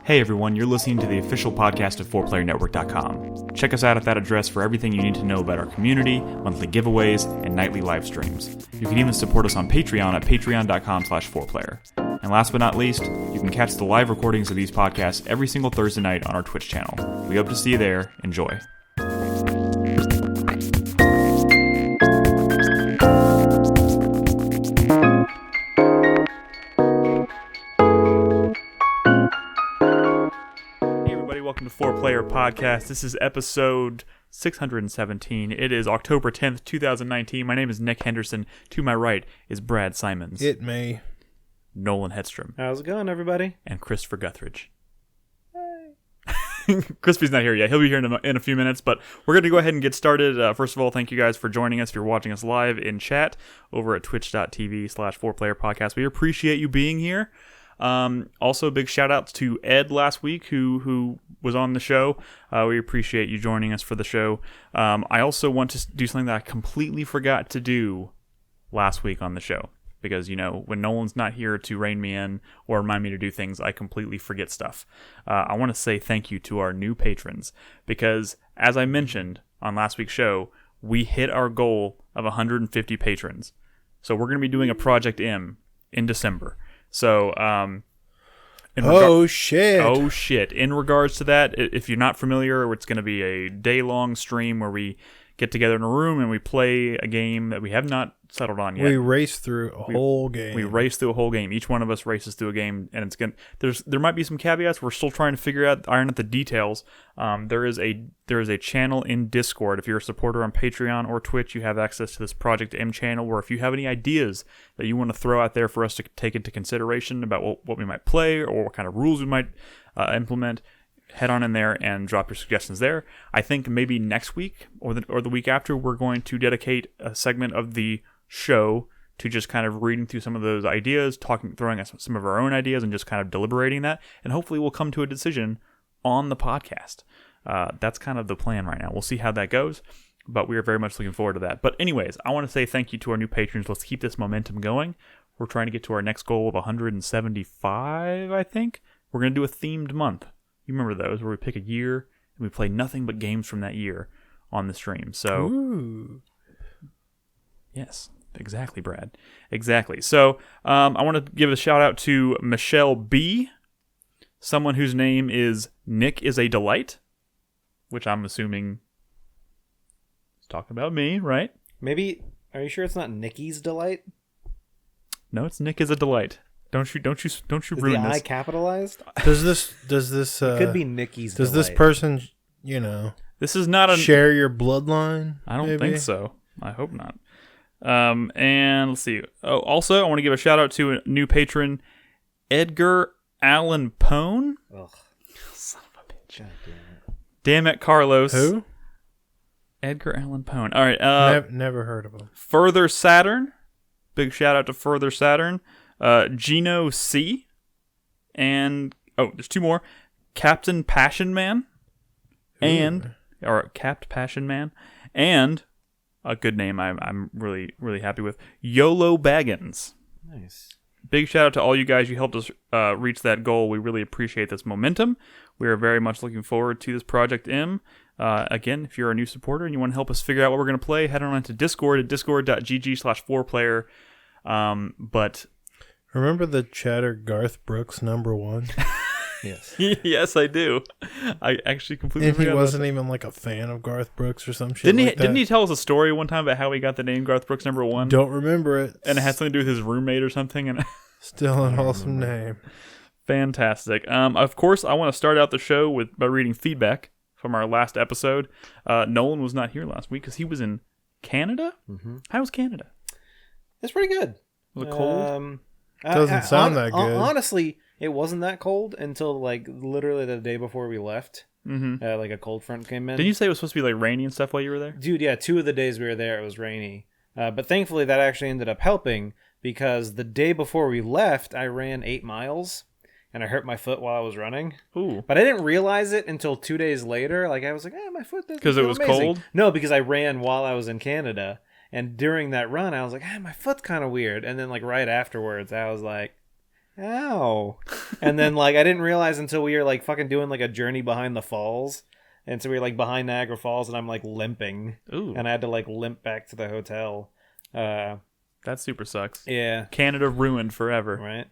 Hey everyone, you're listening to the official podcast of 4playernetwork.com. Check us out at that address for everything you need to know about our community, monthly giveaways, and nightly live streams. You can even support us on Patreon at patreon.com/4player. And last but not least, you can catch the live recordings of these podcasts every single Thursday night on our Twitch channel. We hope to see you there. Enjoy. Welcome to 4Player Podcast. This is episode 617. It is October 10th, 2019. My name is Nick Henderson. To my right is Brad Simons. It me. Nolan Hedstrom. How's it going, everybody? And Christopher Guthridge. Hey. Crispy's not here yet. He'll be here in a few minutes, but we're going to go ahead and get started. First of all, thank you guys for joining us. If you're watching us live in chat over at twitch.tv/4Player Podcast, we appreciate you being here. Also, big shout outs to Ed last week who was on the show. We appreciate you joining us for the show. I also want to do something that I completely forgot to do last week on the show because, you know, when Nolan's not here to rein me in or remind me to do things, I completely forget stuff. I want to say thank you to our new patrons because, as I mentioned on last week's show, we hit our goal of 150 patrons. So we're going to be doing a Project M in December. So, Oh, shit. In regards to that, if you're not familiar, it's going to be a day-long stream where we get together in a room and we play a game that we have not settled on yet. We race through a whole game. We race through a whole game. Each one of us races through a game, and there might be some caveats. We're still trying to iron out the details. There is a channel in Discord. If you're a supporter on Patreon or Twitch, you have access to this Project M channel, where if you have any ideas that you want to throw out there for us to take into consideration about what we might play or what kind of rules we might implement, head on in there and drop your suggestions there. I think maybe next week or the week after, we're going to dedicate a segment of the show to just kind of reading through some of those ideas, throwing us some of our own ideas, and just kind of deliberating that. And hopefully we'll come to a decision on the podcast. That's kind of the plan right now. We'll see how that goes, but we are very much looking forward to that. But anyways, I want to say thank you to our new patrons. Let's keep this momentum going. We're trying to get to our next goal of 175, I think. We're going to do a themed month. You remember those, where we pick a year and we play nothing but games from that year on the stream. So, Ooh. Yes, exactly, Brad. Exactly. So, I want to give a shout out to Michelle B., someone whose name is Nick is a Delight, which I'm assuming is talking about me, right? Maybe. Are you sure it's not Nikki's Delight? No, it's Nick is a Delight. Don't you Is ruin the this. I capitalized? Does this It could be Nikki's Does Delight. this person, This is not a share your bloodline? I don't maybe? think so. I hope not. And let's see. Oh, also, I want to give a shout out to a new patron, Edgar Allan Pone. Ugh. Son of a bitch. God damn it. Damn it, Carlos. Who? Edgar Allan Pone. All right. Never heard of him. Further Saturn. Big shout out to Further Saturn. Gino C. And, there's two more. Captain Passion Man. Or Capt Passion Man. And a good name I'm really, really happy with. YOLO Baggins. Nice. Big shout out to all you guys. You helped us reach that goal. We really appreciate this momentum. We are very much looking forward to this Project M. Again, if you're a new supporter and you want to help us figure out what we're going to play, head on to Discord at discord.gg/4player. But Remember the chatter Garth Brooks #1? Yes. yes, I do. I actually completely And he forgot wasn't even like a fan of Garth Brooks or some shit. Didn't he tell us a story one time about how he got the name Garth Brooks #1? Don't remember it. And it had something to do with his roommate or something. And Still an awesome name. Fantastic. Of course, I want to start out the show by reading feedback from our last episode. Nolan was not here last week because he was in Canada. Mm-hmm. How was Canada? It's pretty good. Was it cold? Doesn't sound that good. Honestly, it wasn't that cold until like literally the day before we left. Mm-hmm. Like a cold front came in. Didn't you say it was supposed to be like rainy and stuff while you were there? Dude, yeah, 2 of the days we were there, it was rainy. But thankfully, that actually ended up helping because the day before we left, I ran 8 miles and I hurt my foot while I was running. Ooh. But I didn't realize it until 2 days later. Like, I was like, my foot doesn't Because it feel was amazing. cold? No, because I ran while I was in Canada. And during that run, I was like, my foot's kind of weird. And then, like, right afterwards, I was like, ow. And then like I didn't realize until we were like fucking doing like a journey behind the falls. And so we were like behind Niagara Falls and I'm like limping. Ooh. And I had to like limp back to the hotel. That super sucks. Yeah. Canada ruined forever. Right.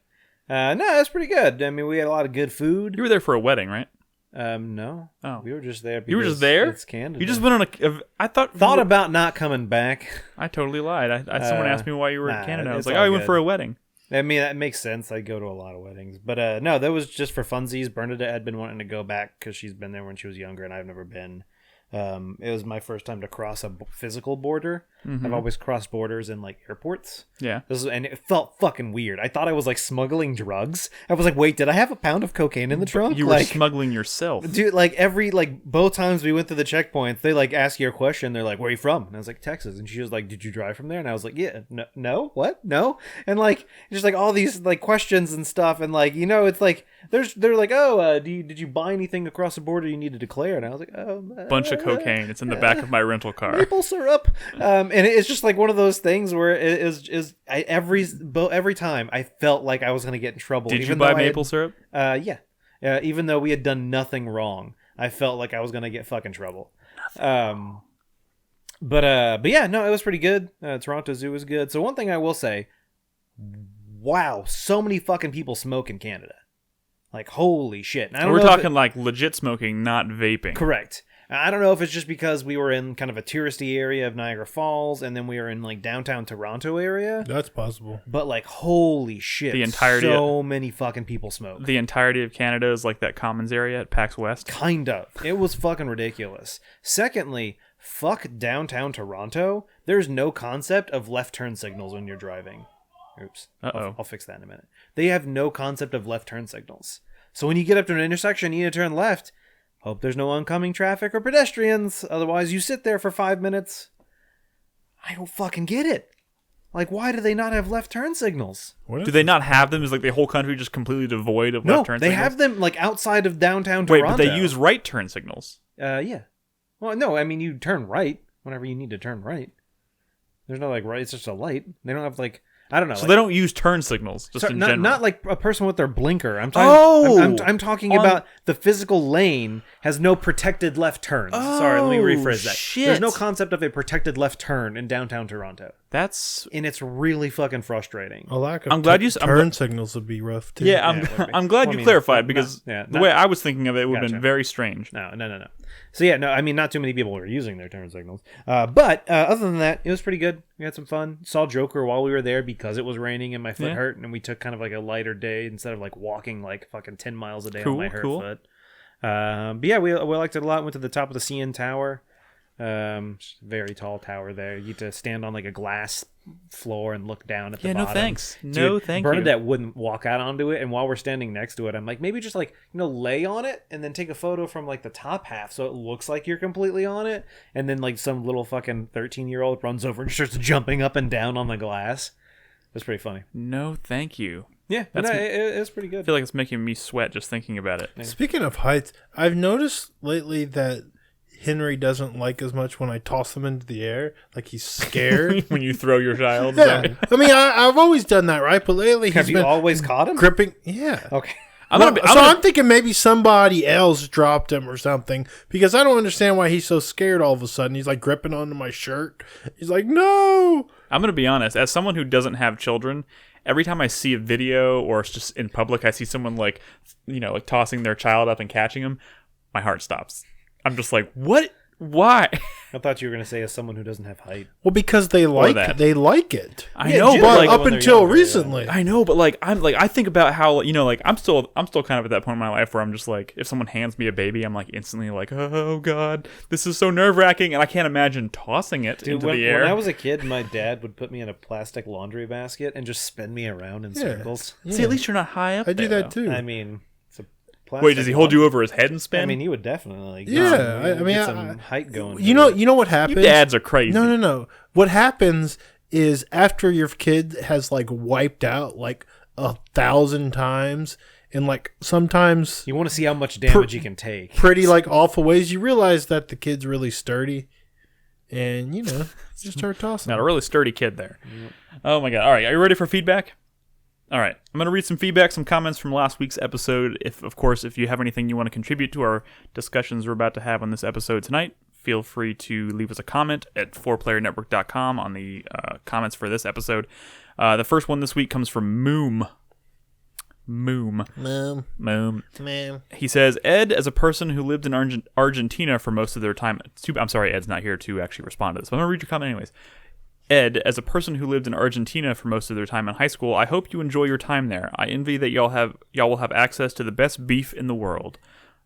No, that's pretty good. I mean, we had a lot of good food. You were there for a wedding, right? No. Oh. We were just there. You were just there? It's Canada. You just went on a... I thought about not coming back. I totally lied. Someone asked me why you were in Canada. I was it's like, all oh, you went good. for a wedding. I mean, that makes sense. I go to a lot of weddings. But no, that was just for funsies. Bernadette had been wanting to go back because she's been there when she was younger, and I've never been. It was my first time to cross a physical border. Mm-hmm. I've always crossed borders in like airports. Yeah. And it felt fucking weird. I thought I was like smuggling drugs. I was like, wait, did I have a pound of cocaine in the trunk? You were smuggling yourself. Dude, like both times we went through the checkpoints, they like ask you a question. They're like, where are you from? And I was like, Texas. And she was like, did you drive from there? And I was like, yeah. No, what? No. And like, just like all these like questions and stuff. And like, it's like, they're like, oh, did you buy anything across the border you need to declare? And I was like, oh. Bunch of cocaine. It's in the back of my rental car. Maple syrup. And it's just like one of those things where every time I felt like I was going to get in trouble. Did you buy maple syrup? Yeah. Even though we had done nothing wrong, I felt like I was going to get fucking trouble. But yeah, no, it was pretty good. Toronto Zoo was good. So one thing I will say, wow, so many fucking people smoke in Canada. Like, holy shit. We're talking like legit smoking, not vaping. Correct. I don't know if it's just because we were in kind of a touristy area of Niagara Falls and then we were in like downtown Toronto area. That's possible. But like, holy shit. So many fucking people smoke. The entirety of Canada is like that Commons area at PAX West. Kind of. It was fucking ridiculous. Secondly, fuck downtown Toronto. There's no concept of left turn signals when you're driving. Oops. Uh-oh. I'll fix that in a minute. They have no concept of left turn signals. So when you get up to an intersection, you need to turn left. Hope there's no oncoming traffic or pedestrians. Otherwise, you sit there for 5 minutes. I don't fucking get it. Like, why do they not have left turn signals? Do they not have them? Is like the whole country just completely devoid of left turn signals? No, they have them like outside of downtown Wait, Toronto. but they use right turn signals. Yeah. Well, no, I mean, you turn right whenever you need to turn right. There's no like right, it's just a light. They don't have like... I don't know. So they don't use turn signals, just in general. Not like a person with their blinker. I'm talking. I'm talking about the physical lane has no protected left turns. Sorry, let me rephrase that. Shit. There's no concept of a protected left turn in downtown Toronto. And it's really fucking frustrating. A lack of turn signals would be rough too. Yeah, I'm glad you clarified because the way I was thinking of it would have been very strange. No. So yeah, no, I mean, not too many people were using their turn signals. But other than that, it was pretty good. We had some fun. Saw Joker while we were there because it was raining and my foot hurt, and we took kind of like a lighter day instead of like walking like fucking 10 miles a day on my hurt foot. But yeah, we liked it a lot. Went to the top of the CN Tower. Very tall tower there. You get to stand on like a glass floor and look down at the bottom. No thanks. Dude, no thank you. Bernadette wouldn't walk out onto it, and while we're standing next to it, I'm like, maybe just like, lay on it and then take a photo from like the top half so it looks like you're completely on it. And then like some little fucking 13-year-old runs over and starts jumping up and down on the glass. That's pretty funny. No thank you. Yeah, it's pretty good. I feel like it's making me sweat just thinking about it. Yeah. Speaking of heights, I've noticed lately that Henry doesn't like as much when I toss him into the air. Like he's scared. When you throw your child. Yeah. I mean, I've always done that, right? But lately Have you always caught him? Gripping. Yeah. Okay. I'm thinking maybe somebody else dropped him or something because I don't understand why he's so scared all of a sudden. He's like gripping onto my shirt. He's like, no. I'm going to be honest. As someone who doesn't have children, every time I see a video or it's just in public, I see someone like tossing their child up and catching him, my heart stops. I'm just like, what? Why? I thought you were going to say as someone who doesn't have height. Well, because they like it. I know, but like up until recently. I know, but like I think about how I'm still kind of at that point in my life where I'm just like, if someone hands me a baby, I'm like instantly like, oh god, this is so nerve-wracking, and I can't imagine tossing it into the air. When I was a kid, my dad would put me in a plastic laundry basket and just spin me around in circles. Yeah. See, at least you're not high up. I do that too. I mean. Wait, does he hold you over his head and spin? I mean, he would definitely. Get some height going. You know what happens? You dads are crazy. No. What happens is after your kid has like wiped out like 1,000 times, and like sometimes you want to see how much damage you can take. Pretty like awful ways. You realize that the kid's really sturdy, and you start tossing. Not a really sturdy kid there. Yep. Oh my god! All right, are you ready for feedback? All right. I'm going to read some feedback, some comments from last week's episode. If you have anything you want to contribute to our discussions we're about to have on this episode tonight, feel free to leave us a comment at 4playernetwork.com on the comments for this episode. The first one this week comes from Moom. He says, Ed, as a person who lived in Argentina for most of their time... I'm sorry, Ed's not here to actually respond to this, but I'm going to read your comment anyways. Ed, as a person who lived in Argentina for most of their time in high school, I hope you enjoy your time there. I envy that y'all will have access to the best beef in the world.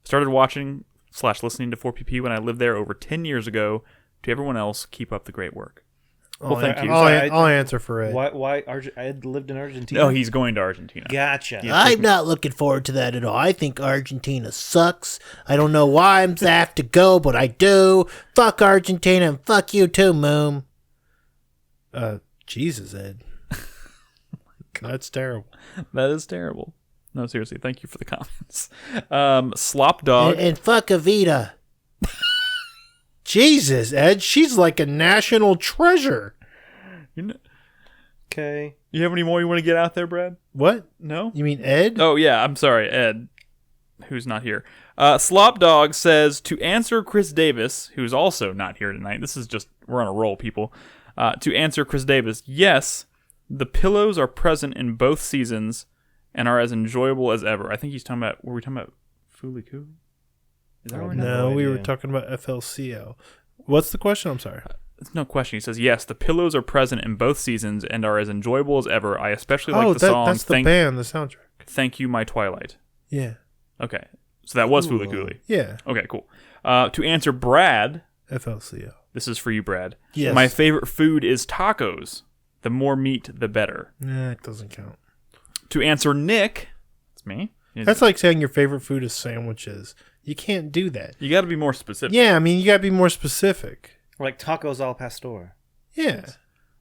Started watching / listening to 4PP when I lived there over 10 years ago. To everyone else, keep up the great work. Well, thank you. I'll answer for Ed. Why Ed lived in Argentina? No, he's going to Argentina. Gotcha. I'm not looking forward to that at all. I think Argentina sucks. I don't know why I have to go, but I do. Fuck Argentina and fuck you too, Moom. Jesus, Ed. That's terrible. That is terrible. No, seriously, thank you for the comments. Slop Dog. And fuck Evita. Jesus, Ed, she's like a national treasure. Okay. You have any more you want to get out there, Brad? What? No? You mean Ed? Oh, yeah, I'm sorry, Ed, who's not here. Slop Dog says, to answer Chris Davis, who's also not here tonight, this is just, we're on a roll, people. To answer Chris Davis, yes, the pillows are present in both seasons and are as enjoyable as ever. I think he's talking about, were we talking about Fuliku? Is that right? No, we were talking about FLCL. What's the question? I'm sorry. It's no question. He says, yes, the pillows are present in both seasons and are as enjoyable as ever. I especially like the song. That's the band, the soundtrack. Thank You, My Twilight. Yeah. Okay. So that was Fulikuli. Yeah. Okay, cool. To answer Brad. FLCL. This is for you, Brad. Yes. My favorite food is tacos. The more meat, the better. Nah, it doesn't count. To answer Nick. It's me. That's like saying your favorite food is sandwiches. You can't do that. You got to be more specific. Yeah, I mean, you got to be more specific. Like tacos al pastor. Yeah.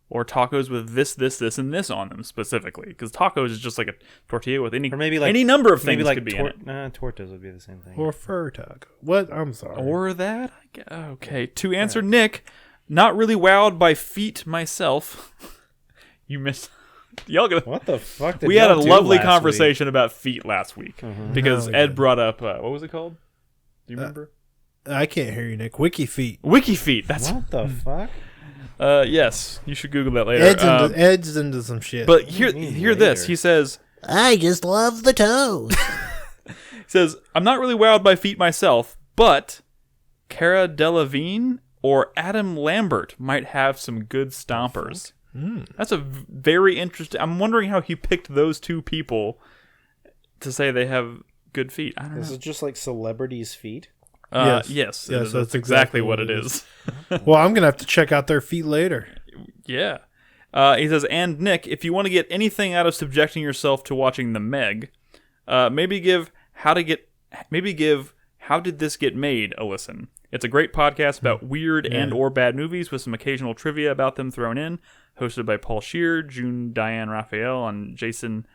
Or tacos with this, and this on them specifically. Because tacos is just like a tortilla with any, or maybe like, any number of things maybe like could be in it. Tortas would be the same thing. Or fur taco. What? I'm sorry. Or that? Okay. To answer Nick, not really wowed by feet myself. You missed... Y'all gonna... What the fuck did we had a y'all do lovely last conversation about feet last week. Because No, Ed brought up... what was it called? Do you remember? I can't hear you, Nick. Wiki feet. Wiki feet. That's What the fuck? yes. You should Google that later. Ed's into some shit. But hear this. He says... I just love the toes. He says, I'm not really wowed by feet myself, but Cara Delevingne or Adam Lambert might have some good stompers. That's a very interesting... I'm wondering how he picked those two people to say they have good feet. I don't know. This is just like celebrities' feet. Yes, that's exactly what it is. Well, I'm going to have to check out their feet later. Yeah. He says, and Nick, if you want to get anything out of subjecting yourself to watching The Meg, maybe give How Did This Get Made a listen. It's a great podcast about weird and or bad movies with some occasional trivia about them thrown in, hosted by Paul Scheer, June Diane Raphael, and Jason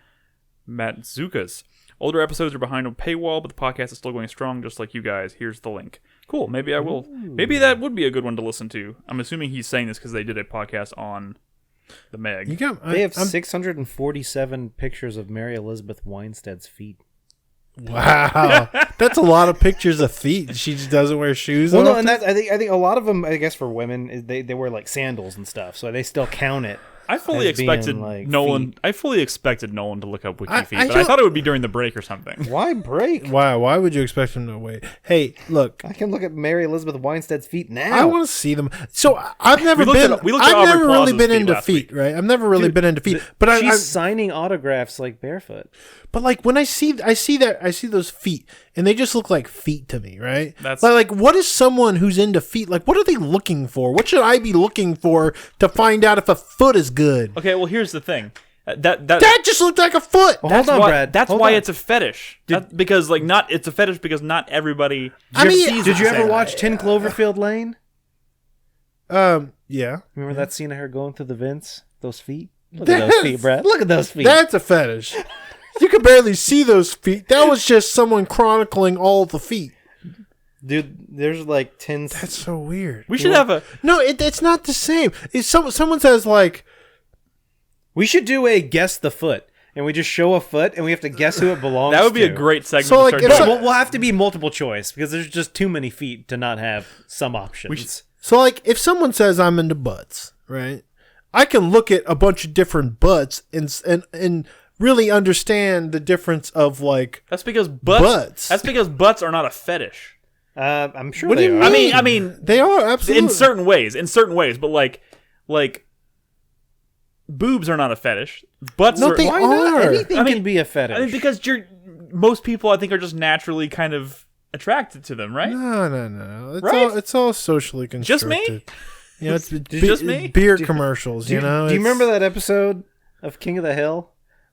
Matzukas. Older episodes are behind a paywall, but the podcast is still going strong, just like you guys. Here's the link. Cool. Maybe I will. Maybe that would be a good one to listen to. I'm assuming he's saying this because they did a podcast on The Meg. They have 647 pictures of Mary Elizabeth Winstead's feet. Wow, that's a lot of pictures of feet. She just doesn't wear shoes. Well, no, and that's I think a lot of them, I guess, for women, they wear like sandals and stuff, so they still count it. I fully expected Nolan. Feet. I fully expected Nolan to look up wiki feet, but I thought it would be during the break or something. Why break? Why would you expect him to wait? Hey, look, I can look at Mary Elizabeth Winstead's feet now. I want to see them. So I've never I've never really been into feet, right? I've never really been into feet, but she's signing autographs like barefoot. But like when I see those feet, and they just look like feet to me, right? That's like what is someone who's into feet? Like what are they looking for? What should I be looking for to find out if a foot is good? Okay, well here's the thing. That just looked like a foot. Well, hold on, Brad. That's why it's a fetish. Because it's a fetish because not everybody. Did you ever watch 10 Cloverfield Lane? Yeah. Remember that scene of her going through the vents? Those feet. Look at those feet, Brad. Look at those feet. That's a fetish. You could barely see those feet. That was just someone chronicling all the feet. Dude, there's like 10... That's so weird. We should have a... No, it's not the same. Someone says like... We should do a guess the foot. and we just show a foot, and we have to guess who it belongs to. That would be a great segment. So, like, to it's start doing. We'll have to be multiple choice because there's just too many feet to not have some options. So, like, if someone says I'm into butts, right? I can look at a bunch of different butts and really understand the difference of, like, That's because butts. That's because butts are not a fetish. I'm sure What do they you are. mean? I mean, they are absolutely in certain ways, but like boobs are not a fetish. Butts No, are. they Why not? are. Anything I mean- can be a fetish. I mean, because most people, I think, are just naturally kind of attracted to them, right? No. It's Right? it's all socially Just constructed. me? You know, it's Just me? beer commercials. do you know. Do you It's- remember that episode of King of the Hill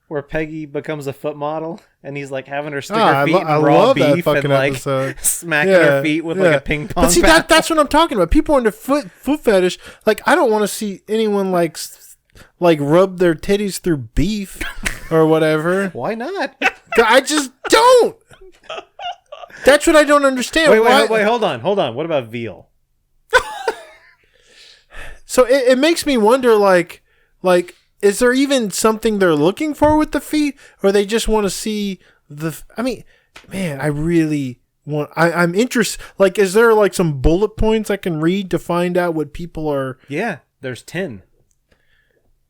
where Peggy becomes a foot model and he's like having her stick her feet I in raw love that beef fucking and like episode. smacking Yeah, her feet with like yeah. a ping pong But see, bat. that's what I'm talking about. People into foot fetish. Like, I don't want to see anyone like rub their titties through beef or whatever. Why not? I just don't. That's what I don't understand. Wait, hold on. What about veal? So it makes me wonder, like, is there even something they're looking for with the feet, or they just want to see I mean, man, I really want. I'm interested. Like, is there like some bullet points I can read to find out what people are? Yeah, there's 10.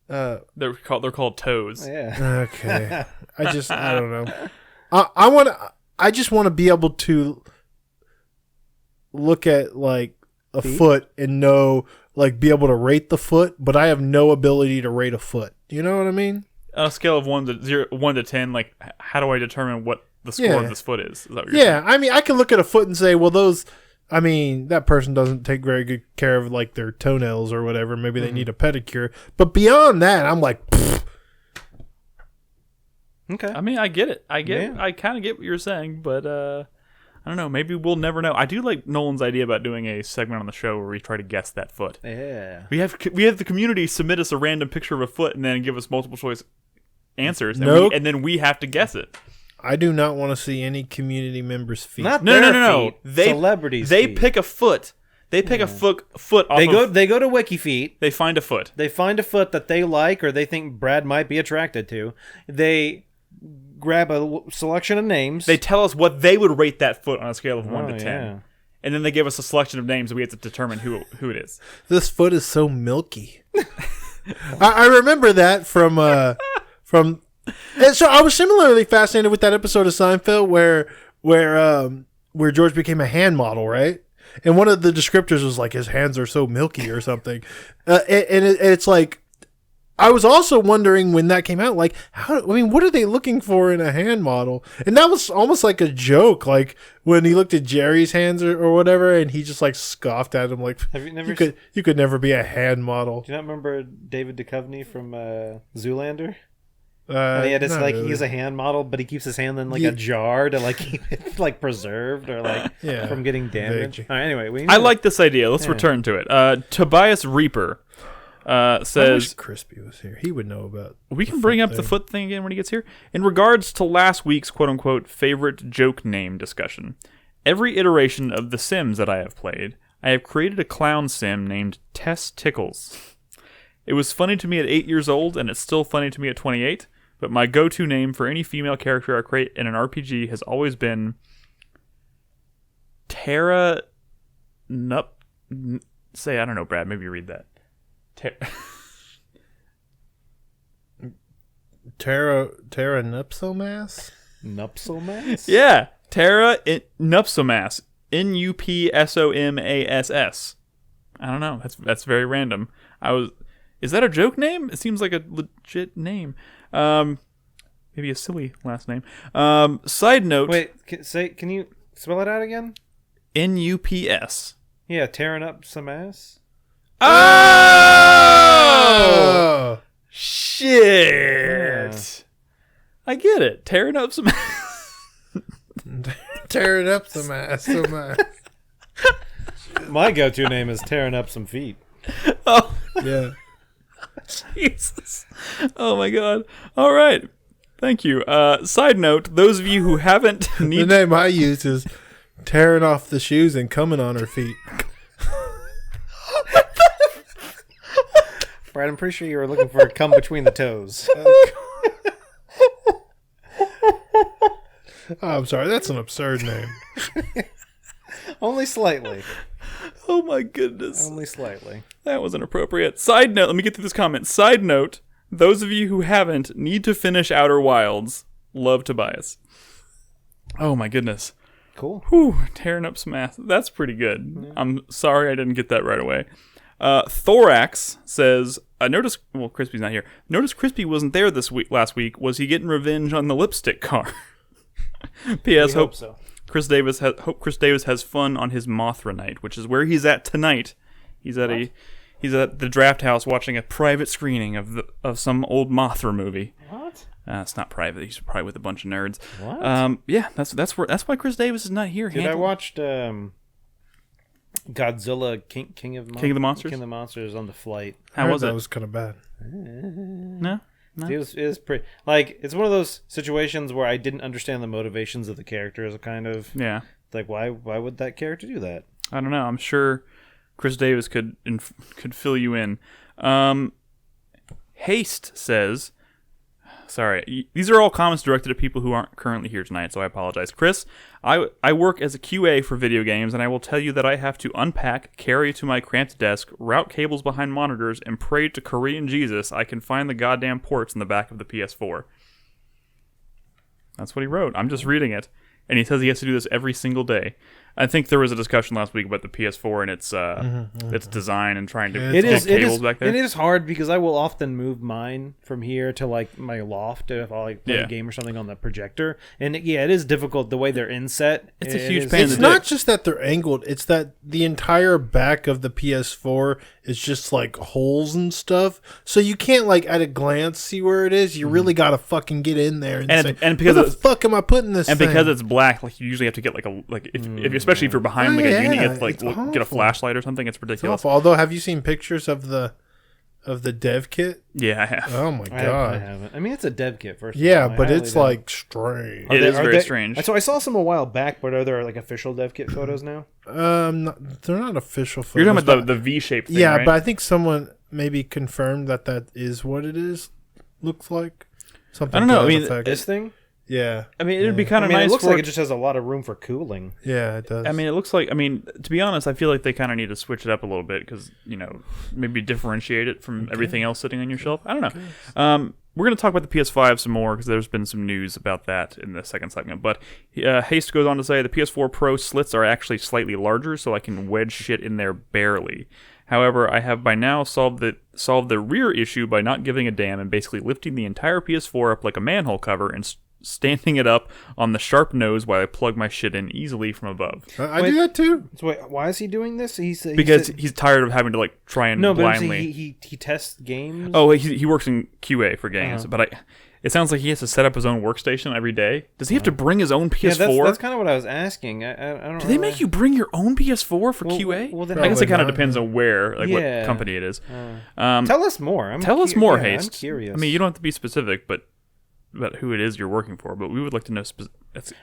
They're called toes. Yeah. Okay, I don't know. I just want to be able to look at like a foot and know, like, be able to rate the foot, but I have no ability to rate a foot. You know what I mean? On a scale of 1 to 10, like, how do I determine what the score of this foot is? Is that what you're Yeah, I mean, I can look at a foot and say, well, that person doesn't take very good care of, like, their toenails or whatever. Maybe they need a pedicure. But beyond that, I'm like, pfft. Okay. I mean, I get it. I Yeah. kind of get what you're saying, but I don't know. Maybe we'll never know. I do like Nolan's idea about doing a segment on the show where we try to guess that foot. Yeah. We have the community submit us a random picture of a foot and then give us multiple choice answers, and, Nope. and then we have to guess it. I do not want to see any community members' feet. Not No. their feet, They celebrities. They feet. pick a foot. They pick a foot off. They go to WikiFeet. They find a foot. They find a foot that they like or they think Brad might be attracted to. They grab a selection of names. They tell us what they would rate that foot on a scale of 1 to 10. Yeah. And then they give us a selection of names and we have to determine who it is. This foot is so milky. I remember that from. And so I was similarly fascinated with that episode of Seinfeld where George became a hand model, right? And one of the descriptors was like his hands are so milky or something. It's like, I was also wondering when that came out, like, what are they looking for in a hand model? And that was almost like a joke, like when he looked at Jerry's hands or whatever, and he just like scoffed at him, like, Have you never you could never be a hand model. Do you not remember David Duchovny from Zoolander? And he had his, not like, really. he's a hand model, but he keeps his hand in like a jar to like keep it like preserved or like Yeah. from getting damaged. Vague. All right, anyway, I like this idea. Let's return to it. Tobias Reaper I wish says, Crispy was here. He would know about. we can bring up the foot thing again when he gets here. In regards to last week's quote-unquote favorite joke name discussion, every iteration of The Sims that I have played, I have created a clown sim named Tess Tickles. It was funny to me at 8 years old, and it's still funny to me at 28, but my go-to name for any female character I create in an RPG has always been Tara Say, I don't know, Brad, maybe you read that. Tara Nupsomas? Nupsomas? Yeah, Tara Nupsomas. Nupsomass. I don't know. That's very random. Is that a joke name? It seems like a legit name. Maybe a silly last name. Side note. Wait, can you spell it out again? NUPS. Yeah, tearing up some ass. Oh! Shit. Yeah. I get it. Tearing up some Tearing up some ass. My go-to name is tearing up some feet. Oh, Yeah. Jesus. Oh my god. All right. Thank you. Side note, those of you who haven't The need name I use is tearing off the shoes and coming on her feet. Brad, I'm pretty sure you were looking for a come between the toes. Oh, I'm sorry. That's an absurd name. Only slightly. Oh my goodness. Only slightly. That was inappropriate. Side note, let me get through this comment. Side note, those of you who haven't need to finish Outer Wilds. Love, Tobias. Oh my goodness. Cool. Whew, tearing up some ass. That's pretty good. Yeah. I'm sorry I didn't get that right away. Thorax says, I noticed, well, Crispy's not here. Noticed Crispy wasn't there last week. Was he getting revenge on the lipstick car? P.S. Hope so. Chris Davis has fun on his Mothra night, which is where he's at tonight. He's at the Draft House watching a private screening of some old Mothra movie. What? It's not private. He's probably with a bunch of nerds. What? Yeah, that's why Chris Davis is not here. Dude, I watched Godzilla King of the Monsters. King of the Monsters on the flight. How was it? That was kind of bad. No. It was pretty. Like, it's one of those situations where I didn't understand the motivations of the characters. Kind of. Yeah. Like, why would that character do that? I don't know. I'm sure Chris Davis could fill you in. Haste says, sorry, these are all comments directed at people who aren't currently here tonight, so I apologize. Chris, I work as a QA for video games, and I will tell you that I have to unpack, carry to my cramped desk, route cables behind monitors, and pray to Korean Jesus I can find the goddamn ports in the back of the PS4. That's what he wrote. I'm just reading it. And he says he has to do this every single day. I think there was a discussion last week about the PS4 and its design and trying to get cables back there. It is hard because I will often move mine from here to like my loft if I like play a game or something on the projector. And it is difficult the way they're inset. It's a huge pain. It's not just that they're angled. It's that the entire back of the PS4 is just like holes and stuff. So you can't like at a glance see where it is. You really got to fucking get in there and say, because where the fuck am I putting this thing? Because it's black, like you usually have to get if especially if you're behind like a unit, you have to get a flashlight or something. It's ridiculous. It's although, have you seen pictures of the dev kit? Yeah, I have. Oh my god, I haven't. I mean, it's a dev kit first. Yeah, but it's like strange. It is very strange. So I saw some a while back, but are there like official dev kit photos now? They're not official photos. You're talking about the V-shaped thing, yeah, right? but I think someone maybe confirmed that is what it is. Looks like something. I don't know. I mean, this thing. Yeah. I mean, it'd be kind of nice. It looks like it just has a lot of room for cooling. Yeah, it does. I mean, it looks like. I mean, to be honest, I feel like they kind of need to switch it up a little bit because maybe differentiate it from everything else sitting on your shelf. I don't know. We're going to talk about the PS5 some more because there's been some news about that in the second segment. But Haste goes on to say the PS4 Pro slits are actually slightly larger, so I can wedge shit in there barely. However, I have by now solved the rear issue by not giving a damn and basically lifting the entire PS4 up like a manhole cover and standing it up on the sharp nose while I plug my shit in easily from above. I do that too. So wait, why is he doing this? Because he's tired of having to like try and blindly. But he tests games. Oh, he works in QA for games, but it sounds like he has to set up his own workstation every day. Does he have to bring his own PS4? Yeah, that's kind of what I was asking. I don't. Do they make you bring your own PS4 for QA? Well, then I guess it kind of depends on where, what company it is. Tell us more. Tell us more, Haste. I'm curious. I mean, you don't have to be specific, but about who it is you're working for, but we would like to know.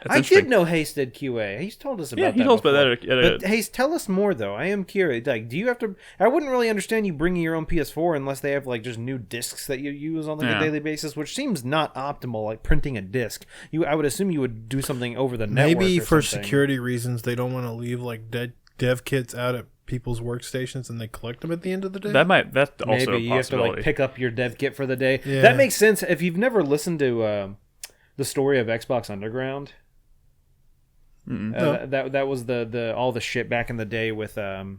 I did know Haste did QA. He's told us about that. Yeah, he told us about that. But Haste, tell us more though. I am curious. Like, do you have to? I wouldn't really understand you bringing your own PS4 unless they have like just new discs that you use on like a daily basis, which seems not optimal. Like printing a disc, I would assume you would do something over the network. Maybe or for something. security reasons, they don't want to leave like dev kits out at people's workstations and they collect them at the end of the day. That's also maybe a possibility. You have to like pick up your dev kit for the day. Yeah. That makes sense. If you've never listened to the story of Xbox Underground. That was the all the shit back in the day with the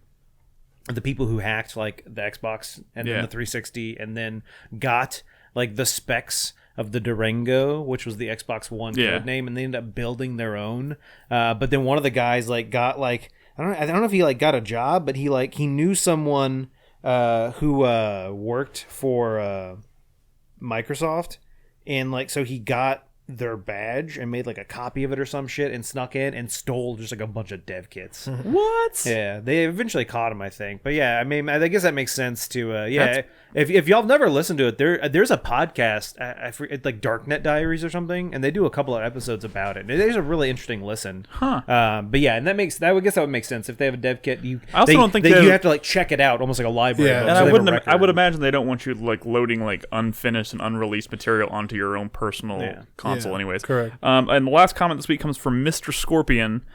people who hacked like the Xbox and then the 360 and then got like the specs of the Durango, which was the Xbox One code name, and they ended up building their own. But then one of the guys like got like I don't know if he like got a job, but he knew someone who worked for Microsoft, and like so he got their badge and made like a copy of it or some shit and snuck in and stole just like a bunch of dev kits. What? Yeah, they eventually caught him, I think. But yeah, I mean, I guess that makes sense to if y'all have never listened to it, there's a podcast I forget, like Darknet Diaries or something, and they do a couple of episodes about it. There's a really interesting listen. But yeah, and I would guess that would make sense if they have a dev kit. You have to like check it out almost like a library. Yeah, book, and I would imagine they don't want you like loading like unfinished and unreleased material onto your own personal console. console, anyways. correct. And the last comment this week comes from Mr. Scorpion.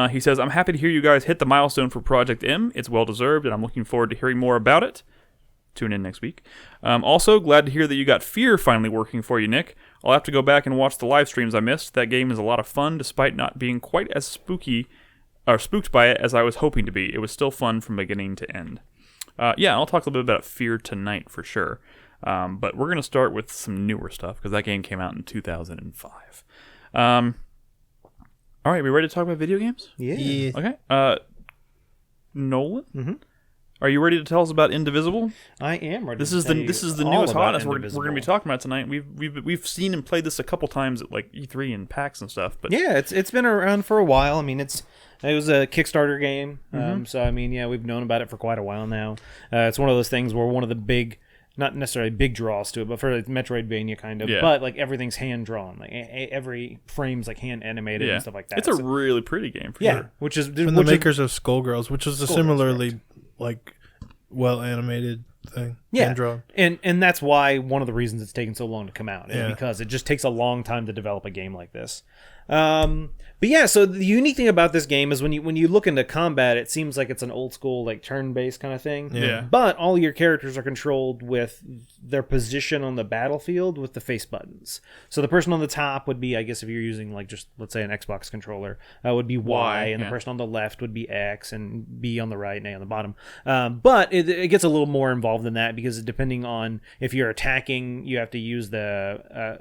He says, "I'm happy to hear you guys hit the milestone for Project M. It's well deserved, and I'm looking forward to hearing more about it. Tune in next week. Also, glad to hear that you got F.E.A.R finally working for you, Nick. I'll have to go back and watch the live streams I missed. That game is a lot of fun, despite not being quite as spooked by it as I was hoping to be. It was still fun from beginning to end." Yeah, I'll talk a little bit about F.E.A.R tonight for sure. But we're going to start with some newer stuff because that game came out in 2005. All right, we ready to talk about video games? Yeah. Okay. Nolan? Mm-hmm. Are you ready to tell us about Indivisible? I am ready. This is the newest hotness we're going to be talking about tonight. We've seen and played this a couple times at like E3 and PAX and stuff. But yeah, it's been around for a while. I mean, it was a Kickstarter game, so I mean, yeah, we've known about it for quite a while now. It's one of those things where one of the big, not necessarily big draws to it, but for like Metroidvania kind of. Yeah. But like everything's hand drawn, like every frame's like hand animated and stuff like that. It's a really pretty game for sure. Which is from the makers of Skullgirls, which is a similarly like well animated thing. Yeah, hand drawn. And that's why one of the reasons it's taken so long to come out is because it just takes a long time to develop a game like this. But yeah, so the unique thing about this game is when you look into combat, it seems like it's an old school like turn-based kind of thing. Yeah. But all your characters are controlled with their position on the battlefield with the face buttons. So the person on the top would be, I guess if you're using like just let's say an Xbox controller, would be Y, and the person on the left would be X, and B on the right, and A on the bottom. But it gets a little more involved than that because depending on if you're attacking, you have to use the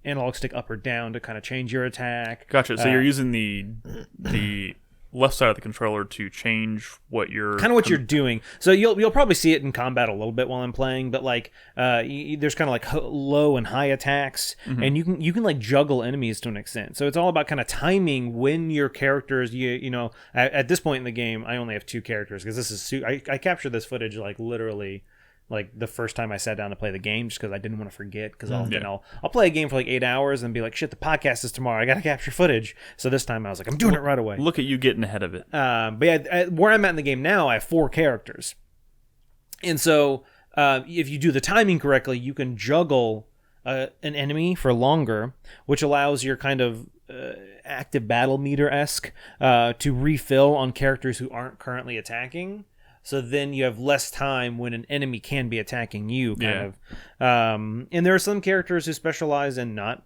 analog stick up or down to kind of change your attack. Gotcha. So you're using the left side of the controller to change what you're you're doing. So you'll probably see it in combat a little bit while I'm playing, but like there's kind of like low and high attacks, and you can like juggle enemies to an extent. So it's all about kind of timing when your characters. You know at this point in the game, I only have 2 characters because this is I captured this footage like literally. Like the first time I sat down to play the game, just because I didn't want to forget. Because I'll play a game for like 8 hours and be like, "Shit, the podcast is tomorrow. I got to capture footage." So this time I was like, "I'm doing it right away." Look at you getting ahead of it. But yeah, where I'm at in the game now, I have 4 characters, and so if you do the timing correctly, you can juggle an enemy for longer, which allows your kind of active battle meter-esque to refill on characters who aren't currently attacking. So then you have less time when an enemy can be attacking you, kind of. And there are some characters who specialize in not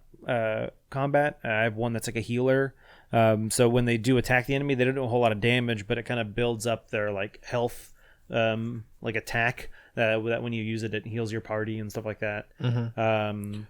combat. I have one that's like a healer. So when they do attack the enemy, they don't do a whole lot of damage, but it kind of builds up their like health, like attack. That when you use it, it heals your party and stuff like that.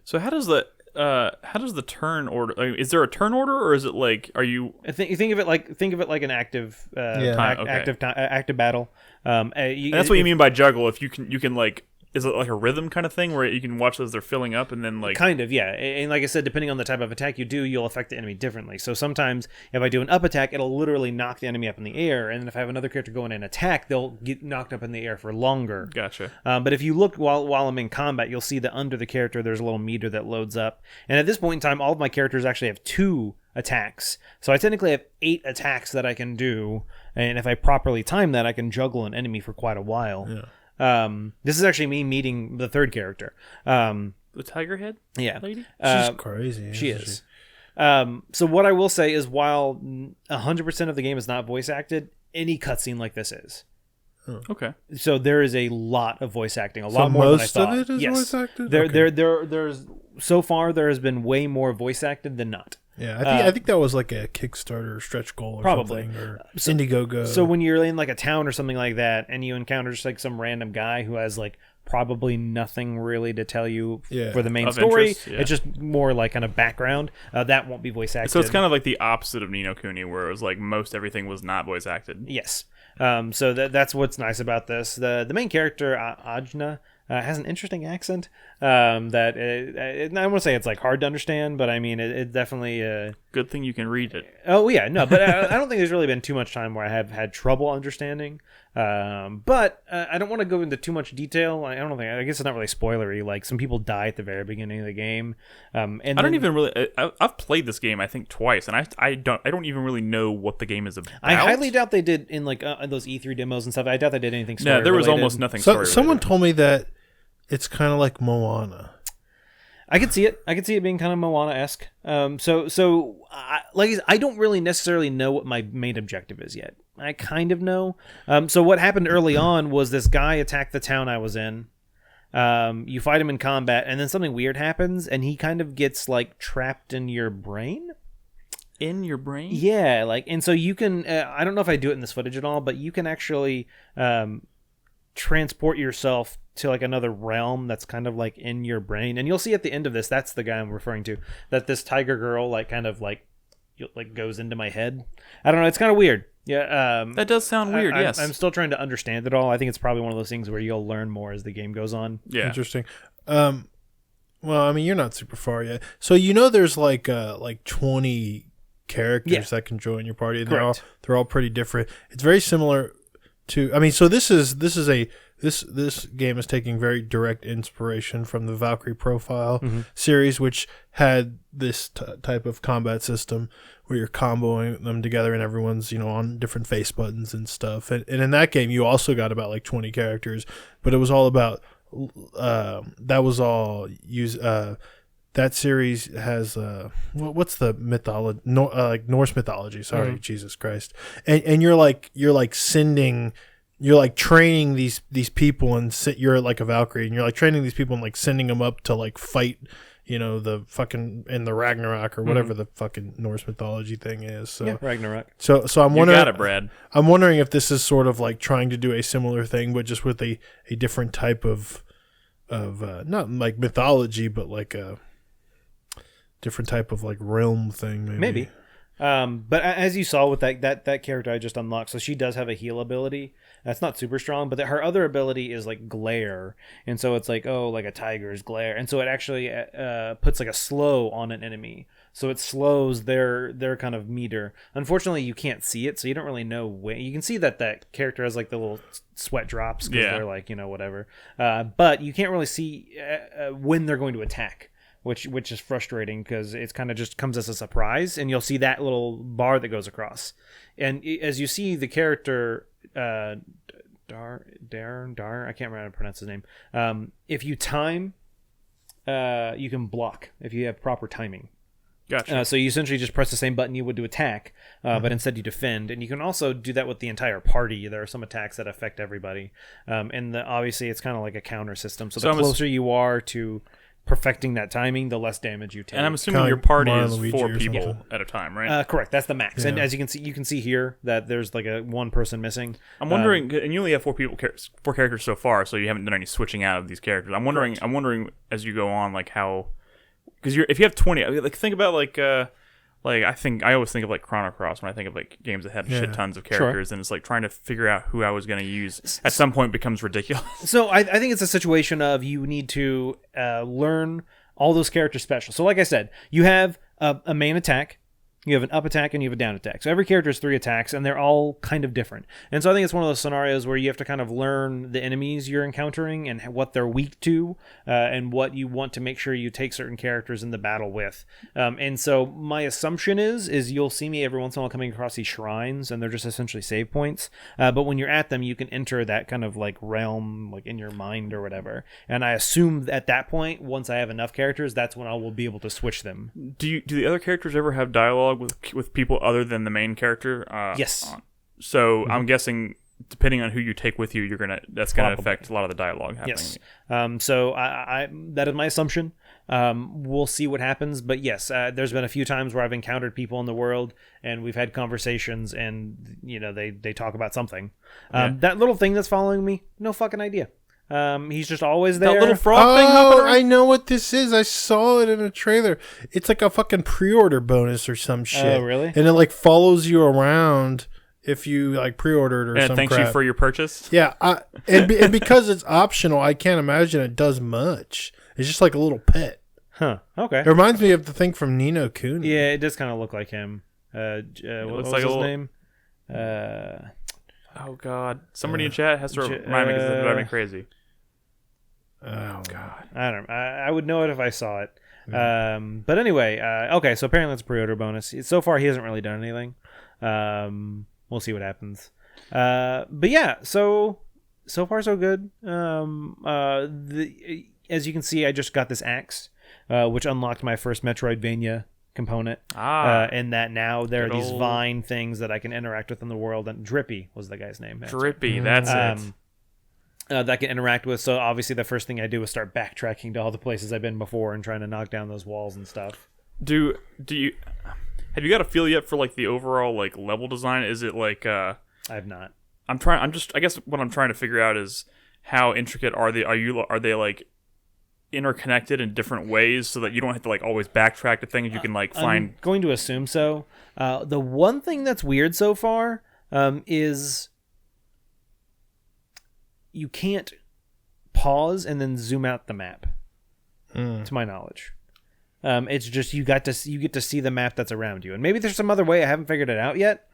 So how does the turn order? Like, is there a turn order, or is it like think of it like an active active battle. That's what you mean by juggle. If you can like, is it like a rhythm kind of thing where you can watch as they're filling up and then like kind of, yeah. And like I said, depending on the type of attack you do, you'll affect the enemy differently. So sometimes if I do an up attack, it'll literally knock the enemy up in the air, and then if I have another character go in and attack, they'll get knocked up in the air for longer. Gotcha. But if you look while I'm in combat, you'll see that under the character there's a little meter that loads up, and at this point in time, all of my characters actually have 2 attacks. So I technically have 8 attacks that I can do, and if I properly time that, I can juggle an enemy for quite a while. Yeah. This is actually me meeting the 3rd character. The tiger head lady? She's crazy. She is. So what I will say is while 100% of the game is not voice acted, any cutscene like this is. Okay. So there is a lot of voice acting, a lot more than I thought. Most of it is voice acted? There's so far there has been way more voice acted than not. Yeah, I think that was like a Kickstarter stretch goal or something, or Indiegogo. So when you're in like a town or something like that, and you encounter just like some random guy who has like probably nothing really to tell you for the main of story, interest, it's just more like kind of background. That won't be voice acted. So it's kind of like the opposite of Ni no Kuni, where it was like most everything was not voice acted. Yes. So that's what's nice about this. The main character, Ajna, has an interesting accent that I don't want to say it's like hard to understand, but I mean it definitely good thing you can read it. Oh yeah, no, but I don't think there's really been too much time where I have had trouble understanding. But I don't want to go into too much detail. I guess it's not really spoilery. Like some people die at the very beginning of the game. And I don't even really. I've played this game I think twice, and I don't even really know what the game is about. I highly doubt they did in like those E3 demos and stuff. I doubt they did anything story No, there was related. almost nothing story Someone related. told me that it's kind of like Moana. I could see it. I could see it being kind of Moana-esque. I don't really necessarily know what my main objective is yet. I kind of know. So what happened early on was this guy attacked the town I was in. You fight him in combat, and then something weird happens, and he kind of gets like trapped in your brain. In your brain? Yeah, and so you can. I don't know if I do it in this footage at all, but you can actually transport yourself to like another realm that's kind of like in your brain, and you'll see at the end of this. That's the guy I'm referring to. That this tiger girl goes into my head. I don't know. It's kind of weird. Yeah, that does sound weird. Yes, I'm still trying to understand it all. I think it's probably one of those things where you'll learn more as the game goes on. Yeah, interesting. Well, I mean, you're not super far yet, so there's like 20 characters that can join your party, and they're all pretty different. It's very similar to. I mean, so this game is taking very direct inspiration from the Valkyrie Profile series, which had this type of combat system where you're comboing them together and everyone's on different face buttons and stuff. And in that game, you also got about like 20 characters, but it was all about that was all use. That series has what's the mythology? Like Norse mythology. Sorry, Jesus Christ. And you're like sending. You're like training these people, and you're like a Valkyrie, and you're like training these people and like sending them up to like fight, the fucking in the Ragnarok or whatever the fucking Norse mythology thing is. So Ragnarok. So I'm wondering. You got it, Brad. I'm wondering if this is sort of like trying to do a similar thing, but just with a different type of not like mythology, but like a different type of like realm thing, maybe. But as you saw with that character I just unlocked, so she does have a heal ability. That's not super strong, but her other ability is like glare, and so it's like like a tiger's glare, and so it actually puts like a slow on an enemy, so it slows their kind of meter. Unfortunately, you can't see it, so you don't really know when. You can see that character has like the little sweat drops because they're like whatever, but you can't really see when they're going to attack. Which is frustrating because it's kind of just comes as a surprise, and you'll see that little bar that goes across. And as you see the character, Dar, I can't remember how to pronounce his name. If you time, you can block if you have proper timing. Gotcha. So you essentially just press the same button you would to attack, but instead you defend. And you can also do that with the entire party. There are some attacks that affect everybody. And obviously it's kind of like a counter system. So the closer you are to perfecting that timing, the less damage you take. And I'm assuming your party is 4 people at a time, right? Correct. That's the max. Yeah. And as you can see here that there's like one person missing. I'm wondering, and you only have 4 characters so far, so you haven't done any switching out of these characters. I'm wondering as you go on, like how, because if you have 20, like think about like I always think of like Chrono Cross when I think of like games that have shit tons of characters, and it's like trying to figure out who I was going to use at some point becomes ridiculous. So I think it's a situation of you need to learn all those characters special. So like I said, you have a main attack, you have an up attack, and you have a down attack. So every character has 3 attacks, and they're all kind of different. And so I think it's one of those scenarios where you have to kind of learn the enemies you're encountering and what they're weak to, and what you want to make sure you take certain characters in the battle with. And so my assumption is you'll see me every once in a while coming across these shrines, and they're just essentially save points. But when you're at them, you can enter that kind of like realm, like in your mind or whatever. And I assume at that point, once I have enough characters, that's when I will be able to switch them. Do the other characters ever have dialogue with people other than the main character? Yes. So I'm guessing depending on who you take with you, that's gonna affect a lot of the dialogue happening. Yes. So I that is my assumption. We'll see what happens, but yes, there's been a few times where I've encountered people in the world, and we've had conversations, and they talk about something. That little thing that's following me, no fucking idea. He's just always there. That little frog thing hopping around? I know what this is. I saw it in a trailer. It's like a fucking pre-order bonus or some shit. Oh, really? And it like follows you around if you like pre-ordered or something. And it thanks you for your purchase? Yeah. And because it's optional, I can't imagine it does much. It's just like a little pet. Huh. Okay. It reminds me of the thing from Ni no Kuni. Yeah, it does kind of look like him. What was his name? Oh, God. Somebody in chat has to remind me because it's driving me crazy. Oh God! I don't know. I would know it if I saw it. But anyway, okay. So apparently it's a pre-order bonus. So far, he hasn't really done anything. We'll see what happens. But yeah, so far so good. As you can see, I just got this axe, which unlocked my first Metroidvania component. And that now there are these vine things that I can interact with in the world. And Drippy was the guy's name. Drippy, that's it. That I can interact with. So obviously the first thing I do is start backtracking to all the places I've been before and trying to knock down those walls and stuff. Do you have you got a feel yet for like the overall like level design? Is it like I have not. I guess what I'm trying to figure out is how intricate are they? Are they like interconnected in different ways so that you don't have to like always backtrack to things you can like find? I'm going to assume so. The one thing that's weird so far is you can't pause and then zoom out the map. To my knowledge, it's just you get to see the map that's around you, and maybe there's some other way. I haven't figured it out yet.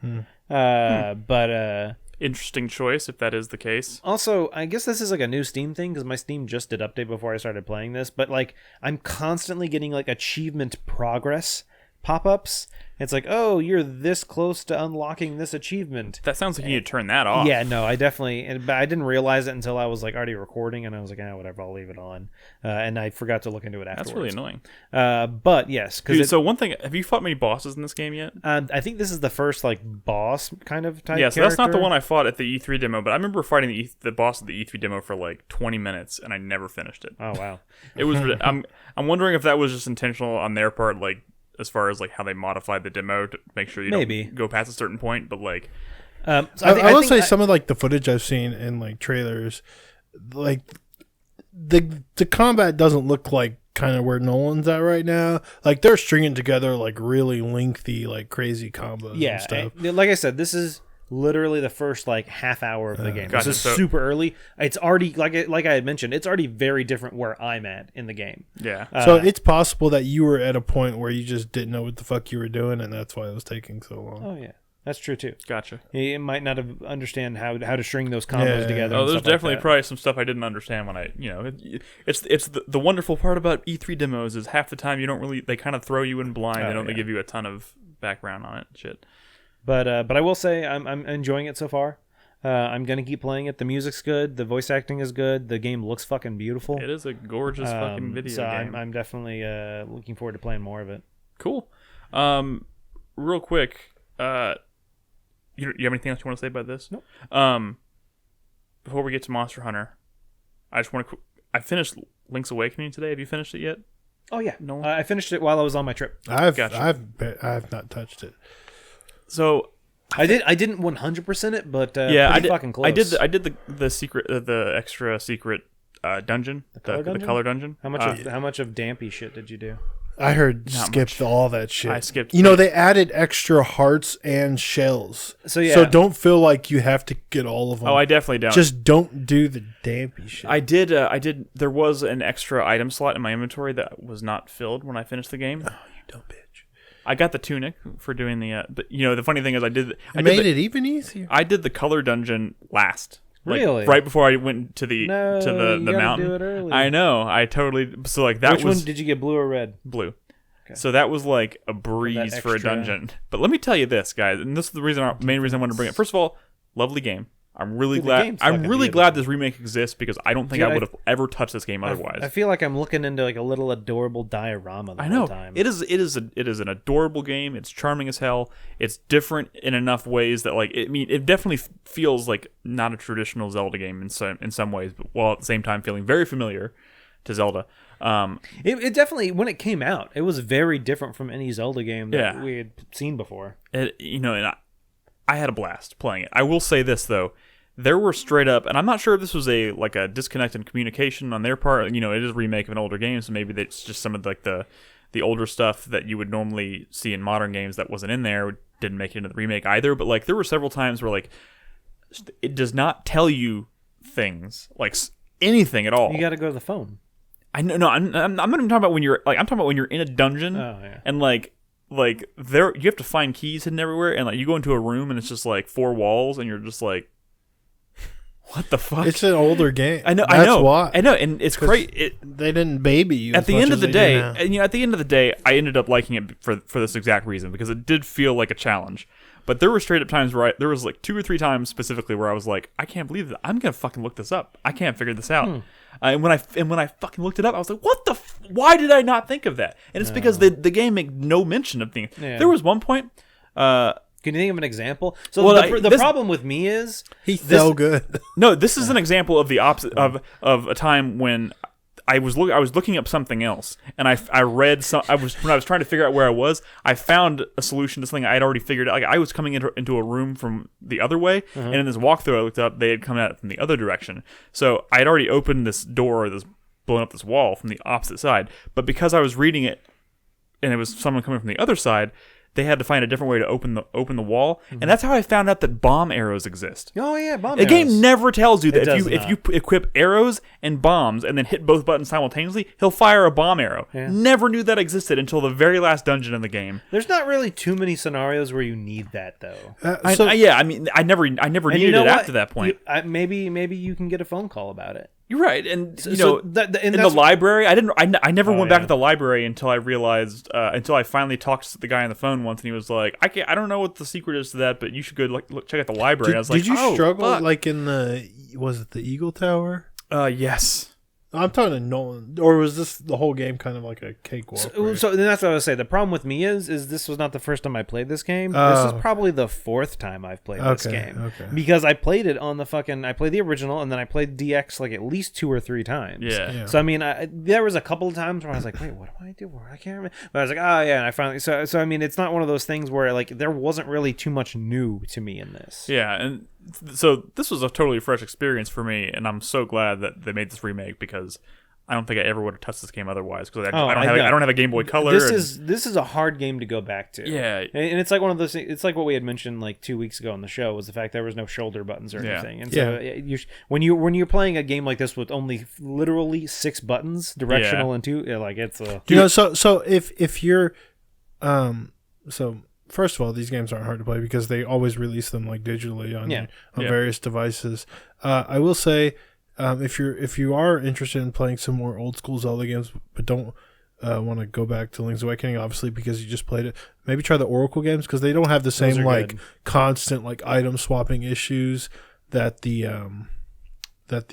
But interesting choice if that is the case. Also, I guess this is like a new Steam thing because my Steam just did update before I started playing this. But like, I'm constantly getting like achievement progress pop-ups. It's like, oh, you're this close to unlocking this achievement. That sounds like you need to turn that off. Yeah, no, I definitely, but I didn't realize it until I was like already recording, and I was like, whatever, I'll leave it on. And I forgot to look into it afterwards. That's really annoying. But yes, because so one thing, have you fought many bosses in this game yet? I think this is the first like boss kind of type. Yeah, so that's not the one I fought at the E3 demo, but I remember fighting the boss at the E3 demo for like 20 minutes, and I never finished it. Oh wow! It was. I'm wondering if that was just intentional on their part, like, as far as like how they modified the demo to make sure you don't go past a certain point, but like so I will say some of like the footage I've seen in like trailers, like the combat doesn't look like kind of where Nolan's at right now. Like they're stringing together like really lengthy like crazy combos and stuff. Like I said, this is literally the first like half hour of the game. Gotcha. This is super early. It's already like I had mentioned, it's already very different where I'm at in the game. Yeah. So it's possible that you were at a point where you just didn't know what the fuck you were doing, and that's why it was taking so long. Oh yeah, that's true too. Gotcha. You might not have understand how to string those combos together. Oh, there's definitely probably some stuff I didn't understand when it's the wonderful part about E3 demos is half the time they kind of throw you in blind. They don't give you a ton of background on it. Shit. But I will say I'm enjoying it so far. I'm gonna keep playing it. The music's good. The voice acting is good. The game looks fucking beautiful. It is a gorgeous fucking video game. I'm definitely looking forward to playing more of it. Cool. Real quick, you have anything else you want to say about this? Nope. Before we get to Monster Hunter, I just want to. I finished Link's Awakening today. Have you finished it yet? Oh yeah, no. I finished it while I was on my trip. I've not touched it. So I didn't 100% it, but I did. Fucking close. I did the secret, the extra secret dungeon, the color dungeon. How much of dampy shit did you do? I heard skipped all that shit. I skipped. They added extra hearts and shells. So don't feel like you have to get all of them. Oh, I definitely don't. Just don't do the dampy shit. I did. There was an extra item slot in my inventory that was not filled when I finished the game. Oh, you dumb bitch. I got the tunic for doing the. But the funny thing is, I made it even easier. I did the color dungeon last. Really? Right before I went to the mountain. Do it early. I know. I totally. So like that Which one did you get, blue or red? Blue. Okay. So that was like a breeze for a dungeon. But let me tell you this, guys, and this is the main reason I wanted to bring it. First of all, lovely game. I'm really glad. I'm really glad this remake exists because I don't think I would have ever touched this game otherwise. I feel like I'm looking into like a little adorable diorama the whole time. It is an adorable game. It's charming as hell. It's different in enough ways that it definitely feels like not a traditional Zelda game in some ways, but while at the same time feeling very familiar to Zelda. It definitely, when it came out, it was very different from any Zelda game that we had seen before. And I had a blast playing it. I will say this though, there were straight up, and I'm not sure if this was a disconnect in communication on their part. It is a remake of an older game, so maybe it's just some of the older stuff that you would normally see in modern games that wasn't in there didn't make it into the remake either. But there were several times where it does not tell you things anything at all. You got to go to the phone. I know. No, I'm not even talking about when you're I'm talking about when you're in a dungeon. Oh yeah. And there you have to find keys hidden everywhere, and you go into a room and it's just four walls, and you're just like, what the fuck? It's an older game. I know. That's why. I know, and it's great. They didn't baby you. At the end of the day, at the end of the day, I ended up liking it for this exact reason because it did feel like a challenge. But there were straight up times where there was 2 or 3 times specifically where I was like, I can't believe that I'm gonna fucking look this up. I can't figure this out. And when I fucking looked it up, I was like, what the? Why did I not think of that? And it's because the game made no mention of things. Yeah. There was one point. Can you think of an example? So Well, the problem with me is He's so good. No, this is an example of the opposite of a time when I was looking up something else, and I read some. When I was trying to figure out where I was, I found a solution to something I had already figured out. Like I was coming into a room from the other way, and in this walkthrough I looked up, they had come out from the other direction. So I had already opened this door, blown up this wall from the opposite side. But because I was reading it, and it was someone coming from the other side, they had to find a different way to open the wall, and that's how I found out that bomb arrows exist. Oh yeah, bomb The arrows. game never tells you that It if you equip arrows and bombs and then hit both buttons simultaneously, he'll fire a bomb arrow. Yeah. Never knew that existed until the very last dungeon in the game. There's not really too many scenarios where you need that though. I never needed it after that point. Maybe you can get a phone call about it. You're right, and So you know, in the library, I never went back to the library until I realized, until I finally talked to the guy on the phone once, and he was like, I don't know what the secret is to that, but you should go check out the library. And I was like, did you struggle fuck. like in was it the Eagle Tower? Yes. I'm talking to Nolan, or was this the whole game kind of like a cakewalk? So then that's what I was saying. The problem with me is this was not the first time I played this game. Oh. This is probably the fourth time I've played this game. Okay. Because I played it on I played the original, and then I played DX like at least 2 or 3 times. Yeah. So I mean, there was a couple of times where I was like, wait, what do I do? I can't remember. But I was like, oh yeah, and I finally. So I mean, it's not one of those things where like there wasn't really too much new to me in this. Yeah, and so this was a totally fresh experience for me, and I'm so glad that they made this remake because I don't think I ever would have touched this game otherwise because I don't have a Game Boy Color. This is a hard game to go back to. Yeah, and it's like one of those. It's like what we had mentioned like 2 weeks ago on the show was the fact there was no shoulder buttons or anything. And so when you're playing a game like this with only literally 6 buttons, directional and 2, like it's a. So if you're, so first of all, these games aren't hard to play because they always release them like digitally on various devices. I will say. If you are interested in playing some more old school Zelda games, but don't want to go back to Link's Awakening, obviously because you just played it, maybe try the Oracle games because they don't have the same like constant like item swapping issues that the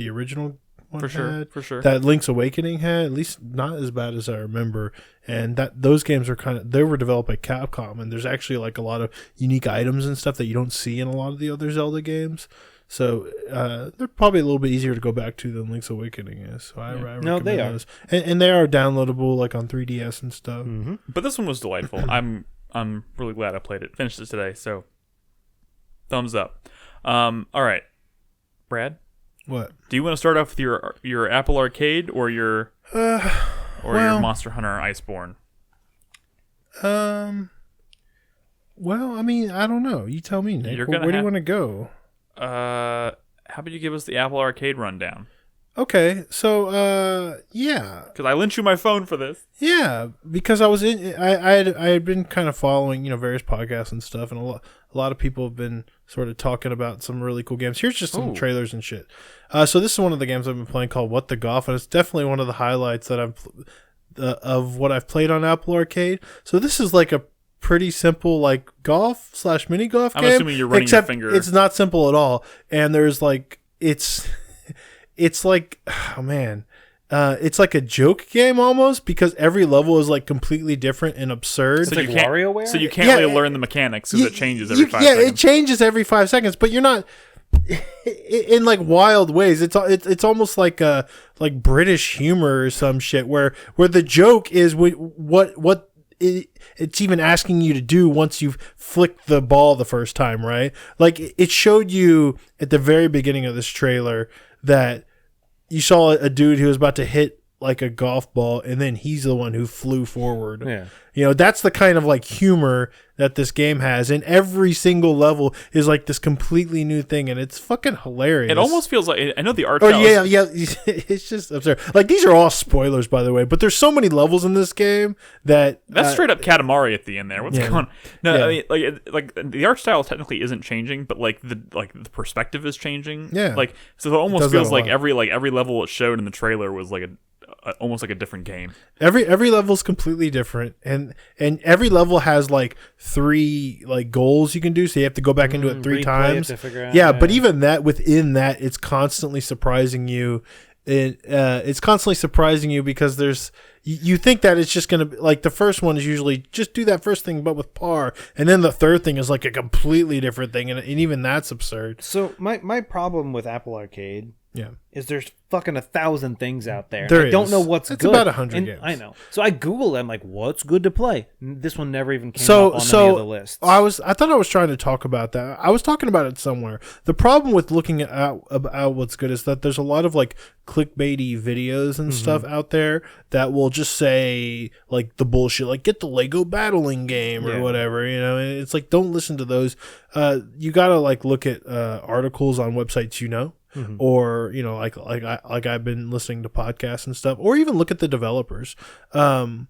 original one for had, sure. That Link's Awakening had, at least not as bad as I remember. And that those games are they were developed by Capcom, and there's actually like a lot of unique items and stuff that you don't see in a lot of the other Zelda games. So they're probably a little bit easier to go back to than Link's Awakening is. So I recommend they are. those. And they are downloadable like on 3DS and stuff. Mm-hmm. But this one was delightful. I'm really glad I played it. Finished it today, so thumbs up. All right, Brad. What? Do you want to start off with your Apple Arcade or your your Monster Hunter Iceborne? Well, I mean, I don't know. You tell me, Nick. Where do you want to go? How about you give us the Apple Arcade rundown? Okay, so yeah, because I lent you my phone for this. Yeah, because I had been kind of following various podcasts and stuff, and a lot of people have been sort of talking about some really cool games. Here's just some trailers and shit. So this is one of the games I've been playing called What the Golf, and it's definitely one of the highlights that of what I've played on Apple Arcade. So this is like a pretty simple like golf / mini golf game. I'm assuming you're running your finger. It's not simple at all, and there's like it's like, oh man, it's like a joke game almost because every level is like completely different and absurd. So you can't really learn the mechanics because it changes every 5 seconds. Yeah, it changes every 5 seconds, but you're not in like wild ways. It's almost like British humor or some shit where the joke is what it's even asking you to do once you've flicked the ball the first time, right? Like it showed you at the very beginning of this trailer that you saw a dude who was about to hit like a golf ball, and then he's the one who flew forward. Yeah. That's the kind of like humor that this game has, and every single level is like this completely new thing, and it's fucking hilarious. It almost feels like, I know the art style. Oh, yeah, it's just absurd. Like these are all spoilers, by the way, but there's so many levels in this game that's straight up Katamari at the end there. What's going on? No, I mean, like the art style technically isn't changing, but like the perspective is changing. Yeah, like so it almost feels like every level it showed in the trailer was like almost like a different game. Every level is completely different, and every level has like 3 like goals you can do, so you have to go back into it 3 times. To figure out, yeah, but even that within that, it's constantly surprising you it's constantly surprising you because you think that it's just going to be like the first one is usually just do that first thing but with par, and then the third thing is like a completely different thing, and even that's absurd. So my problem with Apple Arcade is there's fucking 1,000 things out there. There I don't know what's it's good. It's about 100 games. I know. So I Googled it. I'm like, what's good to play? This one never even came up on any of the lists. I thought I was trying to talk about that. I was talking about it somewhere. The problem with looking at what's good is that there's a lot of like clickbaity videos and stuff out there that will just say like the bullshit, like get the Lego battling game or whatever, you know. And it's like, don't listen to those. You gotta like look at articles on websites, you know. Or like I've been listening to podcasts and stuff, or even look at the developers. So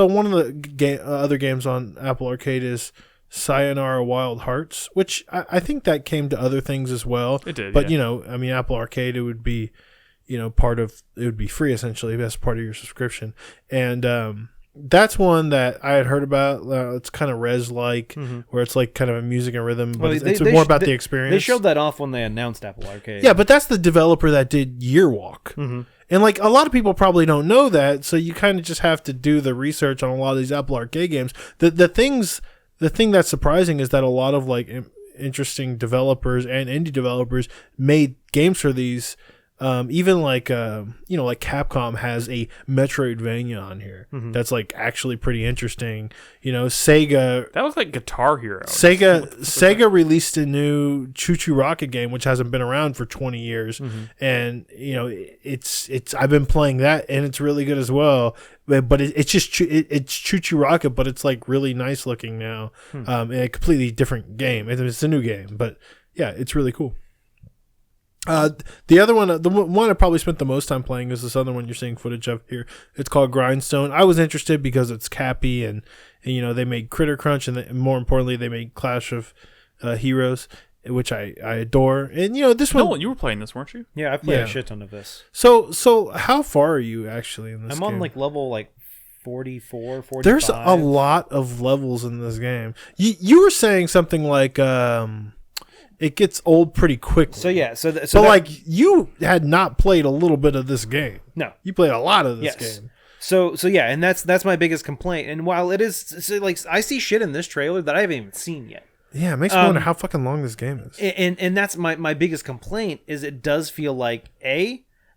one of the other games on Apple Arcade is Sayonara Wild Hearts, which I think that came to other things as well. It did, but Apple Arcade, it would be it would be free essentially as part of your subscription, and that's one that I had heard about. It's kind of res-like, where it's like kind of a music and rhythm, but it's more about the experience. They showed that off when they announced Apple Arcade. Yeah, but that's the developer that did Yearwalk. And like a lot of people probably don't know that, so you kind of just have to do the research on a lot of these Apple Arcade games. The thing that's surprising is that a lot of like interesting developers and indie developers made games for these. Even like like Capcom has a Metroidvania on here that's like actually pretty interesting. Sega, that was like Guitar Hero. Sega released a new Choo Choo Rocket game which hasn't been around for 20 years, and it's I've been playing that and it's really good as well. But it's just it's Choo Choo Rocket, but it's like really nice looking now, and a completely different game. It's a new game, but yeah, it's really cool. The other one, the one I probably spent the most time playing is this other one you're seeing footage of here. It's called Grindstone. I was interested because it's Cappy and they made Critter Crunch and more importantly they made Clash of Heroes, which I adore. And this one, Nolan, you were playing this, weren't you? Yeah, I played a shit ton of this. So how far are you actually in this game? I'm on like level 44, 45. There's a lot of levels in this game. You were saying something like it gets old pretty quickly. So yeah, you had not played a little bit of this game. No, you played a lot of this game. So yeah, and that's my biggest complaint. And while it is like I see shit in this trailer that I haven't even seen yet. Yeah, it makes me wonder how fucking long this game is. And that's my biggest complaint is it does feel like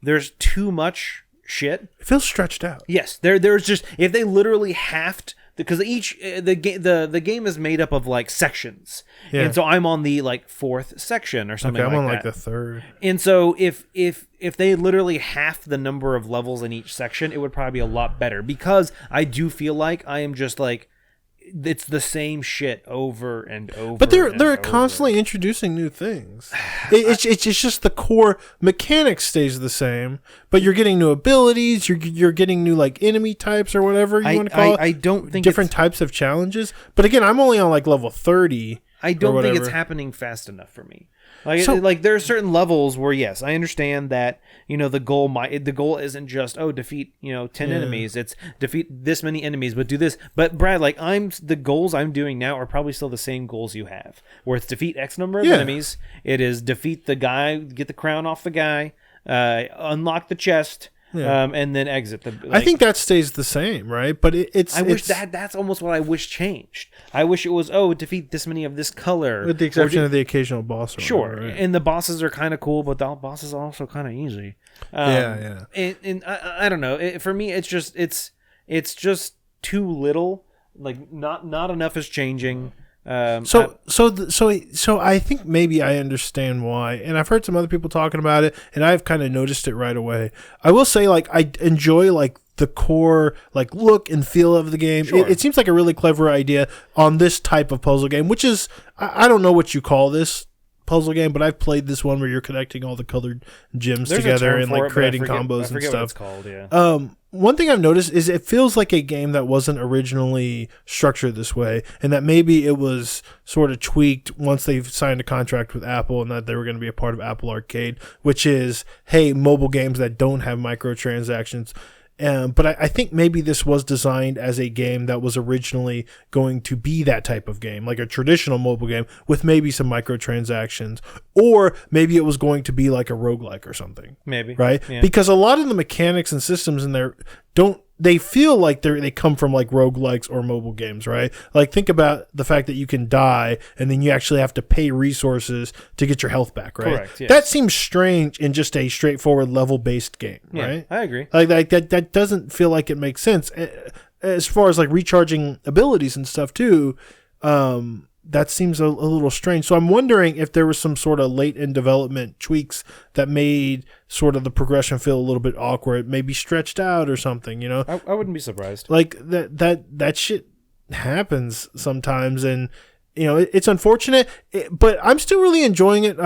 there's too much shit. It feels stretched out. Yes, there's just if they literally halved. Because the game is made up of like sections, and so I'm on the like 4th section or something. Okay, I'm on like the 3rd. And so if they literally half the number of levels in each section, it would probably be a lot better. Because I do feel like I am just like it's the same shit over and over. But they're constantly introducing new things. It's just the core mechanics stays the same, but you're getting new abilities. You're getting new like enemy types or whatever you want to call it. I don't think different types of challenges. But again, I'm only on like level 30. I don't think it's happening fast enough for me. Like there are certain levels where yes, I understand that the goal isn't just defeat 10 enemies. It's defeat this many enemies, but do this. But Brad, like the goals I'm doing now are probably still the same goals you have, where it's defeat X number of enemies. It is defeat the guy, get the crown off the guy, unlock the chest. And then exit. I think that stays the same, right? But I wish that's almost what I wish changed. I wish it was defeat this many of this color, with the exception of the occasional boss. Sure, right? And the bosses are kind of cool, but the bosses are also kind of easy. And I don't know. For me, it's just too little. Like not enough is changing. So I think maybe I understand why, and I've heard some other people talking about it, and I've kind of noticed it right away. I will say, like, I enjoy like the core like look and feel of the game. Sure. It seems like a really clever idea on this type of puzzle game, which is I don't know what you call this puzzle game, but I've played this one where you're connecting all the colored gems together and like creating combos and stuff. What it's called, yeah. One thing I've noticed is it feels like a game that wasn't originally structured this way, and that maybe it was sort of tweaked once they've signed a contract with Apple and that they were going to be a part of Apple Arcade, which is, hey, mobile games that don't have microtransactions. But I think maybe this was designed as a game that was originally going to be that type of game, like a traditional mobile game with maybe some microtransactions, or maybe it was going to be like a roguelike or something. Maybe. Right? Yeah. Because a lot of the mechanics and systems in there they feel like they come from like roguelikes or mobile games, right? Like think about the fact that you can die and then you actually have to pay resources to get your health back, right? Correct, yes. That seems strange in just a straightforward level-based game, Yeah, right? I agree. Like that doesn't feel like it makes sense. As far as like recharging abilities and stuff too, that seems a little strange. So I'm wondering if there was some sort of late in development tweaks that made sort of the progression feel a little bit awkward, maybe stretched out or something, you know? I wouldn't be surprised. Like that shit happens sometimes, and you know, it's unfortunate, but I'm still really enjoying it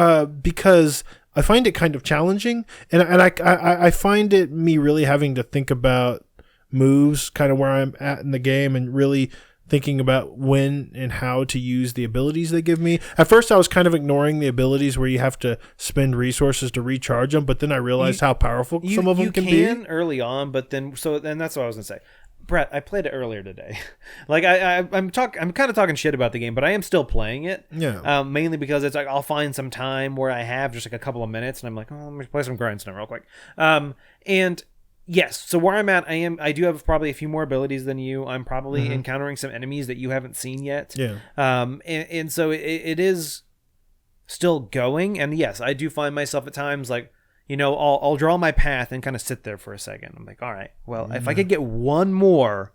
because I find it kind of challenging, and I find it me really having to think about moves, kind of where I'm at in the game, and really thinking about when and how to use the abilities they give me. At first, I was kind of ignoring the abilities where you have to spend resources to recharge them, but then I realized how powerful some of them can be. You can early on, but then that's what I was gonna say. Brett, I played it earlier today. Like I'm kind of talking shit about the game, but I am still playing it. Yeah. Mainly because it's like I'll find some time where I have just like a couple of minutes, and I'm like, oh, let me play some Grindstone real quick. And yes, so where I'm at, I do have probably a few more abilities than you. I'm probably encountering some enemies that you haven't seen yet. Yeah. And so it is still going. And yes, I do find myself at times like, you know, I'll draw my path and kind of sit there for a second. I'm like, all right, well, if I could get one more,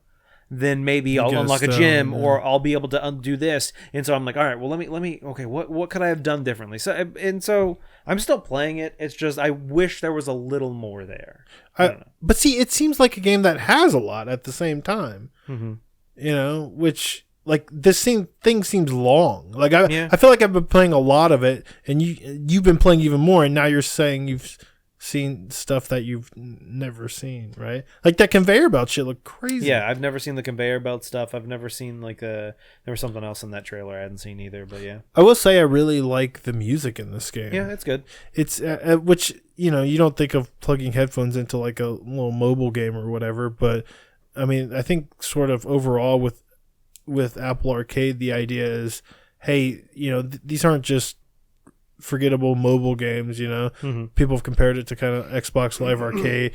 then maybe I'll unlock a gym, or I'll be able to undo this. And so I'm like, all right, well, let me. Okay, what could I have done differently? So I'm still playing it. It's just I wish there was a little more there. I don't know. But see, it seems like a game that has a lot at the same time. Mm-hmm. You know, which like this thing seems long. Like I feel like I've been playing a lot of it, and you've been playing even more, and now you're saying you've seen stuff that you've never seen, right? Like that conveyor belt shit looked crazy. Yeah, I've never seen the conveyor belt stuff. I've never seen like there was something else in that trailer I hadn't seen either. But yeah, I will say I really like the music in this game. yeah, it's good. It's which, you know, you don't think of plugging headphones into like a little mobile game or whatever, but I mean, I think sort of overall with Apple Arcade, the idea is, hey, you know, these aren't just forgettable mobile games, you know. People have compared it to kind of Xbox Live Arcade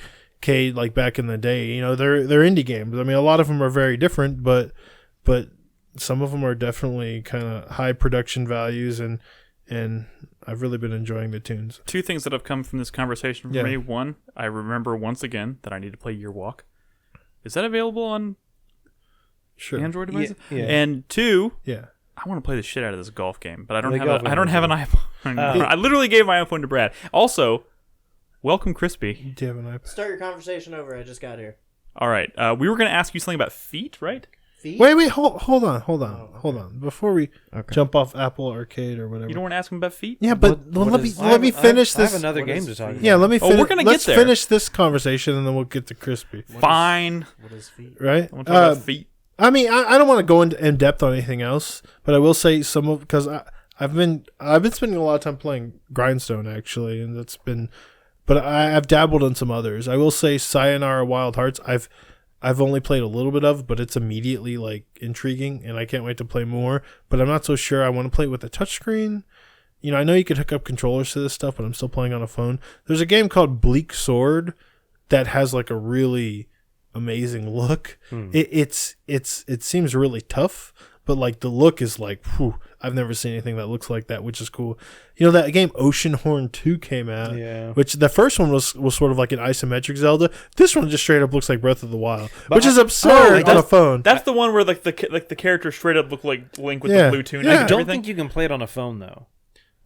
like back in the day. You know, they're indie games. I mean, a lot of them are very different, but some of them are definitely kind of high production values, and I've really been enjoying the tunes. Two things that have come from this conversation for me. One, I remember once again that I need to play Year Walk. Is that available on Android devices? Yeah. And two, Yeah. I want to play the shit out of this golf game, but I don't The have golf I don't have an iPhone. I literally gave my iPhone to Brad. Also, welcome, Crispy. Do you have an iPad? Start your conversation over. I just got here. All right, we were going to ask you something about feet, right? Feet? Wait, hold on. Before we jump off Apple Arcade or whatever. You don't want to ask him about feet? Yeah, but let me finish this. I have another game to talk about. Yeah, let me finish. we're gonna let's get there. finish this conversation and then we'll get to Crispy. Fine. What is feet? Right? I want to talk about feet. I mean, I don't want to go in depth on anything else, but I will say because I've been spending a lot of time playing Grindstone actually, and that's been, but I've dabbled in some others. I will say Sayonara Wild Hearts. I've only played a little bit of, but it's immediately like intriguing, and I can't wait to play more. But I'm not so sure I want to play with a touchscreen. You know, I know you could hook up controllers to this stuff, but I'm still playing on a phone. There's a game called Bleak Sword that has like a really amazing look. It seems really tough, but like the look is like, whew, I've never seen anything that looks like that, which is cool. You know, that game Oceanhorn 2 came out, which the first one was sort of like an isometric Zelda. This one just straight up looks like Breath of the Wild, which is absurd on a phone. That's the one where like the character straight up look like Link with the blue tunic. Yeah. I don't think you can play it on a phone though.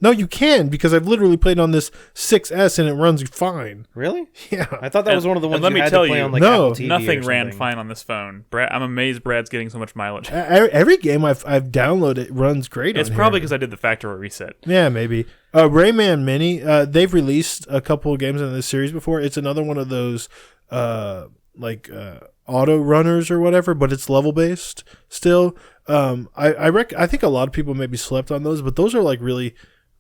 No, you can, because I've literally played on this 6S and it runs fine. Really? Yeah. I thought that was one of the ones let me you had tell to play you, on like no, Apple TV Nothing or ran something. fine on this phone. Brad, I'm amazed Brad's getting so much mileage. Every game I've downloaded runs great. It's on probably here. because I did the factory reset. Yeah, maybe. Rayman Mini, they've released a couple of games in this series before. It's another one of those auto runners or whatever, but it's level based still. I think a lot of people maybe slept on those, but those are like really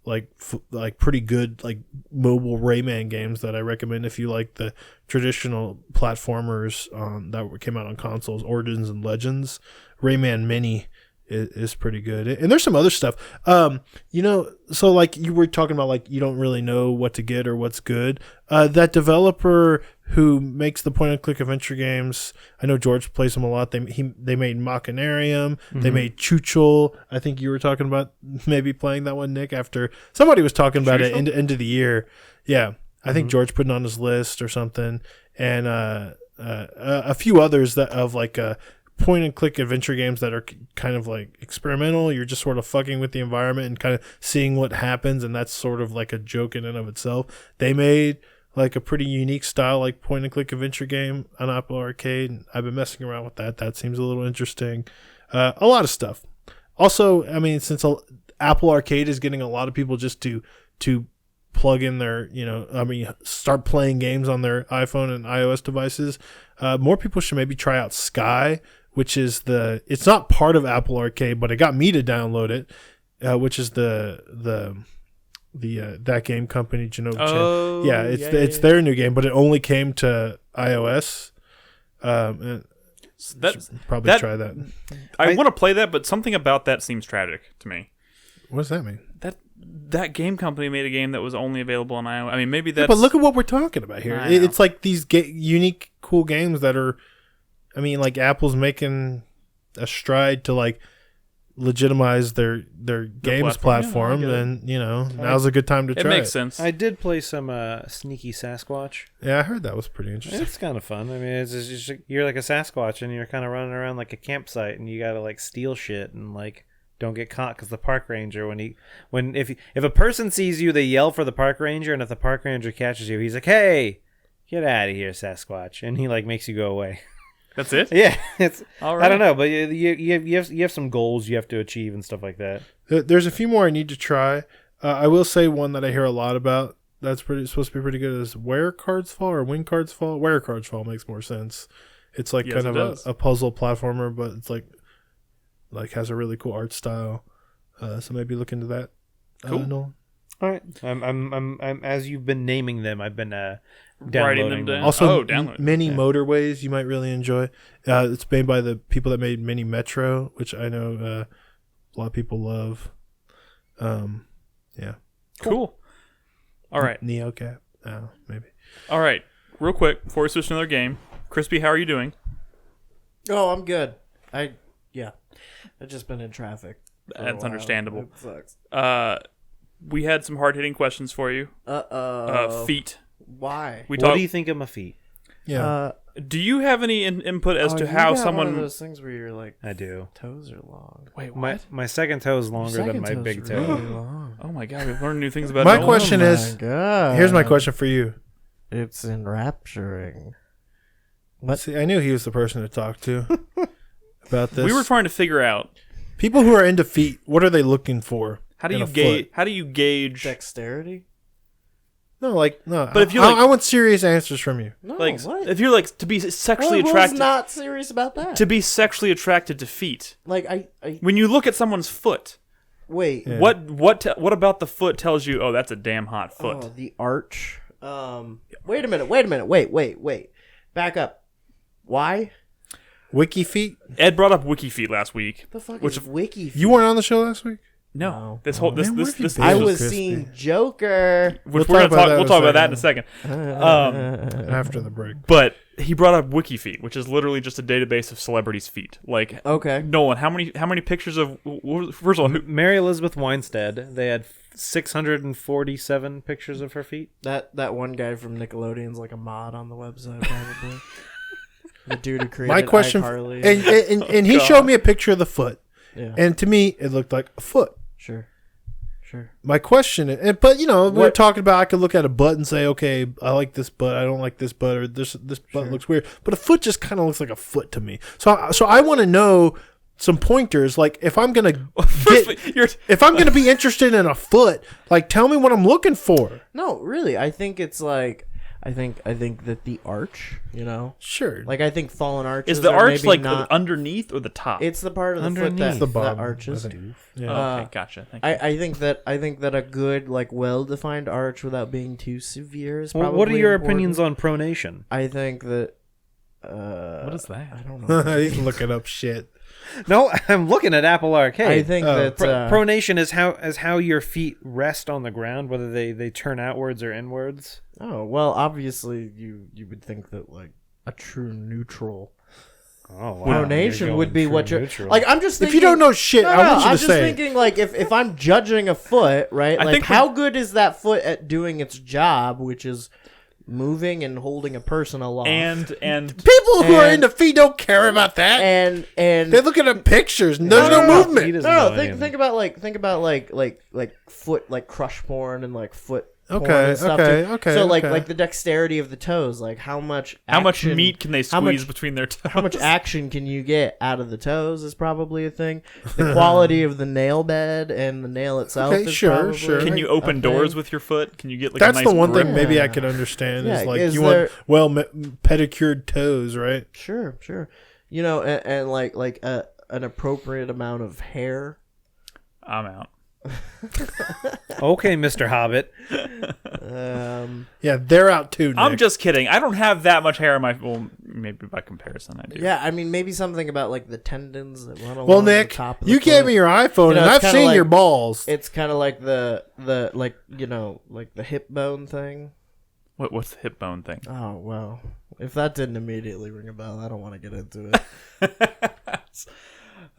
like pretty good like mobile Rayman games that I recommend if you like the traditional platformers that came out on consoles. Origins and Legends, Rayman Mini is pretty good, and there's some other stuff. So like you were talking about, like you don't really know what to get or what's good. That developer who makes the point and click adventure games, I know George plays them a lot. They made Machinarium, they made Chuchel. I think you were talking about maybe playing that one, Nick, after somebody was talking about it end of the year. Yeah, I think George put it on his list or something, and a few others that of like point and click adventure games that are kind of like experimental. You're just sort of fucking with the environment and kind of seeing what happens, and that's sort of like a joke in and of itself. They made like a pretty unique style, like point and click adventure game on Apple Arcade. And I've been messing around with that. That seems a little interesting. A lot of stuff. Also, I mean, since Apple Arcade is getting a lot of people just to plug in their, start playing games on their iPhone and iOS devices, more people should maybe try out Sky, which is it's not part of Apple Arcade, but it got me to download it, which is the that game company, Oh, yeah, it's their new game, but it only came to iOS. Probably try that. I want to play that, but something about that seems tragic to me. What does that mean? That game company made a game that was only available on iOS. I mean, maybe that's... but look at what we're talking about here. I know. It's like these unique, cool games that are... I mean, like Apple's making a stride to like legitimize their games platform, and now's a good time to try it. It makes sense. I did play some Sneaky Sasquatch. Yeah, I heard that was pretty interesting. It's kind of fun. I mean, it's just, you're like a Sasquatch and you're kind of running around like a campsite, and you gotta like steal shit and like don't get caught, because the park ranger, if a person sees you, they yell for the park ranger, and if the park ranger catches you, he's like, "Hey, get out of here, Sasquatch," and he like makes you go away. That's it? Yeah, it's all right. I don't know, but you have some goals you have to achieve and stuff like that. There's a few more I need to try. I will say one that I hear a lot about that's supposed to be pretty good is Where Cards Fall or When Cards Fall. Where Cards Fall makes more sense. It's like kind of a puzzle platformer, but it's like has a really cool art style. So maybe look into that. Cool. Nolan. All right, I'm as you've been naming them, I've been writing them down. Also, download. Mini Motorways you might really enjoy. It's made by the people that made Mini Metro, which I know a lot of people love. Yeah. Cool. All right. NeoCap. Maybe. All right. Real quick, before we switch to another game, Crispy, how are you doing? Oh, I'm good. I've just been in traffic. That's understandable. It sucks. We had some hard-hitting questions for you. Feet. Why? What do you think of my feet? Yeah. Do you have any input as to how someone... one of those things where you're like... I do. Toes are long. Wait, what? My second toe is longer than my big toe. Really long. Oh my god, we've learned new things about My Nolan. question is, God. here's my question for you. It's enrapturing. What? See, I knew he was the person to talk to about this. We were trying to figure out people who are into feet. What are they looking for? how do in you a gauge? foot? How do you gauge? Dexterity? No. But if you I want serious answers from you. No, Like, what? if you're like to be sexually I was attracted, not serious about that. to be sexually attracted to feet. Like, I When you look at someone's foot, wait. Yeah. what about the foot tells you? Oh, that's a damn hot foot. Oh, the arch. Wait a minute. Wait. Back up. Why? Wiki feet? Ed brought up Wiki Feet last week. The fuck Which is Wiki? You weren't on the show last week? No, this whole this man, this where this, have you I been? was Crispy. seeing Joker. which We'll we're talk gonna about talk. that We'll in a talk about that in a second. After the break. But he brought up Wiki Feet, which is literally just a database of celebrities' feet. Like, Okay. Nolan, how many pictures of? First of all, Mary Elizabeth Winstead, they had 647 pictures of her feet. That one guy from Nickelodeon's like a mod on the website, probably. The dude who created My question, iCarly. and he showed me a picture of the foot, Yeah. and to me it looked like a foot. Sure. My question, but we're talking about I could look at a butt and say, okay, I like this butt, I don't like this butt, or this butt looks weird. But a foot just kind of looks like a foot to me. So I want to know some pointers, like if I'm gonna if I'm gonna be interested in a foot, like tell me what I'm looking for. No, really, I think it's like I think that the arch, Sure. like I think fallen arches Is the are arch maybe like not, underneath or the top? it's the part of the foot Underneath. that, the bottom, that arches. I think. Oh, Yeah. okay, gotcha. Thank you. I think that a good like well-defined arch without being too severe is Well, probably what are your important. opinions on pronation? I think that What is that? I don't know. He's looking up shit. No, I'm looking at Apple Arcade. I think that Pronation is how your feet rest on the ground, whether they turn outwards or inwards. oh well, obviously you would think that like a true neutral Oh, wow. pronation would be what you're like. I'm just thinking, If you don't know shit, No, I want you to I'm just say. thinking like if I'm judging a foot, right? I Like think how good is that foot at doing its job, which is moving and holding a person along. And People who are And- into feet don't care about that. and They're looking at pictures. And there's no, no, movement. He doesn't no, know think anything. about like foot like crush porn and like foot porn Okay, and stuff okay, too. okay, So like okay. like the dexterity of the toes, like how much much meat can they how squeeze much- between their toes? how much action can you get out of the toes is probably a thing. The quality of the nail bed and the nail itself Okay, is sure, probably sure. Can you a open thing. doors with your foot? Can you get like That's a nice the one grip? thing maybe I Yeah. could understand Yeah, is like is you there- want pedicured toes, right? Sure. And like an appropriate amount of hair. I'm out. Okay, Mr. Hobbit. Yeah, they're out too. Nick. I'm just kidding. I don't have that much hair on my. Well, maybe by comparison, I do. Yeah, I mean maybe something about like the tendons that run along Well, Nick, the top of the you gave foot. me your iPhone, You know, and it's I've kinda seen like- your balls. It's kind of like the like like the hip bone thing. What's the hip bone thing? Oh well, if that didn't immediately ring a bell, I don't want to get into it.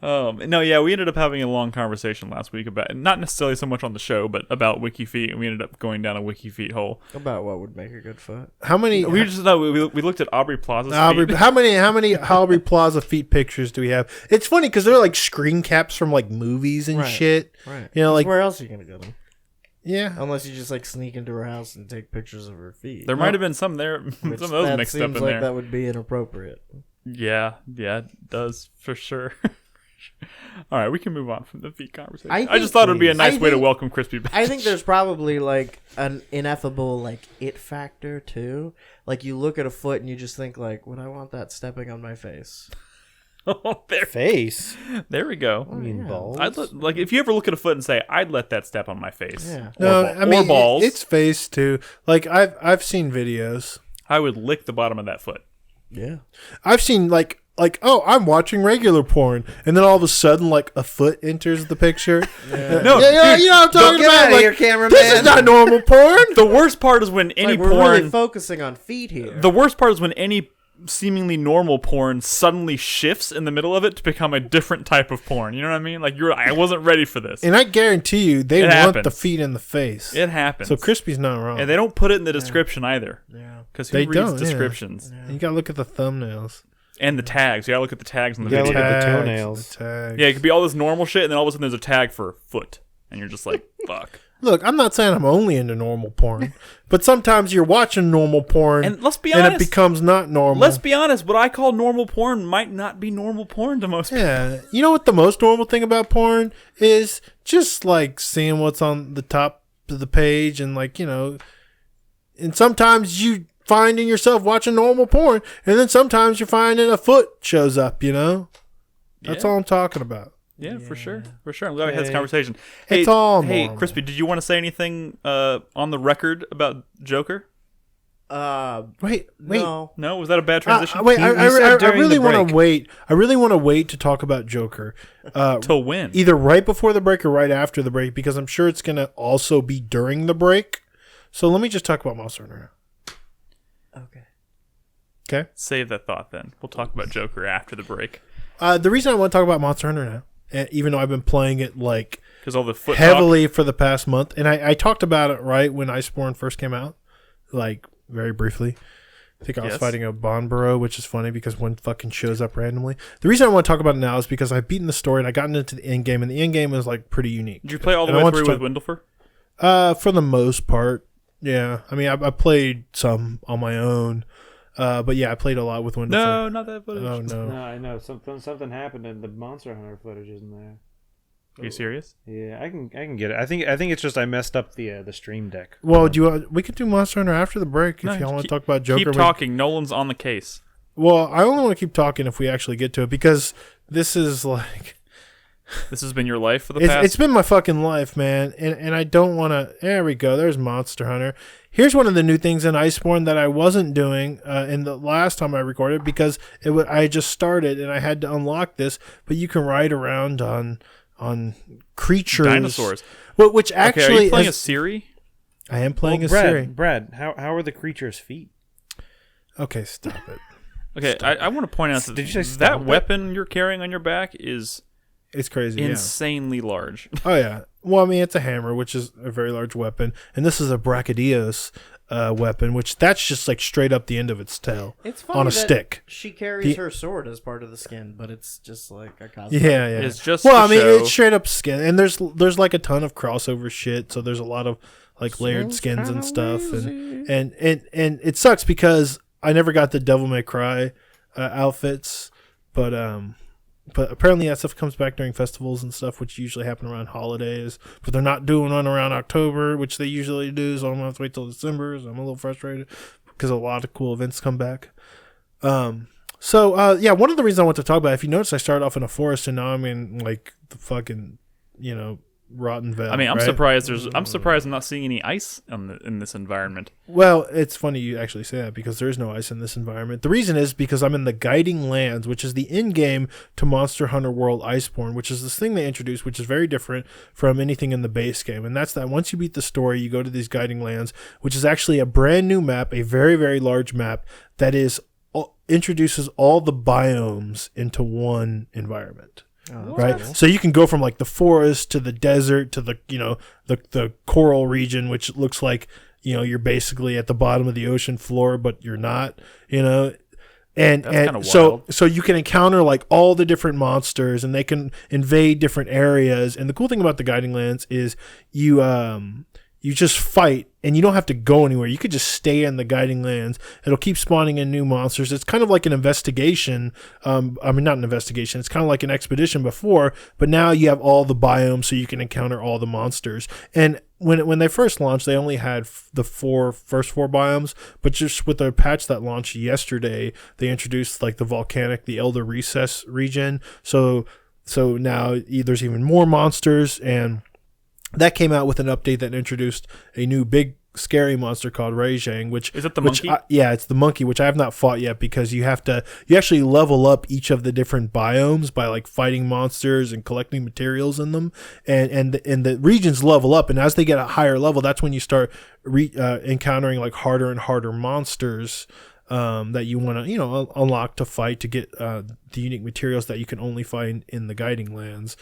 No, yeah, we ended up having a long conversation last week about not necessarily so much on the show, but about WikiFeet, and we ended up going down a WikiFeet hole. About what would make a good foot. How many? We just no, we looked at Aubrey Plaza's feet. How many Aubrey Plaza feet pictures do we have? It's funny because they're like screen caps from like movies and Right. shit. Right. You know, like where else are you gonna get them? yeah. Unless you just like sneak into her house and take pictures of her feet. There might have been some there, some Which of those that mixed seems up in like there. that would be inappropriate. Yeah, it does for sure. All right, we can move on from the feet conversation. I I think- just thought it would be a nice I way to think- welcome Crispy back. I think there's probably like an ineffable like it factor too. Like you look at a foot and you just think like, would I want that stepping on my face? Oh, Face. there we go. I mean, yeah. balls. Like if you ever look at a foot and say, "I'd let that step on my face," Yeah. No, or, I mean or balls, it's face too. Like I've seen videos. I would lick the bottom of that foot. Yeah. I've seen like oh, I'm watching regular porn, and then all of a sudden like a foot enters the picture. No, Yeah, dude, you know what I'm talking Get about. out of Like, here, cameraman. this is not normal porn. the worst part is when any Like, we're porn. really focusing on feet here. The worst part is when any seemingly normal porn suddenly shifts in the middle of it to become a different type of porn. You know what I mean? Like I wasn't ready for this. And I guarantee you, they It want happens. the feet in the face. It happens. So Crispy's not wrong. and they don't put it in the description either. Yeah. Because who They reads don't, yeah. descriptions You gotta look at the thumbnails. and the tags? You gotta look at the tags on the You gotta video. look at the Tags, toenails. the tags. Yeah, it could be all this normal shit, and then all of a sudden there's a tag for foot, and you're just like, fuck. Look, I'm not saying I'm only into normal porn, but sometimes you're watching normal porn, And let's be and honest. it becomes not normal. Let's be honest. What I call normal porn might not be normal porn to most people. Yeah, you know what the most normal thing about porn is? Just like seeing what's on the top of the page, and like and sometimes you finding yourself watching normal porn, and then sometimes you're finding a foot shows up. That's Yeah. all I'm talking about. Yeah, for sure. For sure. I'm glad we had this conversation. It's all Hey, normal. Crispy, did you want to say anything on the record about Joker? Wait. No. No? Was that a bad transition? Wait, He I said during really the want break. to wait. I really want to wait to talk about Joker. Till when? Either right before the break or right after the break, because I'm sure it's going to also be during the break. So let me just talk about Monster Hunter now. Okay. Okay? Save that thought then. We'll talk about Joker after the break. The reason I want to talk about Monster Hunter now, even though I've been playing it like Because all the foot heavily for the past month, and I talked about it right when Iceborne first came out, like very briefly. I think I was Yes. fighting a Bonboro, which is funny because one fucking shows up randomly. The reason I want to talk about it now is because I've beaten the story and I gotten into the end game, and the end game is like pretty unique. Did you play all the And I way want through to with talk- Windlefer? For the most part, yeah. I mean, I played some on my own, but yeah, I played a lot with Windows. No, not that footage. Oh no. No, I know something happened and the Monster Hunter footage isn't there. Are you serious? Yeah, I can get it. I think it's just I messed up the Stream Deck. Well, we could do Monster Hunter after the break if y'all want to talk about Joker. Keep talking. Nolan's on the case. Well, I only want to keep talking if we actually get to it, because this is like... This has been your life for the past... It's been my fucking life, man, and I don't want to... There we go. There's Monster Hunter. Here's one of the new things in Iceborne that I wasn't doing in the last time I recorded, because I just started and I had to unlock this, but you can ride around on creatures. Dinosaurs. Well, which actually... Okay, are you playing a Siri? I am playing Brad, Siri. Brad, how are the creature's feet? Okay, stop it. Okay, I want to point out that Did you say that weapon you're carrying on your back is It's crazy, insanely large. Oh, yeah. Well, I mean, it's a hammer, which is a very large weapon. And this is a Brachydios weapon, which that's just like straight up the end of its tail. It's funny on a that stick. She carries her sword as part of the skin, but it's just like a cosmetic. Yeah. It's just well, I to mean, show. it's straight up skin. And there's like a ton of crossover shit. So there's a lot of like layered skins and stuff. And it sucks because I never got the Devil May Cry outfits, but apparently that stuff comes back during festivals and stuff, which usually happen around holidays, but they're not doing one around October, which they usually do, so I'm gonna have to wait till December. So I'm a little frustrated because a lot of cool events come back. So one of the reasons I want to talk about, if you notice, I started off in a forest and now I'm in like the fucking Rotten Vale. I mean, I'm right? surprised I'm not seeing any ice in this environment. Well, it's funny you actually say that because there is no ice in this environment. The reason is because I'm in the Guiding Lands, which is the in-game to Monster Hunter World Iceborne, which is this thing they introduced, which is very different from anything in the base game. And that's that once you beat the story, you go to these Guiding Lands, which is actually a brand new map, a very, very large map that introduces all the biomes into one environment. Right, so you can go from like the forest to the desert to the coral region, which looks like you're basically at the bottom of the ocean floor, but you're not. And so you can encounter like all the different monsters, and they can invade different areas. And the cool thing about the Guiding Lands is you just fight, and you don't have to go anywhere. You could just stay in the Guiding Lands. It'll keep spawning in new monsters. It's kind of like an investigation. I mean, not an investigation. It's kind of like an expedition before, but now you have all the biomes, so you can encounter all the monsters. And when they first launched, they only had the first four biomes, but just with the patch that launched yesterday, they introduced like the volcanic, the Elder Recess region. So now there's even more monsters, and that came out with an update that introduced a new big scary monster called Reijang, which is it the monkey? It's the monkey, which I have not fought yet because you actually level up each of the different biomes by like fighting monsters and collecting materials in them, and the regions level up, and as they get a higher level, that's when you start encountering like harder and harder monsters that you want to unlock to fight to get the unique materials that you can only find in the Guiding Lands.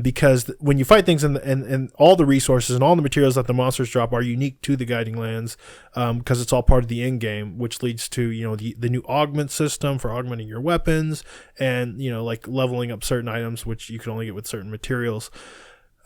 Because when you fight things and all the resources and all the materials that the monsters drop are unique to the Guiding Lands, because it's all part of the end game, which leads to the new augment system for augmenting your weapons and like leveling up certain items which you can only get with certain materials.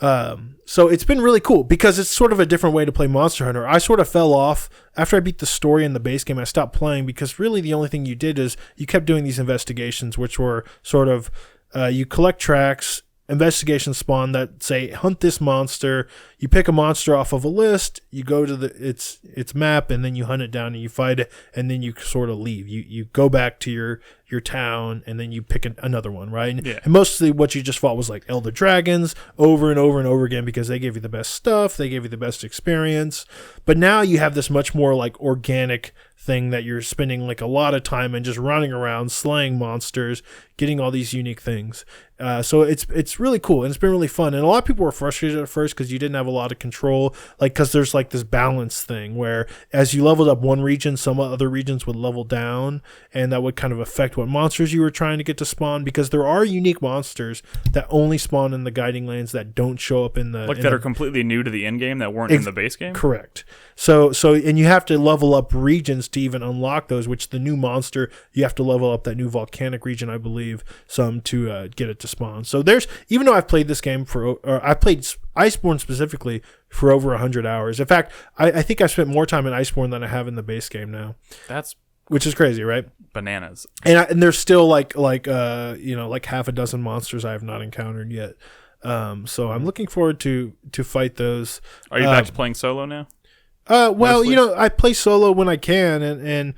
So it's been really cool because it's sort of a different way to play Monster Hunter. I sort of fell off after I beat the story in the base game. I stopped playing because really the only thing you did is you kept doing these investigations, which were sort of you collect tracks. Investigation spawn that say hunt this monster. You pick a monster off of a list, you go to its map, and then you hunt it down and you fight it, and then you sort of leave. You go back to your town, and then you pick another one, right? Yeah. And mostly what you just fought was like Elder Dragons over and over and over again because they gave you the best stuff, they gave you the best experience. But now you have this much more like organic thing that you're spending like a lot of time and just running around slaying monsters, getting all these unique things. So it's really cool, and it's been really fun. And a lot of people were frustrated at first because you didn't have a lot of control, like because there's like this balance thing where as you leveled up one region, some other regions would level down, and that would kind of affect what monsters you were trying to get to spawn, because there are unique monsters that only spawn in the Guiding Lands that don't show up in the are completely new to the end game that weren't in the base game. Correct. So and you have to level up regions to even unlock those, which the new monster, you have to level up that new volcanic region, I believe, some to get it to spawn. So even though I've played this game I played Iceborne specifically for over 100 hours. In fact, I think I've spent more time in Iceborne than I have in the base game now. Which is crazy, right? Bananas. And there's still like half a dozen monsters I have not encountered yet. So I'm looking forward to fight those. Are you back to playing solo now? Well, Mostly? I play solo when I can, and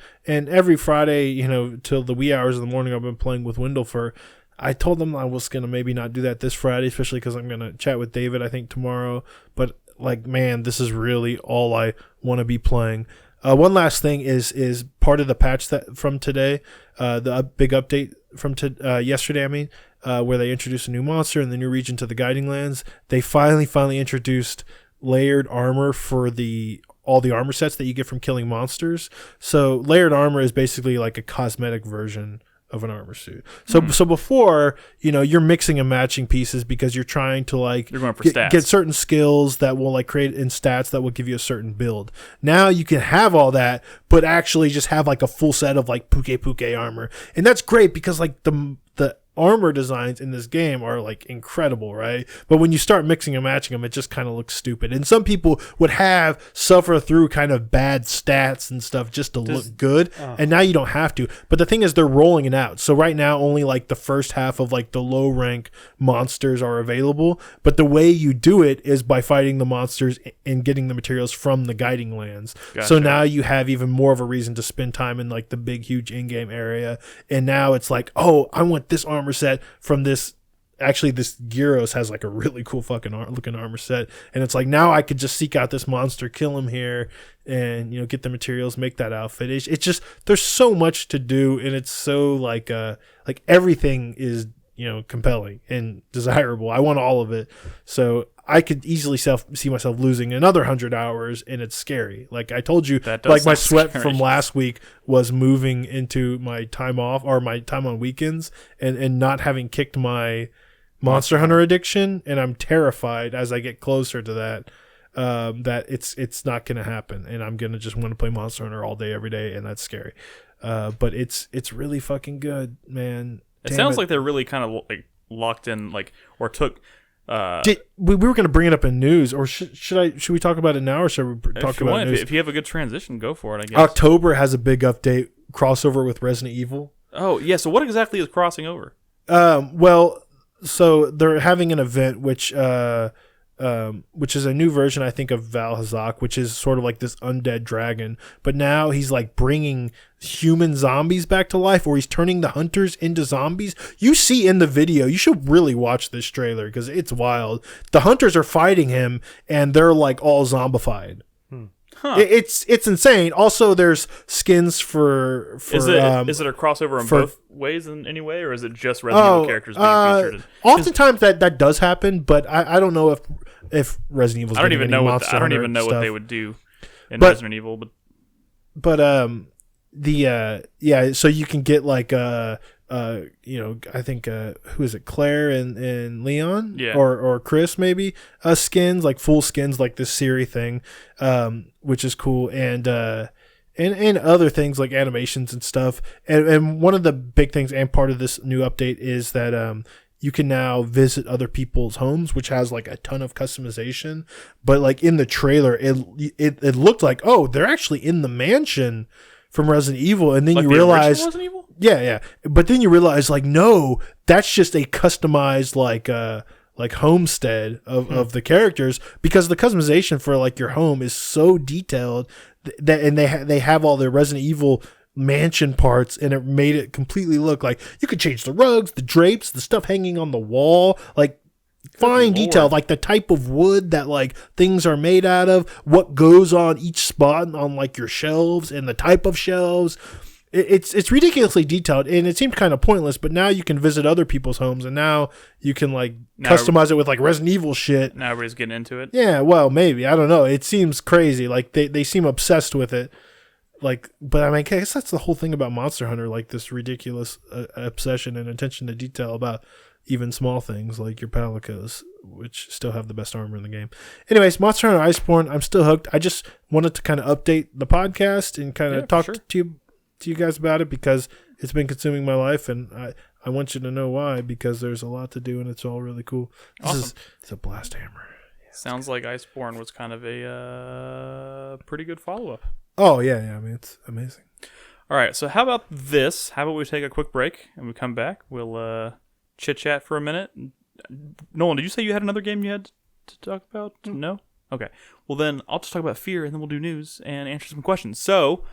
every Friday, till the wee hours of the morning, I've been playing with Windlefer. I told them I was gonna maybe not do that this Friday, especially because I'm gonna chat with David, I think, tomorrow. But man, this is really all I want to be playing. One last thing is part of the patch that from today, the big update from yesterday. I mean, where they introduced a new monster in the new region to the Guiding Lands. They finally introduced layered armor for all the armor sets that you get from killing monsters. So layered armor is basically like a cosmetic version of an armor suit. So before, you're mixing and matching pieces because you're trying to You're going for stats. get certain skills that will create in stats that will give you a certain build. Now you can have all that, but actually just have a full set of puke armor. And that's great because the armor designs in this game are incredible, right? But when you start mixing and matching them, it just kind of looks stupid. And some people would suffer through kind of bad stats and stuff just to look good. And now you don't have to. But the thing is, they're rolling it out. So right now, only the first half of the low rank monsters are available. But the way you do it is by fighting the monsters and getting the materials from the Guiding Lands. Gotcha. So now you have even more of a reason to spend time in the big, huge in-game area. And now it's oh, I want this armor set from this. Actually, this Gyros has a really cool fucking looking armor set, and it's now I could just seek out this monster, kill him here, and get the materials, make that outfit. It's just there's so much to do, and it's so everything is compelling and desirable. I want all of it, so I could easily see myself losing another 100 hours, and it's scary. I told you, That does my sound sweat scary. from last week was moving into my time off or my time on weekends, and not having kicked my Monster Hunter addiction, and I'm terrified as I get closer to that. That it's not going to happen, and I'm going to just want to play Monster Hunter all day, every day, and that's scary. But it's really fucking good, man. It sounds like they're really kind of locked in, or took. We were going to bring it up in news, or should we talk about it now, or should we talk about news? If you have a good transition, go for it. I guess October has a big update crossover with Resident Evil. Oh yeah, so what exactly is crossing over? Well, so they're having an event which is a new version, I think, of Val-Hazak, which is sort of this undead dragon. But now he's bringing human zombies back to life, or he's turning the hunters into zombies. You see in the video, you should really watch this trailer because it's wild. The hunters are fighting him, and they're all zombified. Huh. It's insane. Also, there's skins for is it a crossover in both ways in any way, or is it just Resident Evil characters being featured? Oftentimes that does happen, but I don't know if Resident Evil's I don't even know what stuff. they would do in Resident Evil, but so you can get I think who is it, Claire and Leon, Yeah. or Chris maybe, skins, full skins, this Siri thing, which is cool, and other things like animations and stuff, and one of the big things and part of this new update is that you can now visit other people's homes, which has a ton of customization. But in the trailer, it looked oh, they're actually in the mansion from Resident Evil, and then you the realize, original Resident Evil? yeah, but then you realize no, that's just a customized homestead of the characters, because the customization for your home is so detailed that, and they have all the Resident Evil mansion parts, and it made it completely look you could change the rugs, the drapes, the stuff hanging on the wall, fine detail, the type of wood that things are made out of, what goes on each spot on your shelves, and the type of shelves. It's ridiculously detailed, and it seemed kind of pointless, but now you can visit other people's homes, and now you can customize it with Resident Evil shit. Now everybody's getting into it. Yeah, well, maybe, I don't know. It seems crazy. They seem obsessed with it. But I guess that's the whole thing about Monster Hunter, this ridiculous obsession and attention to detail about even small things like your Palicos, which still have the best armor in the game. Anyways, Monster Hunter Iceborne, I'm still hooked. I just wanted to kind of update the podcast and kind of talk to you guys about it, because it's been consuming my life, and I want you to know why, because there's a lot to do, and it's all really cool. It's a blast hammer. Yeah, sounds like Iceborne was kind of a pretty good follow-up. Oh, yeah. It's amazing. All right, so how about this? How about we take a quick break, and we come back? We'll chit-chat for a minute, Nolan, did you say you had another game you had to talk about? No? Okay. Well, then I'll just talk about F.E.A.R, and then we'll do news and answer some questions. So,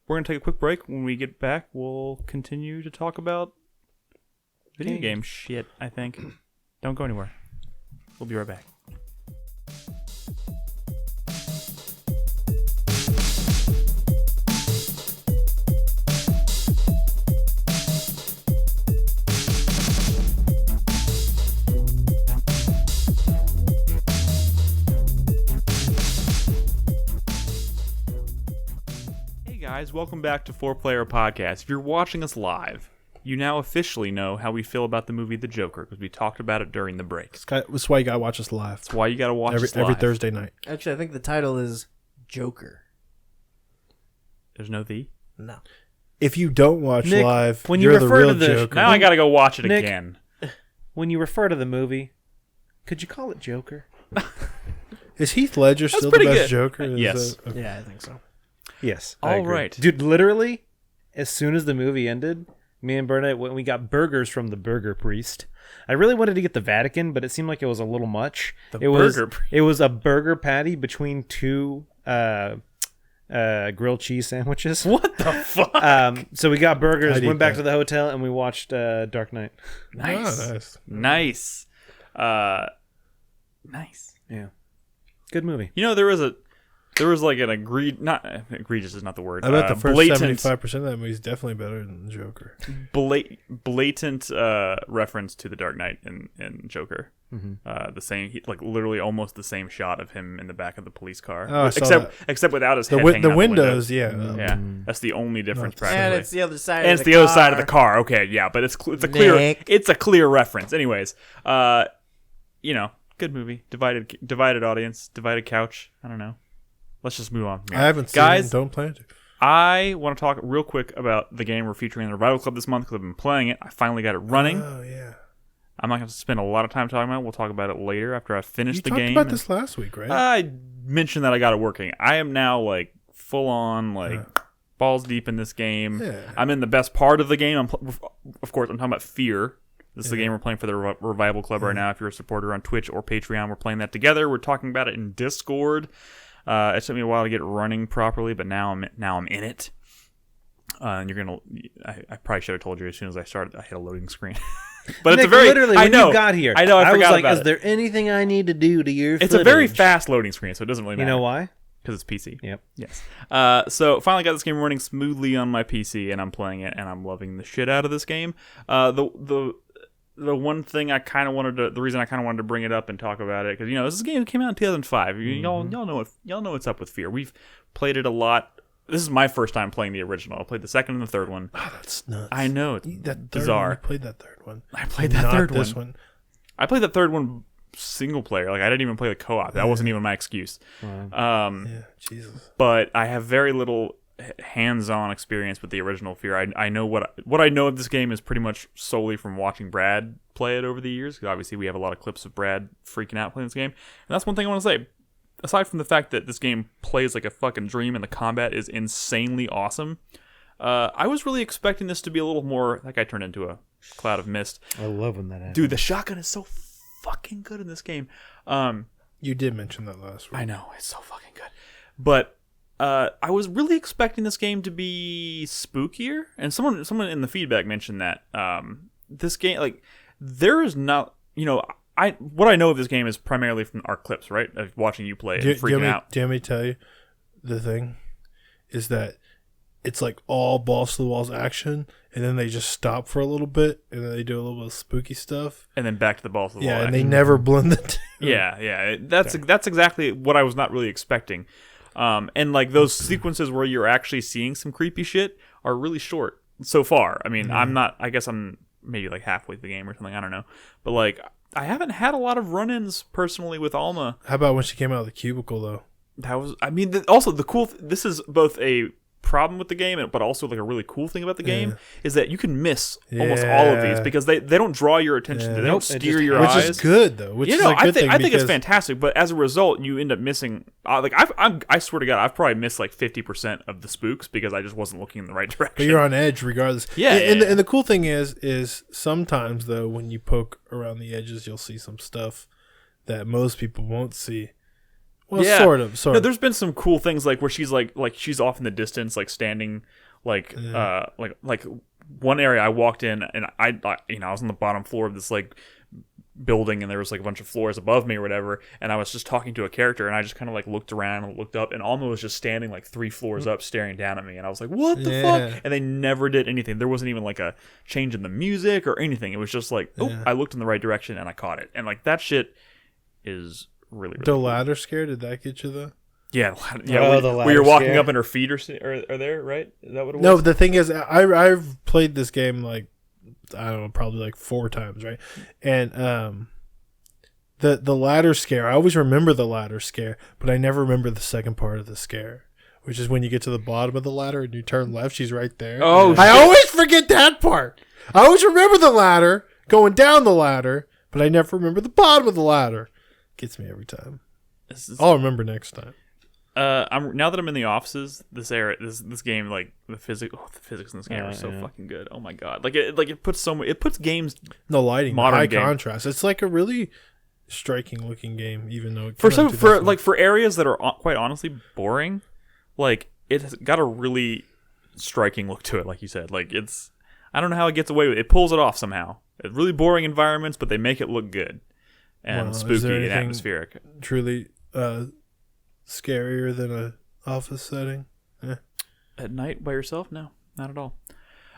we're going to take a quick break. When we get back, we'll continue to talk about video game shit, I think. Don't go anywhere. We'll be right back. Guys, welcome back to 4Player Podcast. If you're watching us live, you now officially know how we feel about the movie The Joker, because we talked about it during the break. That's why you gotta watch us live. That's why you gotta watch us live. Every Thursday night. Actually, I think the title is Joker. There's no "the"? No. If you don't watch Nick, live, when you you're the refer real to the- Joker. Now I gotta go watch it Nick. again. When you refer to the movie, could you call it Joker? Is Heath Ledger still the pretty best good. Joker? Is Yes. that- okay. Yeah, I think so. Yes. I All agree. right. Dude, literally, as soon as the movie ended, me and Bernadette, when we got burgers from the Burger Priest, I really wanted to get the Vatican, but it seemed like it was a little much. The it was Burger Priest. It was a burger patty between two grilled cheese sandwiches. What the fuck? So we got burgers, I'd eat went back that. to the hotel, and we watched Dark Knight. Nice. Oh, nice. Nice. Nice. Yeah. Good movie. You know, there was like an egregious is not the word. I bet the first blatant 75% of that movie is definitely better than the Joker. blatant reference to the Dark Knight in Joker. The same, like literally almost the same shot of him in the back of the police car, Oh, I saw except without his The, head wi- hanging the out windows, yeah. Yeah, that's the only difference Not- practically. And it's the other side. And of it's the the other side car. of the car. Okay, yeah, but it's a clear reference. Anyways, good movie. Divided audience, divided couch. I don't know. Let's just move on. I haven't seen Guys, it and don't plan to. I want to talk real quick about the game we're featuring in the Revival Club this month because I've been playing it. I finally got it running. Oh, yeah. I'm not going to spend a lot of time talking about it. We'll talk about it later after I finish You the talked game. about this last week, right? I mentioned that I got it working. I am now like full on balls deep in this game. Yeah. I'm in the best part of the game. Of course, I'm talking about F.E.A.R. This is the game we're playing for the Revival Club right now. If you're a supporter on Twitch or Patreon, we're playing that together. We're talking about it in Discord. It took me a while to get it running properly, but now I'm in it. And you're gonna. I probably should have told you as soon as I started. I hit a loading screen, but Nick, it's a very. literally I when know. you got here. I know. I was forgot like, about is it. there anything I need to do to your? It's a very footage? fast loading screen, so it doesn't really matter. You know why? Because it's PC. Yep. Yes. So finally got this game running smoothly on my PC, and I'm playing it, and I'm loving the shit out of this game. The one thing I kind of wanted to, the reason I kind of wanted to bring it up and talk about it, because this game came out in 2005. Y'all know what's up with F.E.A.R. We've played it a lot. This is my first time playing the original. I played the second and the third one. Oh, that's nuts. I know, it's That third bizarre. One, you played that third one. I played that Not third this one. one. I played that third one single player. Like I didn't even play the co-op. That wasn't even my excuse. Yeah, Jesus. But I have very little hands-on experience with the original F.E.A.R. I know what I know of this game is pretty much solely from watching Brad play it over the years. Because obviously we have a lot of clips of Brad freaking out playing this game, and that's one thing I want to say. Aside from the fact that this game plays like a fucking dream and the combat is insanely awesome, I was really expecting this to be a little more. That guy turned into a cloud of mist. I love when that happens. Dude, the shotgun is so fucking good in this game. You did mention that last week. I know, it's so fucking good. But I was really expecting this game to be spookier, and someone in the feedback mentioned that this game, like, there is not, what I know of this game is primarily from our clips, right, of watching you play it and freaking out. Do you want me to tell you the thing is that it's like all balls to the walls action, and then they just stop for a little bit, and then they do a little bit of spooky stuff. And then back to the balls of the wall. Yeah, and they never blend the two. Yeah. That's exactly what I was not really expecting. And like those sequences where you're actually seeing some creepy shit are really short so far. I mean, I guess I'm maybe like halfway through the game or something. I don't know. But like, I haven't had a lot of run-ins personally with Alma. How about when she came out of the cubicle, though? That was, I mean, also the cool, this is both a problem with the game, but also like a really cool thing about the game is that you can miss almost all of these because they don't draw your attention. They don't steer your eyes. Which is good though. Which is a good thing. I think it's fantastic, but as a result, you end up missing. I swear to God, I've probably missed like 50% of the spooks because I just wasn't looking in the right direction. But you're on edge regardless. And the cool thing is sometimes though when you poke around the edges, you'll see some stuff that most people won't see. Well, sort of. No, there's been some cool things like where she's like she's off in the distance, like standing, like one area I walked in and I was on the bottom floor of this like building and there was like a bunch of floors above me or whatever, and I was just talking to a character and I just kind of like looked around and looked up and Alma was just standing like 3 floors up staring down at me and I was like, what the fuck? And they never did anything. There wasn't even like a change in the music or anything. It was just like, I looked in the right direction and I caught it. And like that shit is really the ladder scare, did that get you though? Yeah. Where you're walking up and her feet are there, right? Is that what it was? No, the thing is, I've played this game like I don't know, probably like 4 times, right? And the ladder scare, I always remember the ladder scare, but I never remember the second part of the scare, which is when you get to the bottom of the ladder and you turn left, she's right there. Oh, I always forget that part. I always remember the ladder going down the ladder, but I never remember the bottom of the ladder. Gets me every time. I'll remember next time. Now that I'm in the offices, this game, like the physics in this game are so fucking good. Oh my god! It puts games. The lighting, modern high game. contrast. It's like a really striking looking game, even though for areas that are quite honestly boring, like it's got a really striking look to it. Like you said, like it's I don't know how it gets away with it. It pulls it off somehow. It's really boring environments, but they make it look good. And spooky and atmospheric. Truly scarier than a office setting? At night by yourself? No, not at all.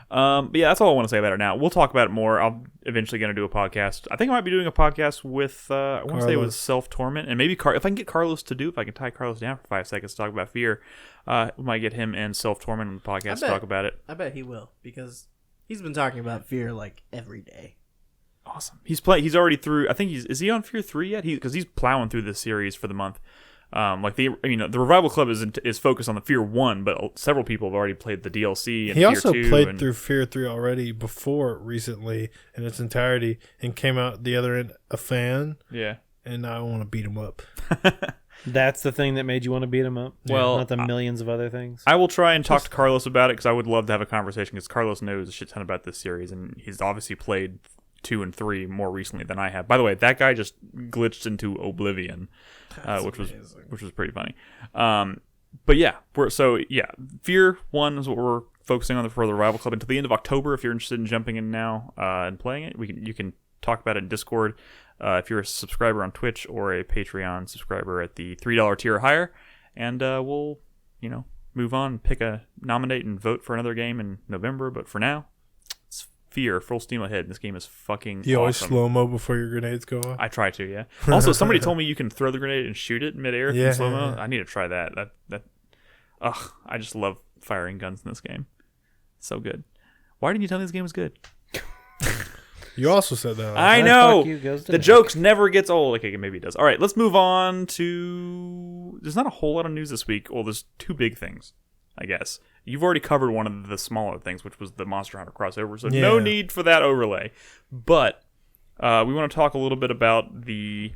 But yeah, that's all I want to say about it now. We'll talk about it more. I'm eventually going to do a podcast. I think I might be doing a podcast with, I want to say it was Self Torment. And maybe if I can get Carlos to do it, if I can tie Carlos down for 5 seconds to talk about F.E.A.R, we might get him and Self Torment on the podcast to talk about it. I bet he will, because he's been talking about F.E.A.R like every day. Awesome. He's already through. I think is he on F.E.A.R 3 yet? Because he's plowing through this series for the month. The Revival Club is focused on the F.E.A.R 1, but several people have already played the DLC. And he also F.E.A.R 2 played through F.E.A.R 3 already before recently in its entirety and came out the other end a fan. Yeah. And now I want to beat him up. That's the thing that made you want to beat him up? Well, not the millions of other things? I will try and talk to Carlos about it because I would love to have a conversation because Carlos knows a shit ton about this series and he's obviously played 2 and 3 more recently than I have. By the way, that guy just glitched into oblivion, which was pretty funny. But yeah, F.E.A.R 1 is what we're focusing on for the Revival Club until the end of October. If you're interested in jumping in now and playing it, you can talk about it in Discord. If you're a subscriber on Twitch or a Patreon subscriber at the $3 tier or higher, and we'll move on, nominate and vote for another game in November. But for now, F.E.A.R full steam ahead. This game is fucking You always awesome. slow-mo before your grenades go off? I try to, yeah. Also, somebody told me you can throw the grenade and shoot it midair in slow-mo. I need to try that. I just love firing guns in this game. It's so good. Why didn't you tell me this game was good? You also said that. I know. The jokes never gets old. Okay, maybe it does. All right, let's move on to... There's not a whole lot of news this week. Well, there's 2 big things, I guess. You've already covered one of the smaller things, which was the Monster Hunter crossover, so no need for that overlay. But we want to talk a little bit about the...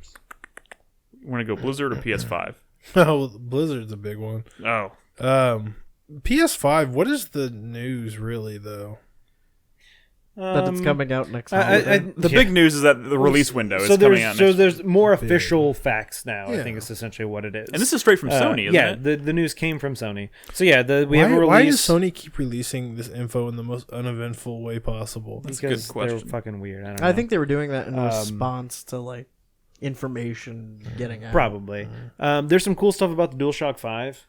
You want to go Blizzard or PS5? Oh, Blizzard's a big one. Oh. PS5, what is the news really, though? That it's coming out next month. The big news is that the release window is coming out next So there's more official facts now, I think is essentially what it is. And this is straight from Sony, isn't it? The news came from Sony. So yeah, we have a release. Why does Sony keep releasing this info in the most uneventful way possible? That's a good question. They're fucking weird. I don't know. I think they were doing that in response to like information getting out. Probably. There's some cool stuff about the DualShock 5.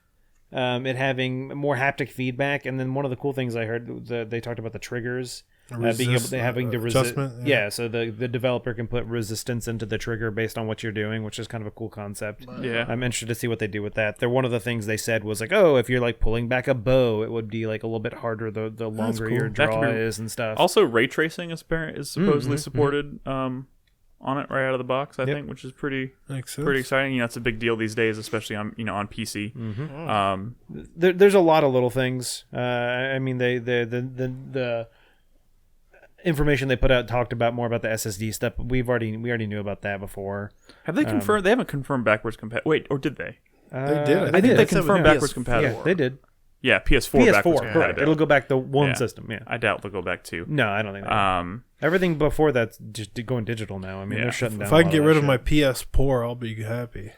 It having more haptic feedback, and then one of the cool things I heard, they talked about the triggers. Being able to having the adjustment, so the developer can put resistance into the trigger based on what you're doing, which is kind of a cool concept. Yeah, I'm interested to see what they do with that. One of the things they said was like, oh, if you're like pulling back a bow, it would be like a little bit harder the longer cool. your draw is and stuff. Also, ray tracing is supposedly supported on it right out of the box, I think, which is pretty exciting. You know, it's a big deal these days, especially on on PC. There's a lot of little things. I mean, the information they put out talked about more about the SSD stuff. But we already knew about that before. Have they confirmed? They haven't confirmed backwards compatible. Wait, or did they? They did. I think they confirmed backwards compatible. Yeah, they did. Yeah, PS4 backwards compatible. Correct. It'll go back to one system. Yeah, I doubt they'll go back to. No, I don't think. Everything before that's just going digital now. I mean, they're shutting down. If I can get rid of my PS4, I'll be happy.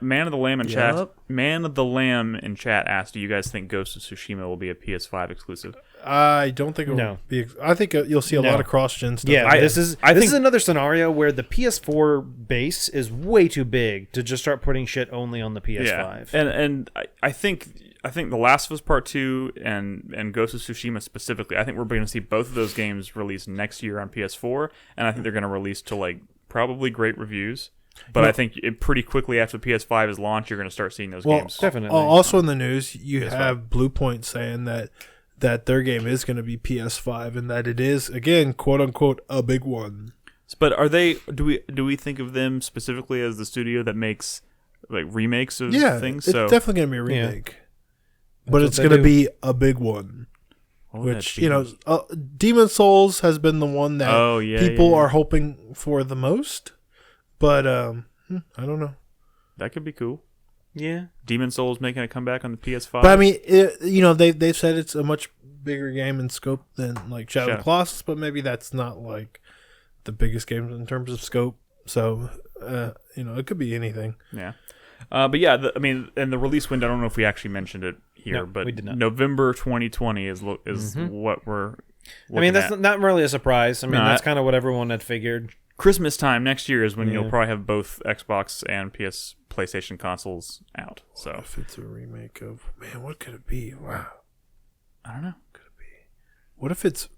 Man of the Lamb in chat. Man of the Lamb in chat asked, "Do you guys think Ghost of Tsushima will be a PS5 exclusive?" I don't think it will be. I think you'll see a lot of cross-gen stuff. Yeah, this is another scenario where the PS4 base is way too big to just start putting shit only on the PS5. Yeah. And I think The Last of Us Part 2 and Ghost of Tsushima specifically, I think we're going to see both of those games released next year on PS4, and I think they're going to release to like probably great reviews. But I think pretty quickly after the PS5 is launched, you're going to start seeing those games. Definitely. Also in the news, you have Bluepoint saying that their game is going to be PS5 and that it is, again, quote unquote, a big one. But are they? Do we think of them specifically as the studio that makes like remakes of things? It's definitely going to be a remake, but it's going to be a big one. Which Demon Souls has been the one that people are hoping for the most. But I don't know. That could be cool. Yeah, Demon Souls making a comeback on the PS5. But I mean, they've said it's a much bigger game in scope than like Shadow of the Colossus, but maybe that's not like the biggest game in terms of scope. So it could be anything. Yeah, but yeah, and the release window. I don't know if we actually mentioned it here, but we did not. November 2020 is what we're. I mean, that's not really a surprise. I mean, that's kind of what everyone had figured. Christmas time next year is when you'll probably have both Xbox and PlayStation consoles out. So if it's a remake of what could it be? Wow, I don't know. Could it be? What if it's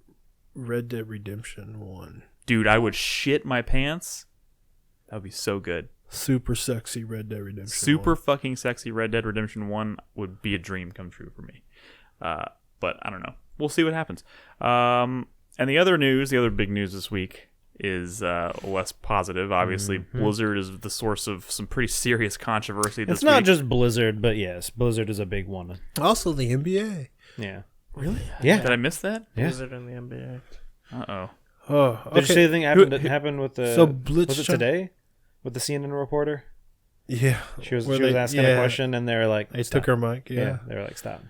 Red Dead Redemption 1? Dude, I would shit my pants. That would be so good. Super sexy Red Dead Redemption. Super fucking sexy Red Dead Redemption 1 would be a dream come true for me. But I don't know. We'll see what happens. And the other big news this week is less positive. Obviously, Blizzard is the source of some pretty serious controversy this week. It's not just Blizzard, but yes, Blizzard is a big one. Also the NBA. Yeah. Really? Yeah. Did I miss that? Yeah. Blizzard and the NBA. Uh-oh. Oh, okay. Did you see anything happened with the... was it today? With the CNN reporter? Yeah. She was asking a question, and they were like... They took her mic, yeah. They were like, stop.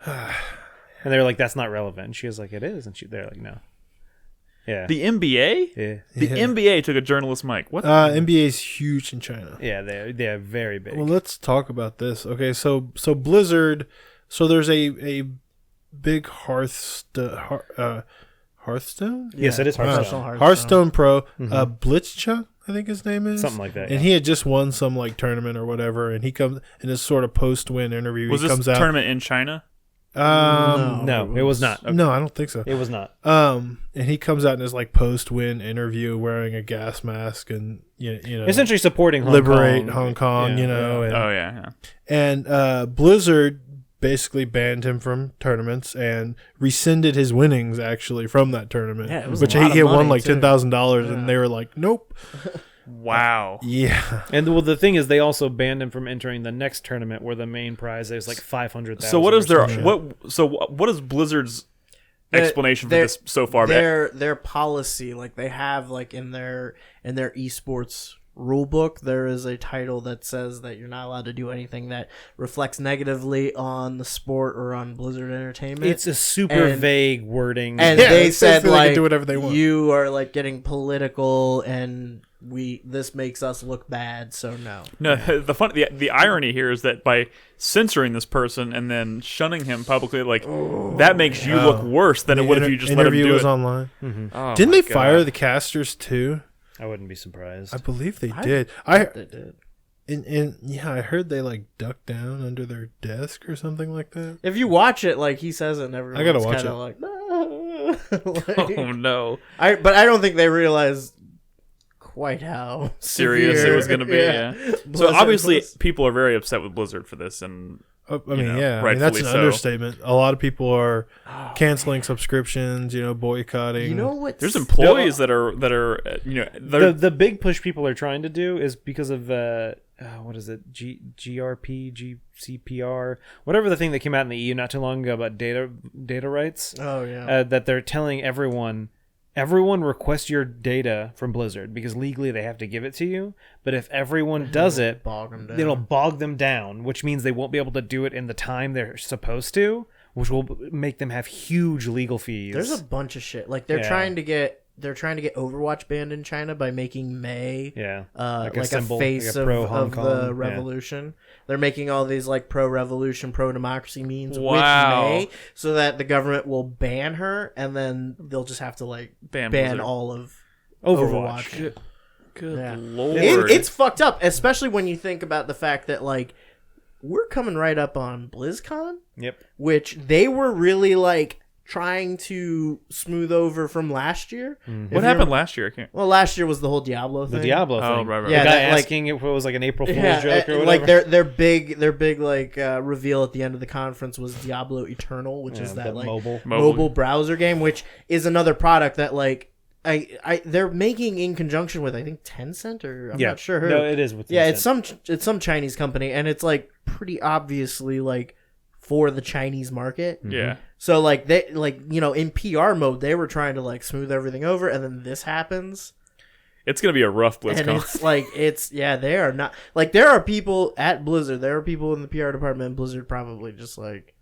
And they were like, that's not relevant. And she was like, it is. And they're like, no. Yeah. The NBA? Yeah. The NBA took a journalist mic. What? NBA is huge in China. Yeah, they're very big. Well, let's talk about this. Okay, so Blizzard, so there's a big Hearthstone? Yes, it is Hearthstone. Hearthstone Pro, Blitzchung, I think his name is. Something like that. And he had just won some like tournament or whatever, and he comes in his sort of post-win interview. Was this tournament in China? No, it was not. Okay. No, I don't think so. It was not. And he comes out in his like post-win interview wearing a gas mask and you know essentially supporting Hong Kong, yeah. And Blizzard basically banned him from tournaments and rescinded his winnings actually from that tournament. Yeah, it was which a lot he of had won money, like $10,000 and they were like, nope. Wow. Yeah. And the thing is, they also banned him from entering the next tournament where the main prize is like $500,000. So what is Blizzard's explanation for this so far? Their policy, like they have like in their esports rule book, there is a title that says that you're not allowed to do anything that reflects negatively on the sport or on Blizzard Entertainment. It's a super vague wording, and they said like they can do whatever they want. You are like getting political, and this makes us look bad. So no. The irony here is that by censoring this person and then shunning him publicly, like that makes you look worse than it would if you just let him do it. Interview was online. Mm-hmm. Oh, didn't they fire the casters too? I wouldn't be surprised. I believe they did. They did. I heard they like ducked down under their desk or something like that. If you watch it, like he says it, and everyone's I gotta watch kinda it. like, no. Like, Oh no! But I don't think they realized quite how Serious severe, it was going to be. Yeah. So obviously, people are very upset with Blizzard for this, and I mean, know, yeah, I mean, that's rightfully an so. understatement. A lot of people are canceling subscriptions, boycotting. You know what? There's employees that are The big push people are trying to do is because of what is it, GRP, GCPR, whatever the thing that came out in the EU not too long ago about data rights. Oh yeah. That they're telling everyone request your data from Blizzard because legally they have to give it to you. But if everyone does it, it'll bog them down, which means they won't be able to do it in the time they're supposed to, which will make them have huge legal fees. There's a bunch of shit. Like they're trying to get Overwatch banned in China by making Mei like a symbol, face like a pro Hong of Kong. the revolution. They're making all these like pro-revolution, pro-democracy memes Wow. with Mei so that the government will ban her, and then they'll just have to like ban Blizzard. all of Overwatch. Good Yeah. lord. It's fucked up, especially when you think about the fact that like we're coming right up on BlizzCon, Yep. which they were really like trying to smooth over from last year. What happened last year? I can't. Well, last year was the whole Diablo thing. The Diablo Oh, thing. right. Yeah, The guy that, like- asking if it was like an April Fool's Yeah, joke or whatever. like their big like reveal at the end of the conference was Diablo Eternal, which is that like mobile browser game, which is another product that like they're making in conjunction with I think Tencent or I'm not sure who. No, it is with Tencent. It's some Chinese company, and it's like pretty obviously like for the Chinese market. Yeah. So like they in PR mode they were trying to like smooth everything over, and then this happens. It's gonna be a rough BlizzCon. And it's like they are not like there are people at Blizzard. There are people in the PR department at Blizzard probably just like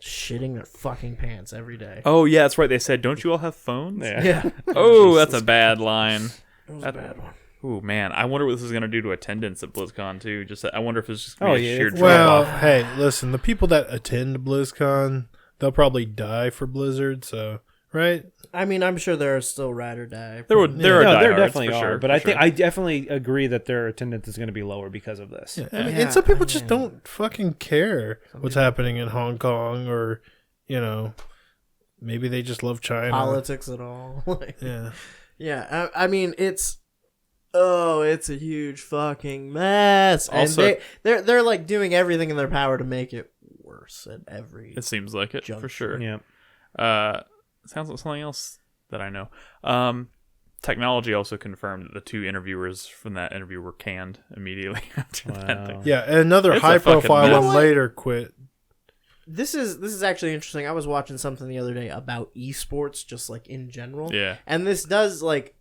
shitting their fucking pants every day. Oh yeah, that's right. They said, "Don't you all have phones?" Yeah. Oh, that's a bad line. That was a bad one. Ooh man, I wonder what this is gonna do to attendance at BlizzCon too. I wonder if it's just gonna be a sheer drop Well, off. hey, listen, the people that attend BlizzCon, they'll probably die for Blizzard, so right? I mean, I'm sure there are still ride or die. There are there diehards, definitely for are, sure, but for I think sure. I definitely agree that their attendance is going to be lower because of this. Yeah, I mean, Yeah, and some people I just mean- don't fucking care what's happening in Hong Kong, or maybe they just love China. Politics at all. Like, Yeah. yeah, I mean it's a huge fucking mess, Also- and they're like doing everything in their power to make it worse at every. It seems like it for Juncture. sure. Yeah. Sounds like something else that I know. Technology also confirmed that the two interviewers from that interview were canned immediately after that thing. Yeah, and another It's a high-profile fucking one mess. later quit. This is actually interesting. I was watching something the other day about esports, just like in general. Yeah. And this does like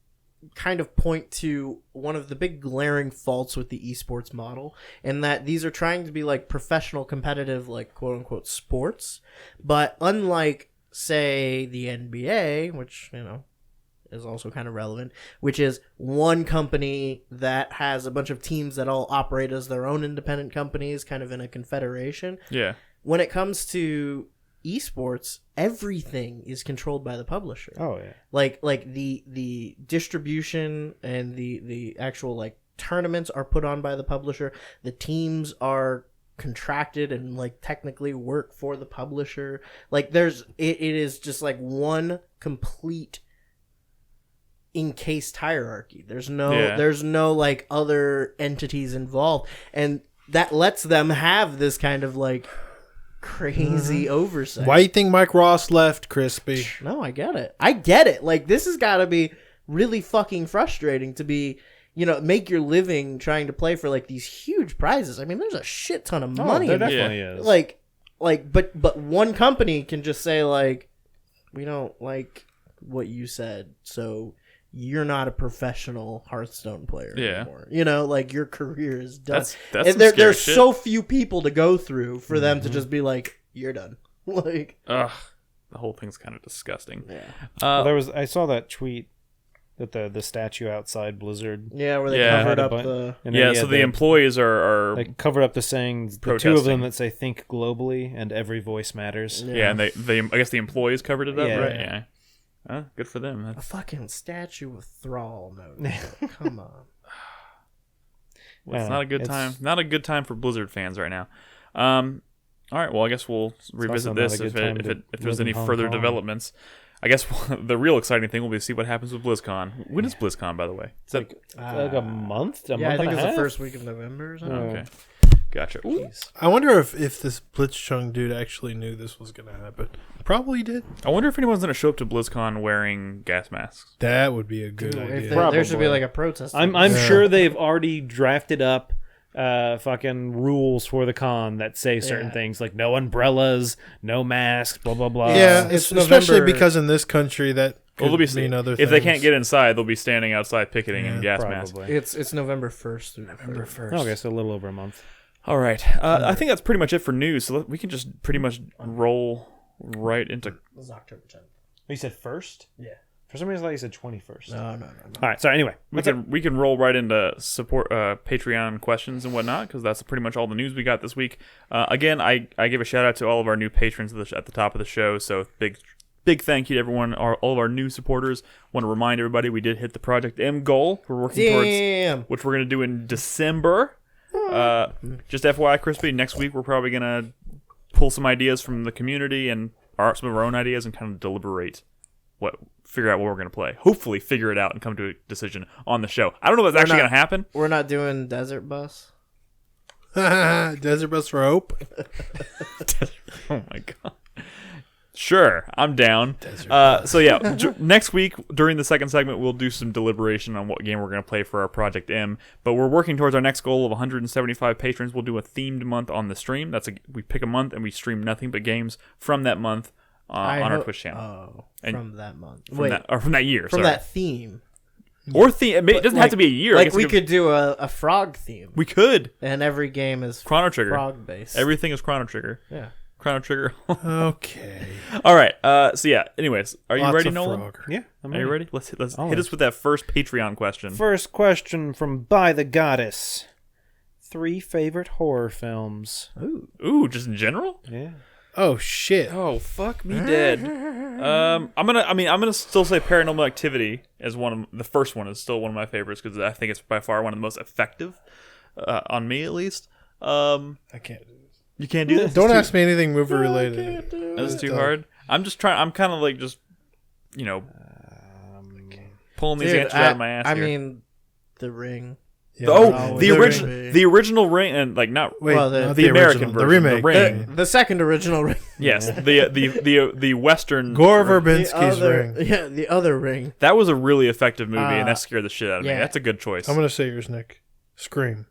kind of point to one of the big glaring faults with the esports model, in that these are trying to be like professional, competitive, like quote unquote sports, but unlike say the NBA, which is also kind of relevant, which is one company that has a bunch of teams that all operate as their own independent companies, kind of in a confederation. Yeah. When it comes to esports, everything is controlled by the publisher. Oh yeah. Like the distribution and the actual like tournaments are put on by the publisher. The teams are contracted and like technically work for the publisher. Like it is just like one complete encased hierarchy. There's no like other entities involved, and that lets them have this kind of like crazy oversight. Why do you think Mike Ross left, Crispy? No, I get it. Like, this has got to be really fucking frustrating to be, make your living trying to play for like these huge prizes. I mean, there's a shit ton of money there in that. definitely is. But one company can just say like, we don't like what you said, so you're not a professional Hearthstone player anymore. Like your career is done. That's and some scary there's shit. so few people to go through for them to just be like, you're done. Like, Ugh. The whole thing's kind of disgusting. yeah. I saw that tweet that the statue outside Blizzard. Yeah, where they Yeah. covered Had a up bun- the. and then, Yeah, so the employees are they covered up the sayings. The two of Protesting. them that say "Think globally" and "Every voice matters." yeah, and they I guess the employees covered it up, Yeah. right? Yeah. Good for them. A fucking statue of Thrall. No, come on. It's not a good time. Not a good time for Blizzard fans right now. All right. Well, I guess we'll revisit also not this a if good time to there's live in any Hong further Kong. developments. I guess the real exciting thing will be to see what happens with BlizzCon. When is BlizzCon, by the way? Is that Like a month? Yeah, I month think and it's a the half? first week of November or something. okay? Gotcha. Ooh. I wonder if this Blitzchung dude actually knew this was going to happen. Probably did. I wonder if anyone's going to show up to BlizzCon wearing gas masks. That would be a good If idea. there should be like a protest. I'm sure they've already drafted up fucking rules for the con that say certain things like no umbrellas, no masks, blah blah blah. Yeah, It's especially November. because in this country that could Well, they'll be mean other if things. they can't get inside, they'll be standing outside picketing in gas masks. Probably. It's November 1st through November 1st. Okay, so a little over a month. All right. I think that's pretty much it for news. So we can just pretty much roll right into. It was October 10th. You said first? Yeah. For some reason, I thought you said 21st. No. All right. So anyway, We can roll right into support Patreon questions and whatnot because that's pretty much all the news we got this week. Again, I give a shout out to all of our new patrons at the top of the show. So big thank you to everyone, all of our new supporters. Want to remind everybody we did hit the Project M goal. We're working towards which we're going to do in December. Just FYI, Crispy, next week we're probably going to pull some ideas from the community and some of our own ideas and kind of deliberate figure out what we're going to play. Hopefully figure it out and come to a decision on the show. I don't know if that's actually going to happen. We're not doing Desert Bus. Desert Bus for Hope. Oh my god. Sure, I'm down. So yeah, next week during the second segment, we'll do some deliberation on what game we're going to play for our Project M. But we're working towards our next goal of 175 patrons. We'll do a themed month on the stream. We pick a month and we stream nothing but games from that month on our Twitch channel. Oh, And from that month. From that year. From sorry. that theme. Or theme. It doesn't have to be a year. I Like guess we could do a frog theme. We could. And every game is Chrono Trigger. frog based. Everything is Chrono Trigger. Yeah. Chrono Trigger. Okay. All right. So yeah. Anyways, are you Lots ready, of Nolan? frog. yeah. I'm Are you ready? Let's hit Always. us with that first Patreon question. First question from By the Goddess. 3 favorite horror films. Ooh, just in general? Yeah. Oh shit. Oh, fuck me dead. I'm gonna still say Paranormal Activity as the first one is still one of my favorites because I think it's by far one of the most effective on me at least. I can't do this. You can't do this. Don't ask me anything movie related. This is too hard. I'm just trying. I'm kind of like just, pulling these answers out of my ass. I here. mean, The Ring. Yeah, the original Ring and like not Wait, Well, not the American original, version, the remake. Ring. The second original Ring. Yes, the Western Gore Ring. Verbinski's Ring. Yeah, the other Ring. That was a really effective movie, and that scared the shit out of me. yeah. That's a good choice. I'm gonna say yours, Nick. Scream.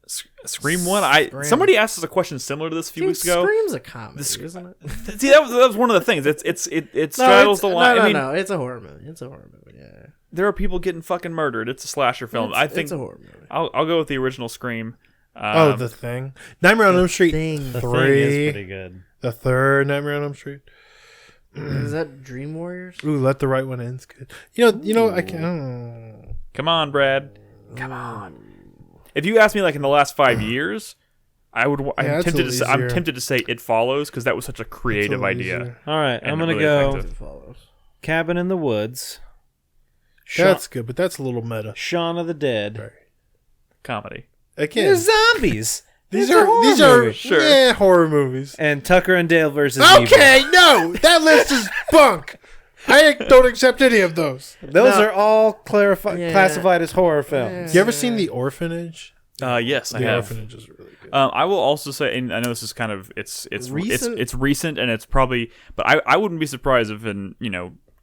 Scream one. Somebody asked us a question similar to this a few weeks ago. Scream's a comedy, isn't it? See, that was one of the things. It straddles the line. I mean, No, it's a horror movie. It's a horror movie. Yeah, there are people getting fucking murdered. It's a slasher film. I think it's a horror movie. I'll go with the original Scream. The Thing. Nightmare on Elm Street. Thing. The 3. Thing is pretty good. The third Nightmare on Elm Street. Is that Dream Warriors? Ooh, Let the Right One In's good. You know, I can't. Come on, Brad. Come on. If you ask me, like in the last 5 years, I'm that's a tempted little to say, I'm easier. tempted to say It Follows because that was such a creative idea. All right, And I'm going to really go effective. Follows. Cabin in the Woods. That's good, but that's a little meta. Shaun of the Dead. Right. Comedy. Again, They're zombies. these It's a horror are movie. Sure. horror movies. And Tucker and Dale versus Evil. Okay, no, that list is bunk. I don't accept any of those. Those No. are all Yeah. classified as horror films. You ever seen The Orphanage? Yes, I The have. Orphanage is really good. I will also say, and I know this is kind of it's Recent? recent, and it's probably, but I wouldn't be surprised if in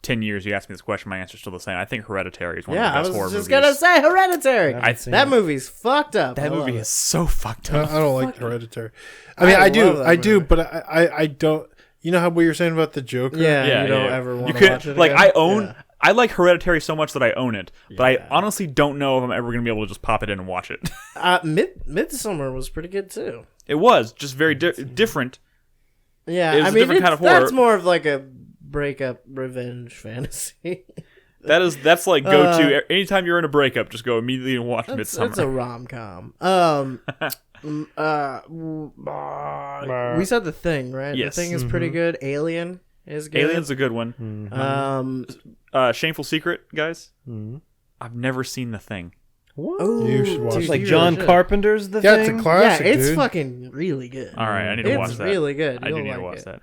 10 years you ask me this question, my answer's still the same. I think Hereditary is one Yeah, of the I best was horror just movies. gonna say Hereditary. That it. movie's fucked up. That I love movie it. is so fucked I up. don't like Hereditary. I mean, I love that do, movie. but I don't. You know how what you're saying about the Joker? Yeah, you don't ever want to could, watch it like again? I like Hereditary so much that I own it, but I honestly don't know if I'm ever gonna be able to just pop it in and watch it. Midsommar was pretty good too. It was just very different. Yeah, It was I a mean, different kind of horror. That's more of like a breakup revenge fantasy. That's like go to anytime you're in a breakup, just go immediately and watch That's Midsommar. a rom com. We said The Thing, right? Yes. The Thing is pretty good. Alien is good. Alien's a good one. Shameful Secret, guys. I've never seen The Thing. Ooh, You should watch dude, it. Like you John really should. Carpenter's The Yeah, Thing? it's a classic, Yeah, it's dude. fucking really good. All right, I need to watch It's that. really good. I do You'll need to like watch it.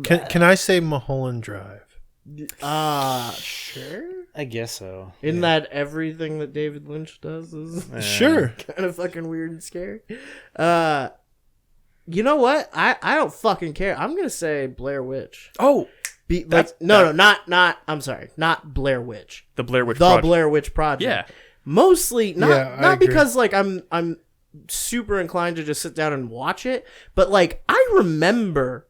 that. Can I say Mulholland Drive? Sure. I guess so. In that everything that David Lynch does is Sure. kind of fucking weird and scary. You know what? I don't fucking care. I'm gonna say Blair Witch. Oh, I'm sorry, not Blair Witch. the Blair Witch The Project. Blair Witch Project. Yeah. Mostly not Yeah, I not agree. because like I'm super inclined to just sit down and watch it, but like I remember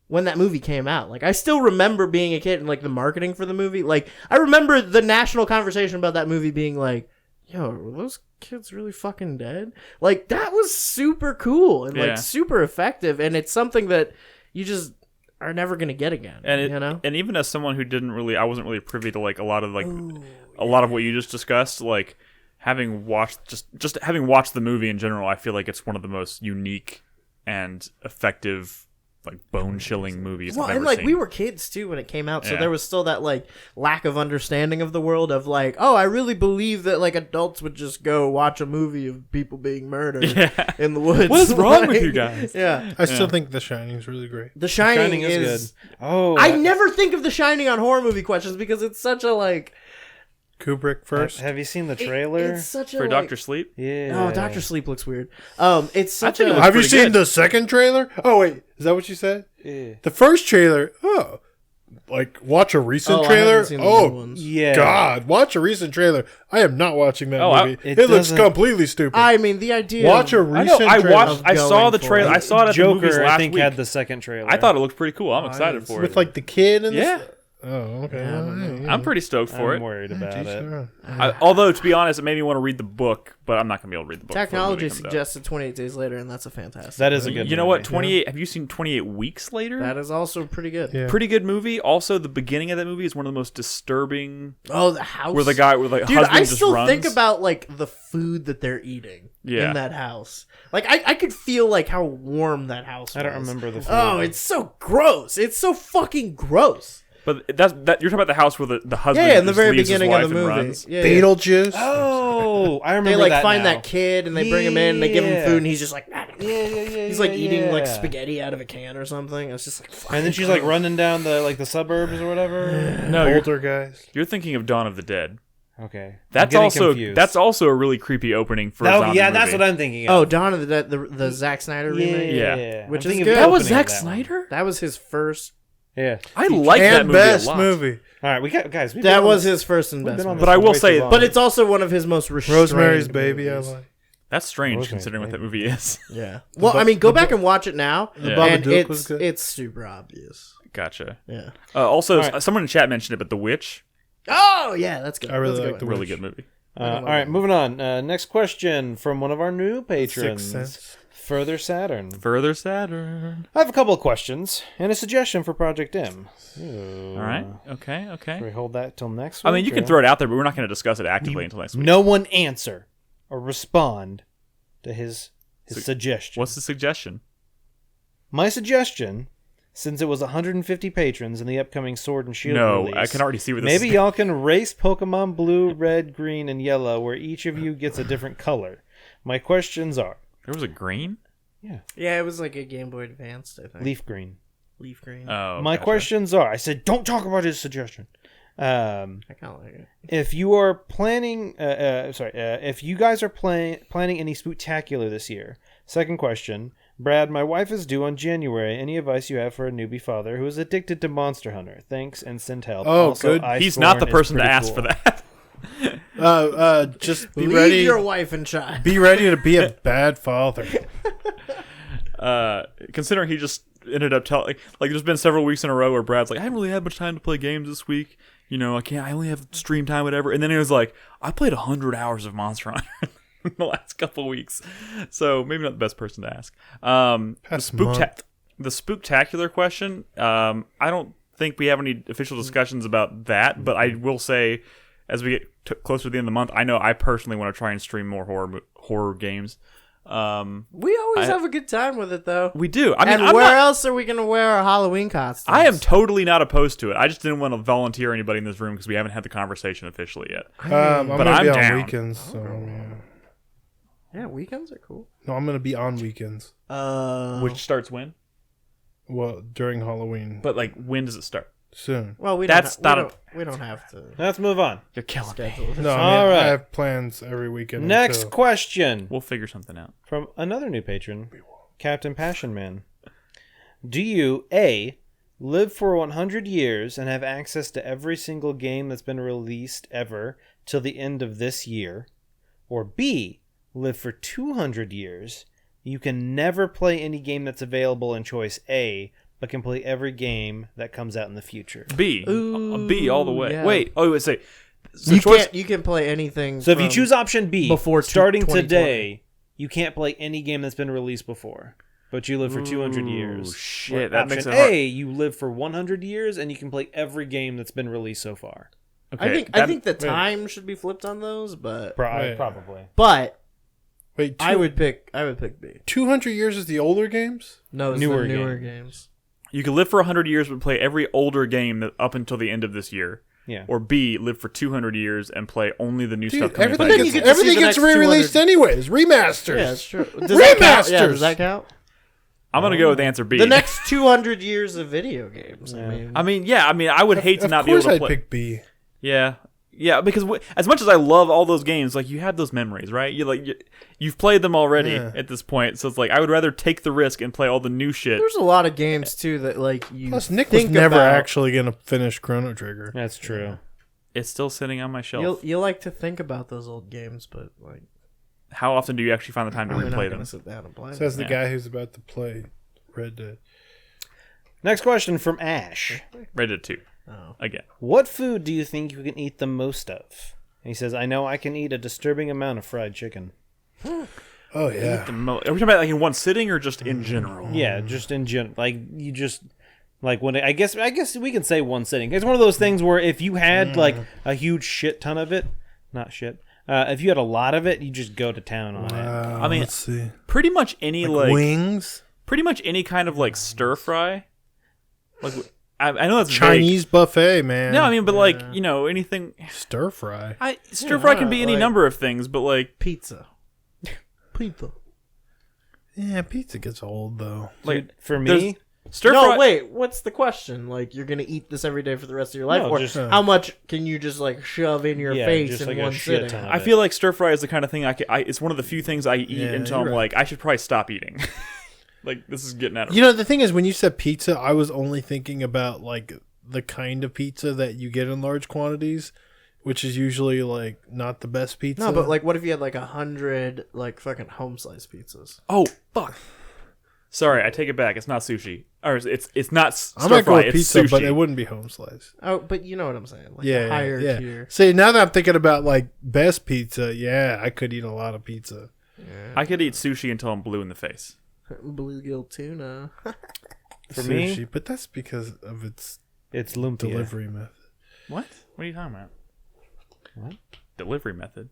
when that movie came out. Like I still remember being a kid and like the marketing for the movie. Like I remember the national conversation about that movie being like, yo, were those kids really fucking dead? Like that was super cool and Yeah. like super effective, and it's something that you just are never gonna get again. And you know? and even as someone who I wasn't really privy to like a lot of a lot of what you just discussed, like having watched just having watched the movie in general, I feel like it's one of the most unique and effective, like bone-chilling movies Well, I've ever and like seen. we were kids too when it came out, so Yeah. there was still that like lack of understanding of the world of like, oh, I really believe that like adults would just go watch a movie of people being murdered Yeah. in the woods. What is wrong with Like, you guys? Yeah, I still think The Shining's really great. The Shining, Shining is good. Oh, I never think of The Shining on horror movie questions because it's such a like. Kubrick first. Have you seen the trailer? It's such a For like, Dr. Sleep? Yeah. Oh, Doctor Sleep looks weird. It's such think a. it was Have you pretty seen good. the second trailer? Oh wait, is that what you said? Yeah. The first trailer. Oh, like watch a recent Oh, I trailer. haven't seen the new Oh ones. Yeah. God, watch a recent trailer. I am not watching that Oh, movie. it It looks doesn't- completely stupid. I mean, the idea. Watch a of, I know. recent I trailer watched. I saw going the for trailer. it. I saw it at the movies Joker, last I think, week. had the second trailer. I thought it looked pretty cool. I'm I excited didn't for see it. with like the kid and Yeah. Oh, okay. Yeah, I don't know. I'm pretty stoked for I'm it. worried about it. Sure. Although to be honest, it made me want to read the book, but I'm not gonna be able to read the book. before the Technology movie comes out. suggested 28 Days Later, and that's a fantastic. That is a good You know what? movie. 28. Have you seen 28 Weeks Later? That is also pretty good. Yeah. Pretty good movie. Also, the beginning of that movie is one of the most disturbing. Oh, the house. Where the guy, where the Dude, husband I just still runs. think about like the food that they're eating Yeah. in that house. Like I could feel like how warm that house was. I don't remember the. Oh, it's so gross. It's so fucking gross. But that you're talking about the house where the husband. Yeah, in the just very leaves his beginning of wife the and movie. runs. Yeah, Beetlejuice. Oh, I remember They like that find now. that kid and they bring him in and they give him Yeah. food and he's just like Yeah. he's like eating like spaghetti out of a can or something. It's just like And then she's like running down the suburbs or whatever. No, Poltergeist. you're thinking of Dawn of the Dead. Okay, That's also a really creepy opening for a zombie yeah, that's movie. what I'm thinking Oh, of. Dawn of the Dead, the Zack Snyder remake. Yeah. Which I'm is thinking of good. the That was opening of Zack that one. Snyder? That was his first. Yeah. I like that And movie a best lot. movie. All right, we got guys. we've That been on was this- his first and we've best. been on movie. this But I for will way say- too long. But it's also one of his most restrained Rosemary's Baby. I movies. like. That's strange Rosemary's considering what that Baby. movie is. Yeah. Well, I mean, go back and watch it now, Yeah. and Babadook was good. it's super obvious. Gotcha. Yeah. Also, All right. someone in chat mentioned it, but The Witch, Oh yeah, that's good. I really That's a good like The one. really Witch. good movie. all right, moving on. Next question from one of our new patrons. Sixth Sense. Further Saturn. Further Saturn. I have a couple of questions and a suggestion for Project M. All right. Okay. Should we hold that till next week? I mean, you can or- throw it out there, but we're not going to discuss it actively until next week. No one answer or respond to his suggestion. What's the suggestion? My suggestion, since it was 150 patrons in the upcoming Sword and Shield No, release, I can already see where this maybe is. y'all can race Pokemon Blue, Red, Green, and Yellow, where each of you gets a different color. My questions are There was a green? Yeah, it was like a Game Boy Advanced, I think. Leaf Green. Leaf green. Oh, My gotcha. questions are, I said, don't talk about his suggestion. I kind of like it. If you are planning, if you guys are planning any spooktacular this year. Second question, Brad, my wife is due on January. Any advice you have for a newbie father who is addicted to Monster Hunter? Thanks and send help. Oh, Also, good. He's not the Iceborne is person to pretty ask cool. for that. Just be Leave ready. your wife and child. Be ready to be a bad father. Considering he just ended up telling, like, there's been several weeks in a row where Brad's like, I haven't really had much time to play games this week. You know, I only have stream time, whatever. And then he was like, I played 100 hours of Monster Hunter in the last couple weeks. So maybe not the best person to ask. The spooktacular question, I don't think we have any official discussions about that, but I will say, as we get closer to the end of the month, I know I personally want to try and stream more horror games. We always have a good time with it, though. We do. I mean, And I'm where not- else are we going to wear our Halloween costumes? I am totally not opposed to it. I just didn't want to volunteer anybody in this room because we haven't had the conversation officially yet. I'm But gonna I'm be on down. weekends. So, yeah. Yeah, weekends are cool. No, I'm gonna be on weekends. Which starts when? Well, during Halloween. But like, when does it start? soon. Well, we That's don't, not we don't have to Let's move on. You're killing me. schedule this. No, All right. I have plans every weekend. Next until- question We'll figure something out. from another new patron, Captain Passion Man. Do you A, live for 100 years and have access to every single game that's been released ever till the end of this year, or B, live for 200 years, you can never play any game that's available in choice A, but can play every game that comes out in the future? B. Ooh, B all the way. yeah. Wait. Oh, wait. Say. So You choice- can't. You can play anything. So if you from- choose option B, before starting 2020. today, you can't play any game that's been released before, but you live for 200 Ooh, years. shit, Or that makes option it hard. A, you live for 100 years and you can play every game that's been released so far. Okay, I that- think the time should be flipped on those, but Right. Probably. Wait, I would pick B. 200 years is the older games? No, it's Newer the newer games. You can live for 100 years but play every older game that up until the end of this year. Yeah. Or B, live for 200 years and play only the new Dude, stuff coming everything out. you gets, get to see everything the gets next re-released 200. anyways. Remasters. Yeah, it's true. Does that count? Yeah, Remasters. does that count? I'm going to go with answer B. The next 200 years of video games. I mean, yeah. I would hate to not be able to Of play. course I'd pick B. Yeah. Yeah, because as much as I love all those games, like, you have those memories, right? You've played them already at this point, so it's like I would rather take the risk and play all the new shit. there's a lot of games too that like you. Plus, Nick was think never about. actually going to finish Chrono Trigger. That's true. It's still sitting on my shelf. You like to think about those old games, but like How often do you actually find the time to you're not replay gonna them? sit down and play. Says the Yeah. guy who's about to play Red Dead. Next question from Ash. Rated 2. Oh. Again. What food do you think you can eat the most of? He says, I know I can eat a disturbing amount of fried chicken. Oh, yeah. Are we talking about like in one sitting or just in general? Yeah, just in general. Like, you just... Like, when I guess we can say one sitting. It's one of those things where if you had, like, a huge shit ton of it... Not shit. If you had a lot of it, you just go to town on it. I mean, let's see. pretty much any like wings? pretty much any kind of like stir fry. Like I know that's Chinese buffet, man. vague. No, I mean, but like anything. Stir fry. Stir fry can be any like- number of things, but like Pizza. Pizza. Yeah, pizza gets old, though. Dude, for there's- me... stir No, fry. wait. What's the question? Like, you're gonna eat this every day for the rest of your life, No, or just- how much can you just like shove in your Yeah, face just in like a one shit sitting? ton of I it. feel like stir fry is the kind of thing it's one of the few things I eat Yeah, until I'm you're like I should probably stop eating. Like this is getting out of. You know, the thing is, when you said pizza, I was only thinking about, like, the kind of pizza that you get in large quantities, which is usually, like, not the best pizza. No, but like, what if you had like 100 like fucking home slice pizzas? Oh fuck. Sorry, I take it back. It's not sushi. Or it's not I stir might go fry. with It's pizza, sushi. but it wouldn't be home slice. Oh, but you know what I'm saying? Like Yeah, a higher yeah. tier. See, now that I'm thinking about, like, best pizza, yeah, I could eat a lot of pizza. I could eat sushi until I'm blue in the face. Bluegill tuna. For me, Sushi, but that's because of its it's lumpia. delivery method. What? What are you talking about? What? Delivery method?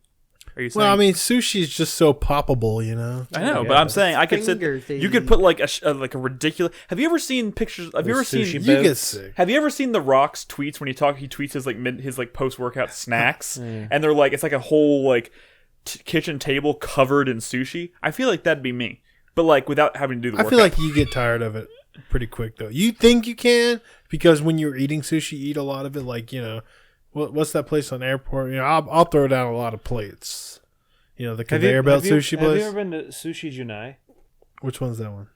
Are you saying? Well, I mean, sushi is just so poppable, you know. I know, Yeah, but I'm but saying I could sit. finger You could thingy. put like a ridiculous. Have you ever seen pictures? Have you ever seen? sushi You get boats. sick. Have you ever seen The Rock's tweets when he tweets his like his like post workout snacks, and they're like it's like a whole like kitchen table covered in sushi. I feel like that'd be me, but like without having to do the I workout. feel like you get tired of it pretty quick, though. You think you can because when you're eating sushi, you eat a lot of it. Like, you know, what's that place on airport? You know, I'll throw down a lot of plates. You know, the conveyor belt sushi Have place. you ever been to Sushi Junai? Which one's that one?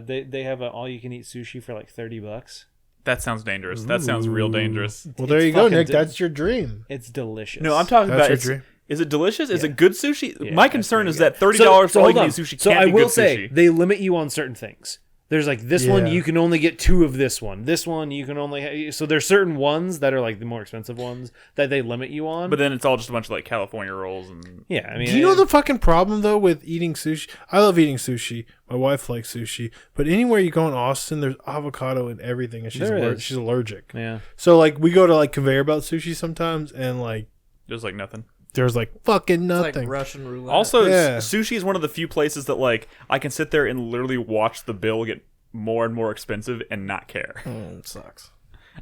They have an all you can eat sushi for like $30. that sounds dangerous. That sounds real dangerous. Well, there It's you go, fucking Nick. di- That's your dream. It's delicious. No, I'm talking That's about. your It's, dream. is it delicious? Is Yeah. it good sushi? Yeah, My that's concern pretty is good. that $30 for all you hold can on. eat sushi So can't I be will good say sushi. they limit you on certain things. There's like this one Yeah. you can only get 2 of this one. This one you can only so there's certain ones that are like the more expensive ones that they limit you on. But then it's all just a bunch of like California rolls and yeah, I mean, Do you know the fucking problem, though, with eating sushi? I love eating sushi. My wife likes sushi. But anywhere you go in Austin, there's avocado in everything, and There is. she's allergic. yeah. So, like, we go to, like, conveyor belt sushi sometimes, and, like, just like nothing. there's, like, fucking It's nothing. like Russian roulette. Also, Yeah. sushi is one of the few places that like I can sit there and literally watch the bill get more and more expensive and not care. It sucks.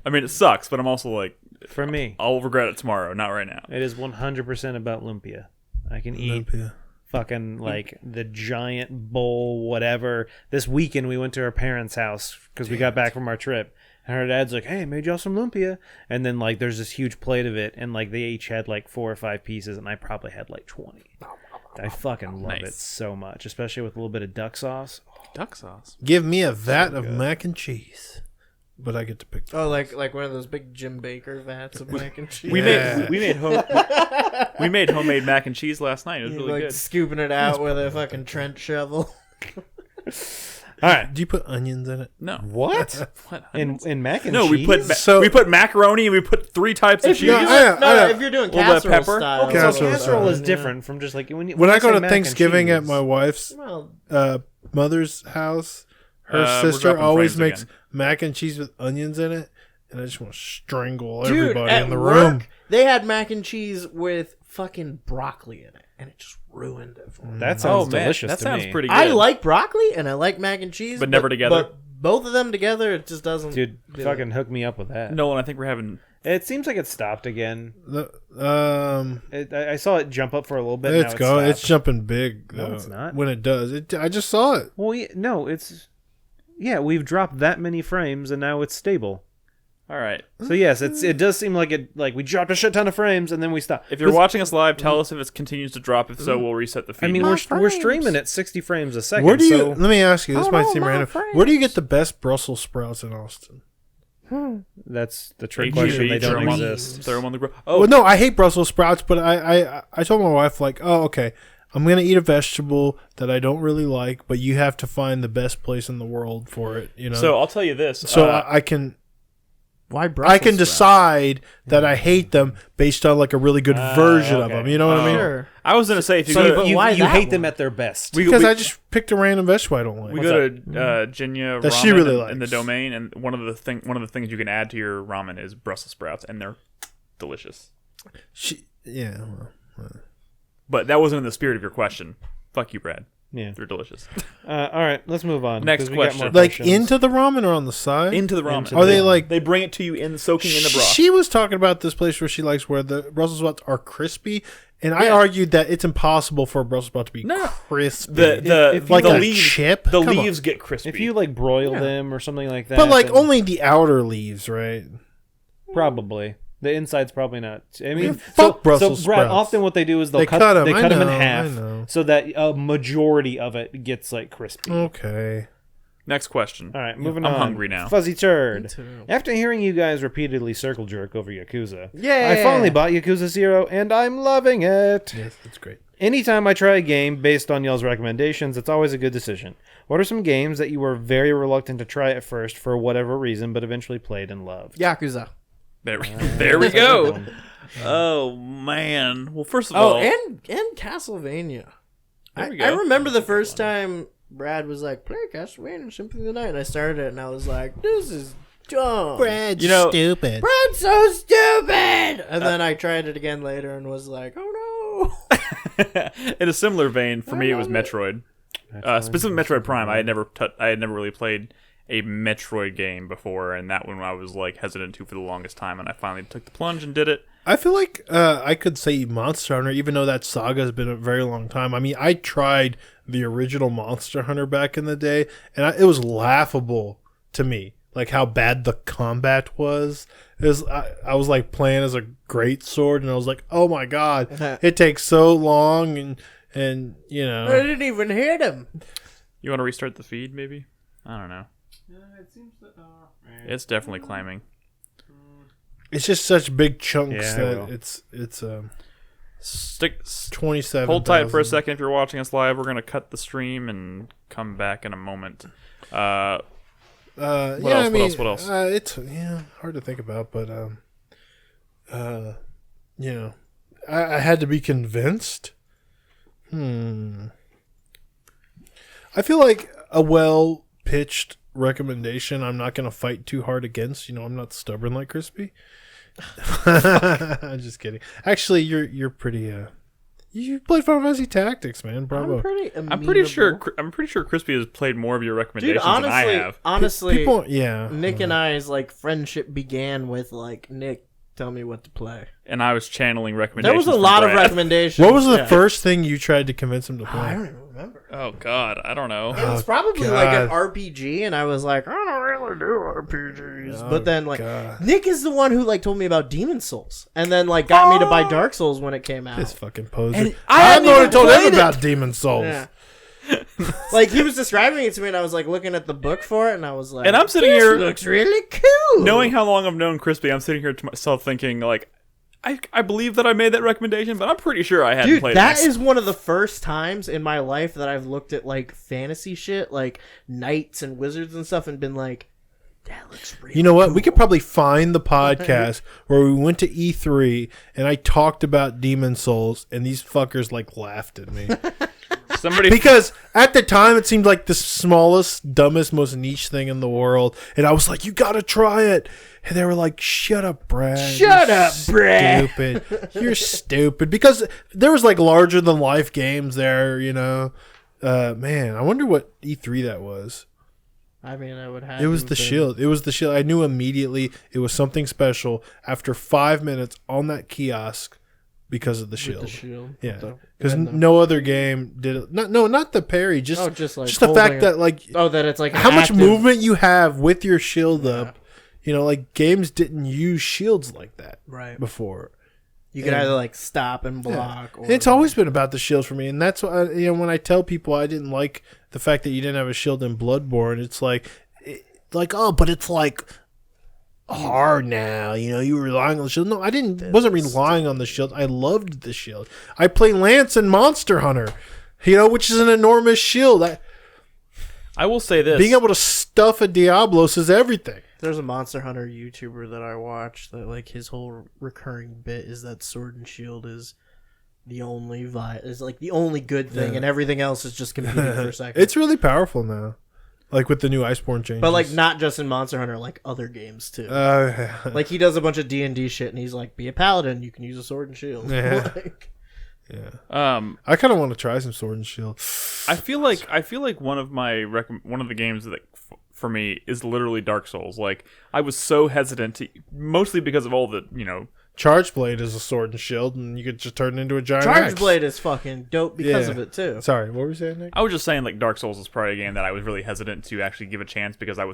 I mean, it sucks, but I'm also like, For me, I'll regret it tomorrow, not right now. it is 100% about lumpia. I can eat Lumpia. fucking like the giant bowl, whatever. This weekend we went to our parents' house because we got back from our trip, And her dad's like, hey, I made y'all some lumpia. And then, like, there's this huge plate of it, and, like, they each had, like, 4 or 5 pieces, and I probably had, like, 20. I fucking love it so much, especially with a little bit of duck sauce. Duck sauce. Give me a vat of mac and cheese. But I get to pick. Oh, like one of those big Jim Baker vats of mac and cheese. We made homemade mac and cheese last night. It was really like good. scooping it out with a fucking trench shovel. All right. Do you put onions in it? No. What? In mac and No, cheese? we put macaroni and we put 3 types of cheese. If you're doing A little bit of casserole pepper. style. Okay, Casserole casserole is style, different from just like when When I you go say to mac and Thanksgiving at cheese. my wife's Well, mother's house, her We're sister dropping always frames makes again. mac and cheese with onions in it, and I just want to strangle dude, everybody at in the work, room. they had mac and cheese with fucking broccoli in it, and it just ruined it for me. That sounds man, delicious that to sounds me. pretty good. I like broccoli and I like mac and cheese, But never together? But both of them together, it just doesn't. Dude, do fucking hook me up with that. Nolan, I think we're having... It seems like it stopped again. The, I saw it jump up for a little bit. it's now going. It It's jumping big. No, though. it's not. When it does, I just saw it. Well, no, it's... Yeah, we've dropped that many frames, and now it's stable. All right. So yes, it does seem like we dropped a shit ton of frames, and then we stopped. If you're watching us live, tell us if it continues to drop. If so, we'll reset the feed. I mean, we're streaming at 60 frames a second. Where do you? so Let me ask you. This might seem random. Where do you get the best Brussels sprouts in Austin? that's the trick HEB, question. They don't throw 'em on- exist. Throw them on the grill. Oh, Well, no, I hate Brussels sprouts, but I told my wife, like, oh, okay, I'm going to eat a vegetable that I don't really like, but you have to find the best place in the world for it, you know? so I'll tell you this. So I can Why Brussels I can sprouts? decide that I hate them based on, like, a really good version of okay. them, you know what I mean? Sure. I was gonna say if you So go but to, You, why you that hate them one? at their best. Because I just picked a random vegetable I don't like. we go to Jinya That Ramen she really in the likes. domain, and one of the things you can add to your ramen is Brussels sprouts, and they're delicious. Yeah. But that wasn't in the spirit of your question. Fuck you, Brad. Yeah. They're delicious. All right, let's move on. Next 'cause we got question. more Like, questions. into the ramen or on the side? Into the ramen. Are they like... They bring it to you soaking in the broth. She was talking about this place where she likes where the Brussels sprouts are crispy, and I argued that it's impossible for a Brussels sprout to be crispy. If like you a like leaves, chip? The Come on. leaves get crispy. if you like broil them or something like that, But like then only the outer leaves, right? probably the inside's probably not. I mean, fuck Brussels so Brad, sprouts. often what they do is they'll They cut cut 'em. they I cut them in know, I half know. so that a majority of it gets like crispy. Okay. Next question. All right, moving I'm on. hungry now. Fuzzy Turd. Me too. After hearing you guys repeatedly circle jerk over Yakuza, Yeah. I finally bought Yakuza 0 and I'm loving it. Yes, that's great. Anytime I try a game based on y'all's recommendations, it's always a good decision. What are some games that you were very reluctant to try at first for whatever reason, but eventually played and loved? Yakuza. There we go. Oh man. Well, first of all, and Castlevania. There we I go. remember the first time Brad was like, "Play Castlevania Symphony of the Night," and I started it, and I was like, "This is dumb. Brad's You know- stupid. Brad's so stupid." And then I tried it again later and was like, "Oh no." in a similar vein, for me, it was Metroid. Specifically, Metroid Prime. I had never really played a Metroid game before, and that one I was like hesitant to for the longest time, and I finally took the plunge and did it. I feel like I could say Monster Hunter, even though that saga has been a very long time. I mean, I tried the original Monster Hunter back in the day, and it was laughable to me, like how bad the combat was. I was like playing as a great sword, and I was like, oh my god, it takes so long, and you I know. didn't even hit him. You want to restart the feed, maybe? I don't know. It seems that, It's definitely climbing. It's just such big chunks Yeah, I that will. it's Stick. 27. Hold tight for a second if you're watching us live. We're gonna cut the stream and come back in a moment. Yeah, else, I mean, what else? It's hard to think about, but you know, I had to be convinced. I feel like a well pitched recommendation I'm not going to fight too hard against. You know, I'm not stubborn like Crispy. I'm just kidding. Actually, you're pretty. You played Final Fantasy Tactics, man. Bravo. I'm pretty sure Crispy has played more of your recommendations Dude, than I have. honestly, People, yeah. Nick and I's like friendship began with like, Nick, tell me what to play. And I was channeling There recommendations. was a from lot of Brad. recommendations. What was the Yeah. first thing you tried to convince him to play? I don't even remember. Oh God, I don't know. It was probably like an God. RPG, and I was like, I don't really want to do RPGs. But then, like, God. Nick is the one who, like, told me about Demon Souls. And then, like, got me to buy Dark Souls when it came out. This fucking poser. And I'm the one who even told him played it. about Demon Souls. Yeah. Like, he was describing it to me, and I was, like, looking at the book for it, and I was like, And I'm sitting this here looks really cool. knowing how long I've known Crispy, I'm sitting here to myself thinking, like, I believe that I made that recommendation, but I'm pretty sure I hadn't Dude, played that it. is one of the first times in my life that I've looked at, like, fantasy shit, like, knights and wizards and stuff, and been like, that looks really You know what? cool. We could probably find the podcast where we went to E3 and I talked about Demon Souls and these fuckers like laughed at me. Somebody Because at the time it seemed like the smallest, dumbest, most niche thing in the world. And I was like, you gotta try it. And they were like, shut up, Brad. Shut up, Brad. Stupid. You're stupid. Because there was like larger than life games there, you know. Man, I wonder what E3 that was. I mean, I would have It was to the have been- shield. It was the shield. I knew immediately it was something special after 5 minutes on that kiosk because of the with shield. the shield. Yeah, The- because and the- no other game did it. Not the parry. Just Oh, just, like, just the holding fact it. that like Oh, that it's like an how much active- movement you have with your shield up. You know, like games didn't use shields like that Right. before. You can and- either like stop and block. Or And it's always been about the shields for me, and that's why when I tell people I didn't like the fact that you didn't have a shield in Bloodborne, it's like oh, but it's like hard now. You know, you were relying on the shield. No, I didn't. Wasn't relying on the shield. I loved the shield. I play Lance in Monster Hunter, you know, which is an enormous shield. I will say this. Being able to stuff a Diablos is everything. There's a Monster Hunter YouTuber that I watch that like his whole recurring bit is that Sword and Shield is the only is like the only good thing, and everything else is just competing for second. It's really powerful now, like with the new Iceborne changes. But like not just in Monster Hunter, like other games too. Like he does a bunch of D&D shit, and he's like, "Be a paladin, you can use a sword and shield." Yeah. Like, I kind of want to try some Sword and Shield. I feel like one of my one of the games that for me is literally Dark Souls. Like I was so hesitant to, mostly because of all the Charge Blade is a sword and shield, and you could just turn it into a giant Charge axe. Blade is fucking dope because Yeah. of it too. Sorry, what were you saying, Nick? I was just saying, like, Dark Souls is probably a game that I was really hesitant to actually give a chance because I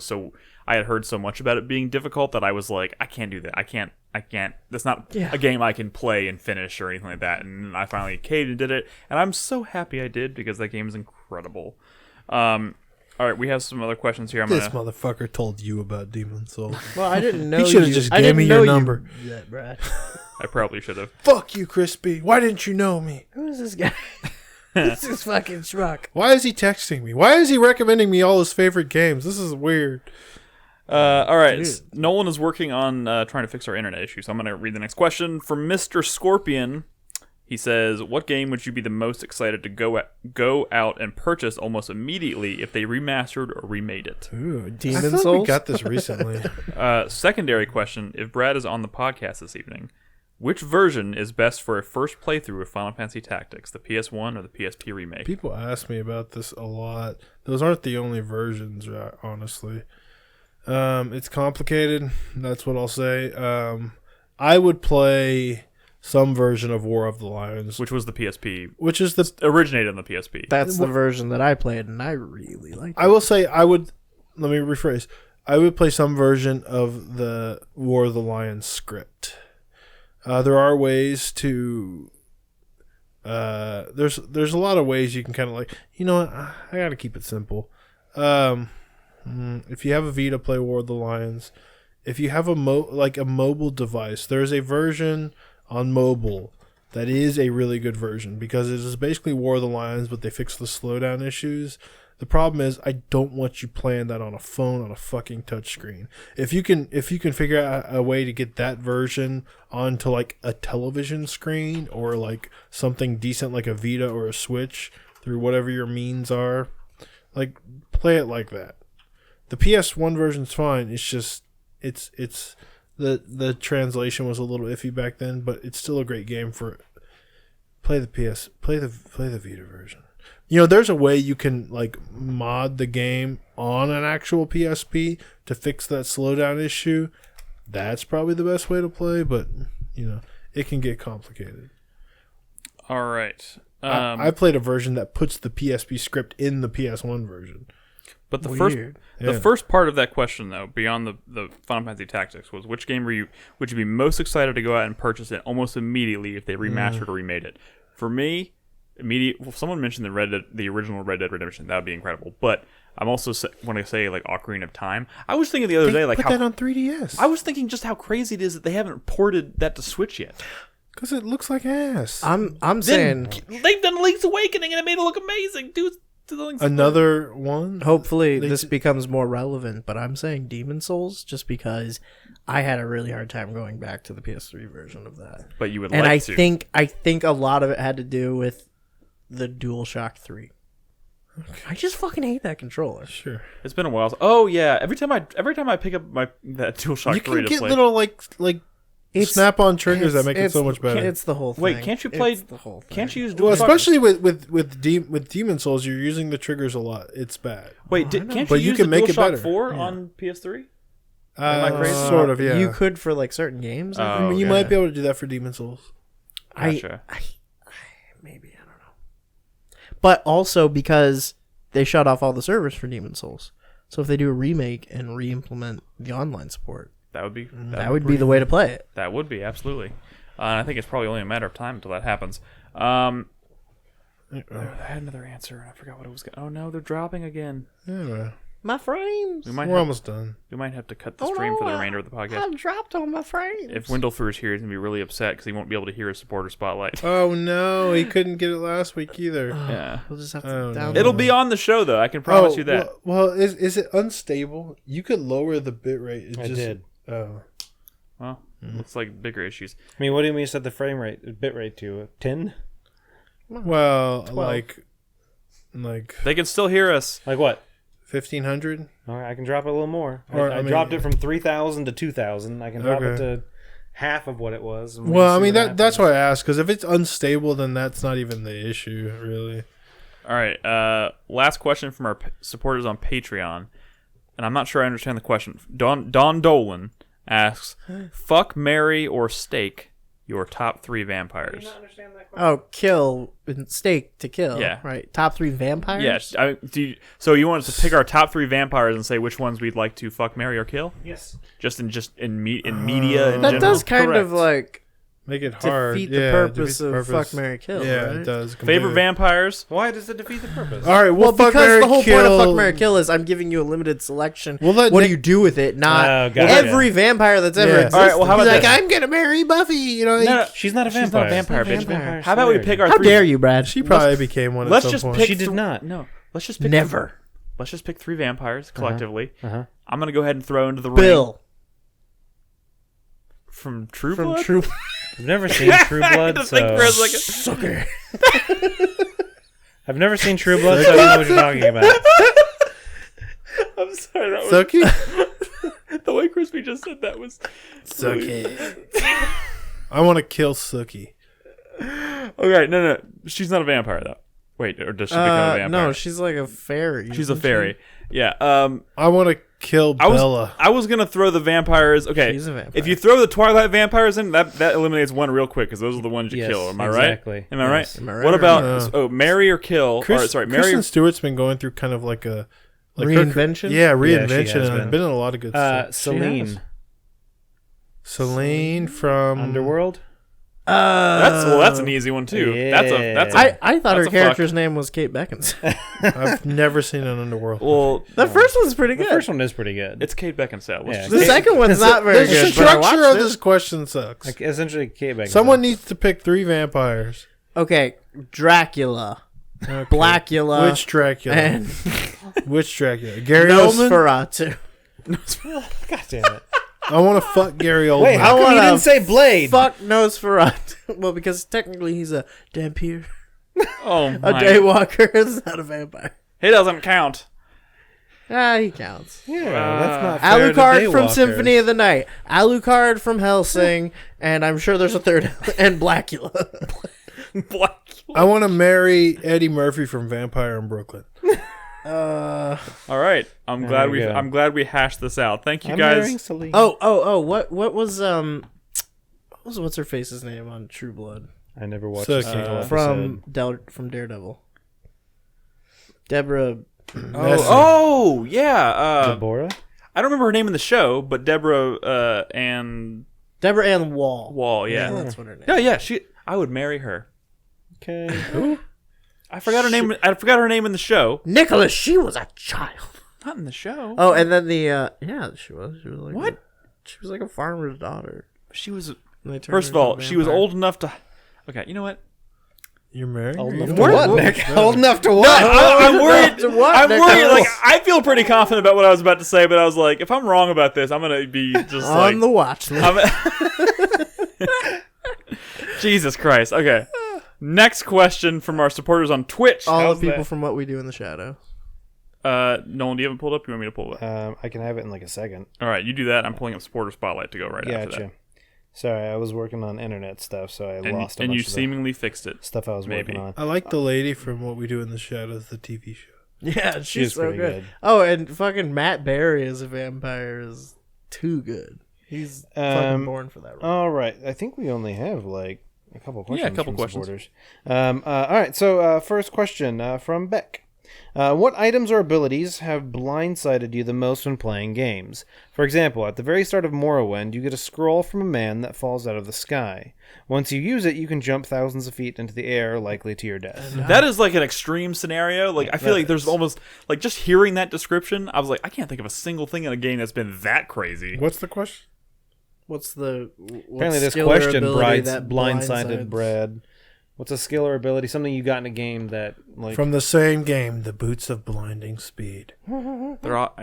had heard so much about it being difficult that I was like, I can't do that. I can't. That's not a game I can play and finish or anything like that. And I finally caved and did it, and I'm so happy I did because that game is incredible. All right, we have some other questions here. This motherfucker told you about Demon Souls. Well, I didn't know. He should have you- just I gave didn't me know your you number. did that, Brad. I probably should have. Fuck you, Crispy. Why didn't you know me? Who is this guy? This is fucking Schmuck. Why is he texting me? Why is he recommending me all his favorite games? This is weird. All right, Nolan is working on trying to fix our internet issue, so I'm going to read the next question from Mr. Scorpion. He says, what game would you be the most excited to go out and purchase almost immediately if they remastered or remade it? Ooh, Demon I feel like Souls? we got this recently. Secondary question, if Brad is on the podcast this evening, which version is best for a first playthrough of Final Fantasy Tactics, the PS1 or the PSP remake? People ask me about this a lot. Those aren't the only versions, honestly. It's complicated. That's what I'll say. I would play some version of War of the Lions, Which was the PSP, which is the. originated on the PSP. That's the version that I played, and I really liked it. I will say I would. Let me rephrase. I would play some version of the War of the Lions script. There are ways to. There's a lot of ways you can kind of like. You know what? I gotta keep it simple. If you have a Vita, play War of the Lions. If you have a mobile device, there's a version on mobile that is a really good version because it is basically War of the Lions, but they fix the slowdown issues. The problem is I don't want you playing that on a phone on a fucking touchscreen. If you can figure out a way to get that version onto like a television screen or like something decent like a Vita or a Switch through whatever your means are, like play it like that. The PS1 version's fine. It's just it's the translation was a little iffy back then, but it's still a great game for play the Vita version. You know, there's a way you can like mod the game on an actual PSP to fix that slowdown issue. That's probably the best way to play, but you know, it can get complicated. All right. I played a version that puts the PSP script in the PS1 version. But the Weird. first part of that question, though, beyond the Final Fantasy Tactics, was which game would you be most excited to go out and purchase it almost immediately if they remastered or remade it? For me, someone mentioned the original Red Dead Redemption. That would be incredible. But I'm also want to say like Ocarina of Time. I was thinking the other day, like put that on 3DS. I was thinking just how crazy it is that they haven't ported that to Switch yet. Because it looks like ass. I'm saying They've done Link's Awakening and it made it look amazing, dude. Another one. hopefully this becomes more relevant, but I'm saying Demon Souls just because I had a really hard time going back to the PS3 version of that. But you would And like to. I think a lot of it had to do with the DualShock 3. I just fucking hate that controller. Sure. It's been a while. Oh yeah, every time I pick up that DualShock 3 You can to get play. little like snap-on triggers that make it so much better. It's the whole thing. Wait, can't you play? It's the whole thing. Can't you use DualShock? Well, especially with Demon Souls, you're using the triggers a lot. It's bad. Wait, can't But you you use can the make it DualShock better. 4 on PS3? I crazy? Sort of, yeah. You could for like certain games. I Oh, think. I mean, you okay. might be able to do that for Demon Souls. Gotcha. Maybe, I don't know. But also because they shut off all the servers for Demon Souls. So if they do a remake and re-implement the online support, That would be that would be the way to play it. That would be absolutely. And I think it's probably only a matter of time until that happens. I had another answer and I forgot what it was. Oh no, they're dropping again. Anyway, My frames. we're almost done. We might have to cut the stream for the remainder of the podcast. I dropped on my frames. If Windlefer is here, he's gonna be really upset because he won't be able to hear his supporter spotlight. Oh no, he couldn't get it last week either. Yeah, We'll just have to Oh, no. download it'll be on the show though. I can promise you that. Well, is it unstable? You could lower the bitrate. I did. Oh, Well, looks like bigger issues. I mean, what do you mean you set the frame rate, bit rate to 10? well, 12. like They can still hear us. Like what? 1500. All right, I can drop it a little more. Or, I I mean- dropped it from 3,000 to 2,000. I can drop it Okay. to half of what it was. and we Well, I can see mean what that's happens. why I asked, because if it's unstable, then that's not even the issue, really. All right. Last question from our supporters on Patreon, and I'm not sure I understand the question. Don Dolan asks, "Fuck, marry, or stake your top 3 vampires?" Oh, kill stake to kill. Yeah. Right. Top 3 vampires. Yes. So you want us to pick our top 3 vampires and say which ones we'd like to fuck, marry, or kill? Yes. Just in media. In That general? does kind of Correct. like Make it hard. defeat the Yeah, purpose defeat the of purpose. fuck, marry, kill. Yeah, right? it does. Favorite completely. vampires? Why does it defeat the purpose? All right, Well, fuck, because marry, the whole kill. point of fuck, marry, kill is I'm giving you a limited selection. We'll let what do Nick- you do with it? Not Oh, gotcha. every vampire that's ever Yeah. existed. All right, well, how about He's like, this? I'm gonna marry Buffy. You know, No, She's not a She's vampire. not a vampire, bitch. vampire. How about we pick our how 3? dare you, Brad? She probably became one. Let's at some just point. pick. She did not. No. Let's just pick. Never. Let's just pick 3 vampires collectively. Uh-huh. I'm gonna go ahead and throw into the ring Bill from True from Blood. True. I've never seen True Blood, Just think for a second. Sucker. I've never seen True Blood, so I don't know what you're talking about. I'm sorry. That was Suki. the way Crispy just said that was. Suki. I want to kill Suki. Okay, no. She's not a vampire though. Wait, or does she become a vampire? No, she's like a fairy. She's a isn't fairy. Yeah. I want to kill Bella. I was gonna throw the vampires. Okay. She's a vampire. If you throw the Twilight vampires in, that eliminates one real quick because those are the ones you Yes, kill. Am I exactly. right? Am I Yes. right? Am I right What or about marry or kill? Sorry, marry. Kristen Stewart's been going through kind of like a Reinvention? Yeah, Yeah, reinvention. she has and been. been in a lot of good stuff. Celine. Celine from Underworld? That's an easy one too. Yeah. That's a I thought her That's a character's name was Kate Beckinsale. I've never seen an Underworld. well. The first one's pretty The good. first one is pretty good. It's Kate Beckinsale. Let's Yeah. just- The second one's not very The good. But I watched structure of it. this question sucks. Like, essentially, Kate Beckinsale. Someone needs to pick 3 vampires. Okay, Dracula, Okay. Blackula, Which Dracula? and Which Dracula? Gary Oldman? Nosferatu. God damn it. I want to fuck Gary Oldman. Wait, how come you wanna didn't say Blade? Fuck Nosferatu. Well, because technically he's a vampire. Oh A my! daywalker is not a vampire. He doesn't count. Ah, he counts. Yeah, that's not fair to Alucard from Daywalkers. Symphony of the Night. Alucard from Helsing. And I'm sure there's a third. And Blackula. Black. I want to marry Eddie Murphy from Vampire in Brooklyn. All right. I'm glad we hashed this out. Thank you I'm guys. marrying Celine. Oh, what was what's her face's name on True Blood? I never watched Suki. a single episode. From Daredevil. Deborah Yeah. Deborah? I don't remember her name in the show, but Deborah Ann Deborah Ann Wall. Wall. Yeah. That's what her name. Yeah. I would marry her. Okay. Who? I forgot her name. I forgot her name in the show. Nicholas, she was a child. Not in the show. Oh, and then she was like What? She was like a farmer's daughter. She was. And they turned First her of into all, a she was vampire. old enough to. Okay, you know what? You're married? Old Or enough you- to what, Nick? Old enough to what? I'm worried. To what, I'm worried. Nicholas? Like I feel pretty confident about what I was about to say, but I was like, if I'm wrong about this, I'm gonna be just on the watch list. Jesus Christ. Okay. Next question from our supporters on Twitch. All How's the people that? from What We Do in the Shadow. Nolan, do you have it pulled up? You want me to pull it up? I can have it in like a second. All right, you do that. I'm pulling up Supporter Spotlight to go right after Gotcha. that. Sorry, I was working on internet stuff, so I lost a And bunch you of the seemingly fixed it. stuff I was maybe. working on. I like the lady from What We Do in the Shadows, the TV show. Yeah, she's is so pretty good. good. Oh, and fucking Matt Berry as a vampire is too good. He's fucking born for that role. All right, I think we only have like a couple questions. Yeah, a couple from questions. supporters. All right, so first question from Beck. What items or abilities have blindsided you the most when playing games? For example, at the very start of Morrowind, you get a scroll from a man that falls out of the sky. Once you use it, you can jump thousands of feet into the air, likely to your death. That is like an extreme scenario. Like I feel like there's almost like just hearing that description, I was like, I can't think of a single thing in a game that's been that crazy. What's the question? What's the Apparently, this skill or question ability that blindsided Brad. What's a skill or ability? Something you got in a game that like From the same game, the Boots of Blinding Speed. They're all,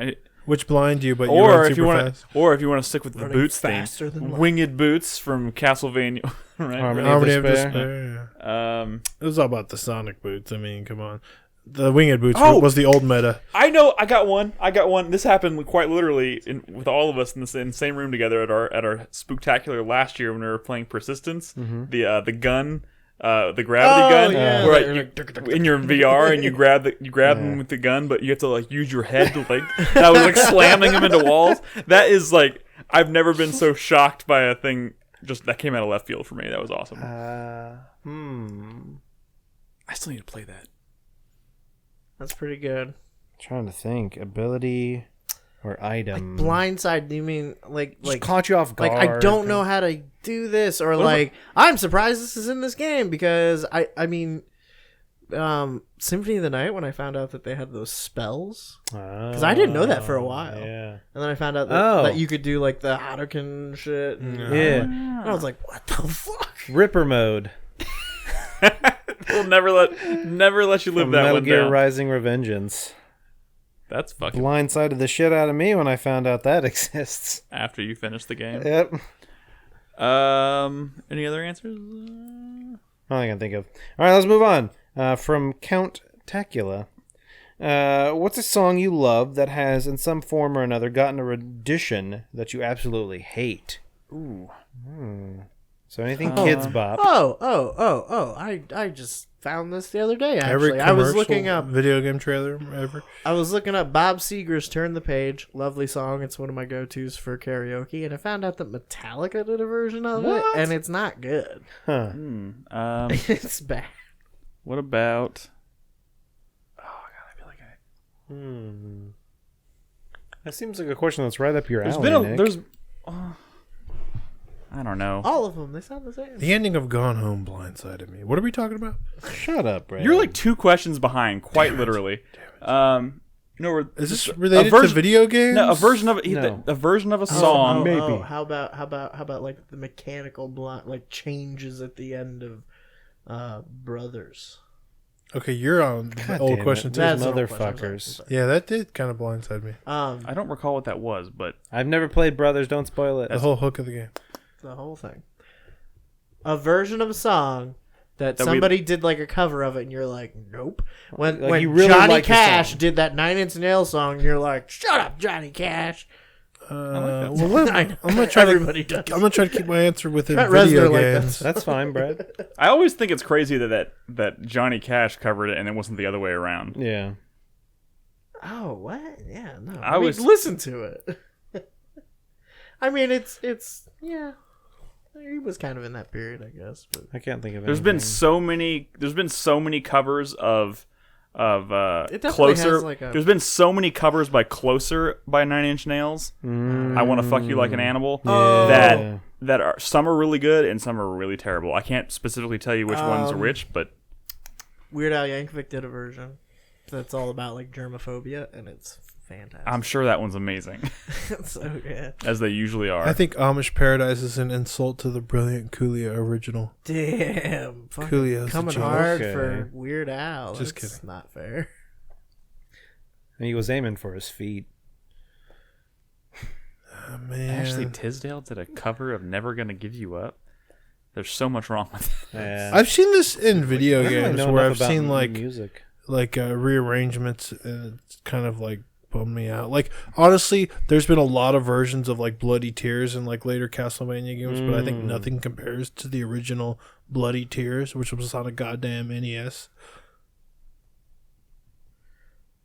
Which blind you, but you or run if you super want fast. to, or if you want to stick with the Running boots faster theme, than light. winged boots from Castlevania, right? Harmony of Despair. Despair, yeah. Um, It was all about the Sonic boots. I mean, come on. The winged boots Oh! was the old meta. I know. I got one. This happened quite literally with all of us in the same room together at our spooktacular last year when we were playing Persistence. The gun, the gravity gun, yeah. where in your VR and you grab them with the gun, but you have to like use your head to like that was like slamming them into walls. That is like I've never been so shocked by a thing. Just that came out of left field for me. That was awesome. I still need to play that. That's pretty good. Trying to think, ability or item. Blindside, you mean Just caught you off guard. like I don't know how to do this, or like I'm surprised this is in this game because I mean, Symphony of the Night when I found out that they had those spells because I didn't know that for a while, Yeah. and then I found out that you could do like the Hadouken shit. And, Yeah. and I was like, what the fuck? Ripper mode. We'll never let you live From that Metal one Gear down. Rising Revengeance. That's fucking Blindsided the shit out of me when I found out that exists. after you finish the game. Yep. Any other answers? All I can think of. All right, let's move on. From Count Tacula. What's a song you love that has, in some form or another, gotten a rendition that you absolutely hate? Ooh. So anything Kids Bop. I just found this the other day. Every Actually, I was looking commercial up. video game trailer ever. I was looking up Bob Seger's "Turn the Page." Lovely song. It's one of my go-tos for karaoke, and I found out that Metallica did a version of it, and it's not good. Huh. It's bad. What about? Oh god, I feel like That seems like a question that's right up your there's alley, been Nick. there's. I don't know. All of them. They sound the same. The ending of Gone Home blindsided me. What are we talking about? Shut up, Brad. You're like 2 questions behind, quite literally. You know, Is this just related to video games? No, a version of No. a version of a song. maybe. How about like the mechanical like changes at the end of Brothers? Okay, you're on the God old damn question it. too. That's an old question, motherfuckers. Yeah, that did kind of blindside me. I don't recall what that was, but I've never played Brothers. Don't spoil it. The whole hook of the game. the whole thing. A version of a song that That we- somebody did like a cover of it, and you're like, nope. When Like, you really Johnny like the Cash song. did that Nine Inch Nails song, and you're like, shut up, Johnny Cash. Well, what- I know. I'm gonna try Everybody to. does. I'm gonna try to keep my answer within Trent video Reznor like games. That's fine, Brad. I always think it's crazy that Johnny Cash covered it and it wasn't the other way around. Yeah. Oh, what? Yeah, no. I was- listen to it. I mean, it's yeah. He was kind of in that period, I guess. But I can't think of There's anything. been so many covers of It definitely Closer. has, like, a- There's been so many covers by Closer by Nine Inch Nails. I Want to Fuck You Like an Animal. Yeah. That are some are really good and some are really terrible. I can't specifically tell you which ones are which, but Weird Al Yankovic did a version that's all about like germophobia, and it's fantastic. I'm sure that one's amazing, It's so good. as they usually are. I think Amish Paradise is an insult to the brilliant Coolio original. Damn, fucking Coolio's a coming joke. hard Okay. for Weird Al. Just That's kidding. not fair. And he was aiming for his feet. Oh, man. Ashley Tisdale did a cover of Never Gonna Give You Up. There's so much wrong with it. Yeah. I've seen this in video I don't really games know where enough I've about seen like music. rearrangements, and it's kind of like bummed me out. Like honestly, there's been a lot of versions of like Bloody Tears in like later Castlevania games, but I think nothing compares to the original Bloody Tears, which was on a goddamn NES.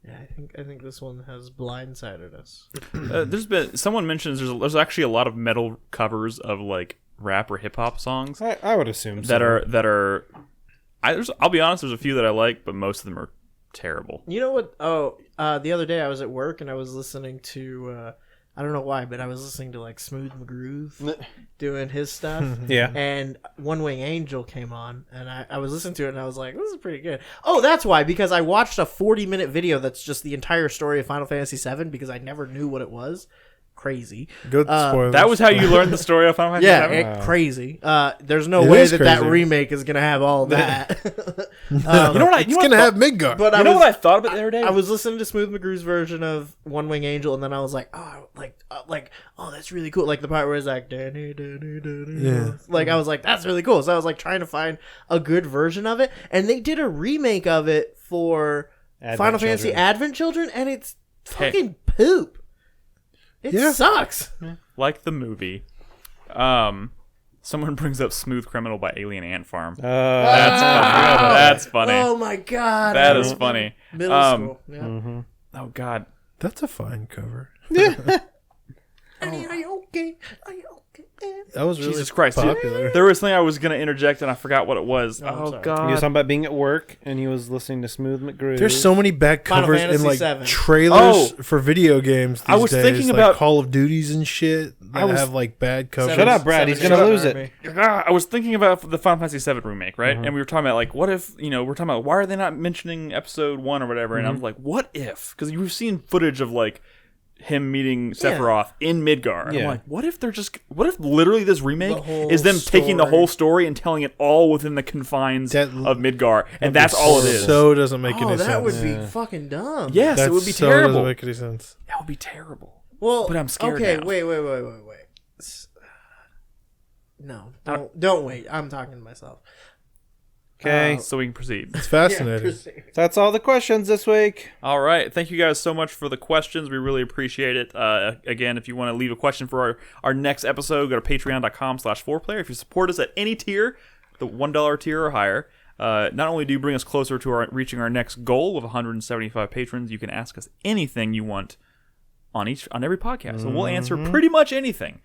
Yeah, I think this one has blindsided us. There's been someone mentions there's actually a lot of metal covers of like rap or hip hop songs I would assume that so. are. I'll be honest. There's a few that I like, but most of them are terrible. You know what? Oh, the other day I was at work and I was listening to, I don't know why, but I was listening to like Smooth McGroove doing his stuff. Yeah. And One Wing Angel came on and I was listening to it and I was like, this is pretty good. Oh, that's why, because I watched a 40-minute video that's just the entire story of Final Fantasy VII because I never knew what it was. Crazy. Good spoilers. That was how you learned the story of Final Fantasy Yeah, VII? crazy. There's no It way is that crazy. remake is going to have all that. You know what? It's gonna have Midgar. But You know what I thought about the other day? I was listening to Smooth McGrew's version of One Wing Angel, and then I was like, oh, that's really cool. Like the part where it's like, Danny, Danny, Danny. Yeah. Like I was like, that's really cool. So I was like trying to find a good version of it, and they did a remake of it for Advent Final Fantasy Children. Advent Children, and it's Hey. fucking poop. It Yeah. sucks. like the movie. Someone brings up "Smooth Criminal" by Alien Ant Farm. That's funny. That's funny. Oh my god, That is funny. Middle school. Yeah. Oh God. That's a fine cover. Are you okay? Are you okay? That was really Jesus Christ, dude. popular. There was something I was gonna interject and I forgot what it was. I'm Oh sorry. God. He was talking about being at work and he was listening to Smooth McGrew. There's so many bad Final covers in Fantasy like VII. trailers Oh. for video games. These I was days, thinking like about- Call of Duties and shit that was- have like bad covers. Shut up, Brad. He's gonna lose it. I was thinking about the Final Fantasy VII remake, right? And we were talking about like, what if we're talking about why are they not mentioning episode 1 or whatever? And I was like, what if? Because you've seen footage of like him meeting Sephiroth in Midgar. And I'm Yeah. like, what if literally this remake The whole is them taking the story. whole story and telling it all within the confines That- of Midgar, and that's all it is. So it doesn't make Oh, any that sense. would be fucking dumb. Yes, That it would be so terrible. doesn't make any sense. That would be terrible. Well, But I'm scared Okay, now. wait. No, don't wait. I'm talking to myself. Okay. So we can proceed. It's fascinating. That's all the questions this week. All right. Thank you guys so much for the questions. We really appreciate it. Again, if you want to leave a question for our next episode, go to patreon.com/4Player. If you support us at any tier, the $1 tier or higher, not only do you bring us closer to reaching our next goal of 175 patrons, you can ask us anything you want on every podcast. So we'll answer pretty much anything.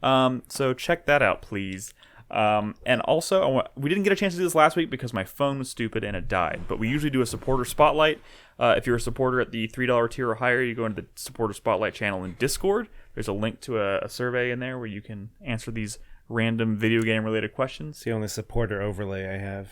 So check that out, please. And also, we didn't get a chance to do this last week because my phone was stupid and it died. But we usually do a supporter spotlight. If you're a supporter at the $3 tier or higher, you go into the supporter spotlight channel in Discord. There's a link to a survey in there where you can answer these random video game related questions. It's the only supporter overlay I have.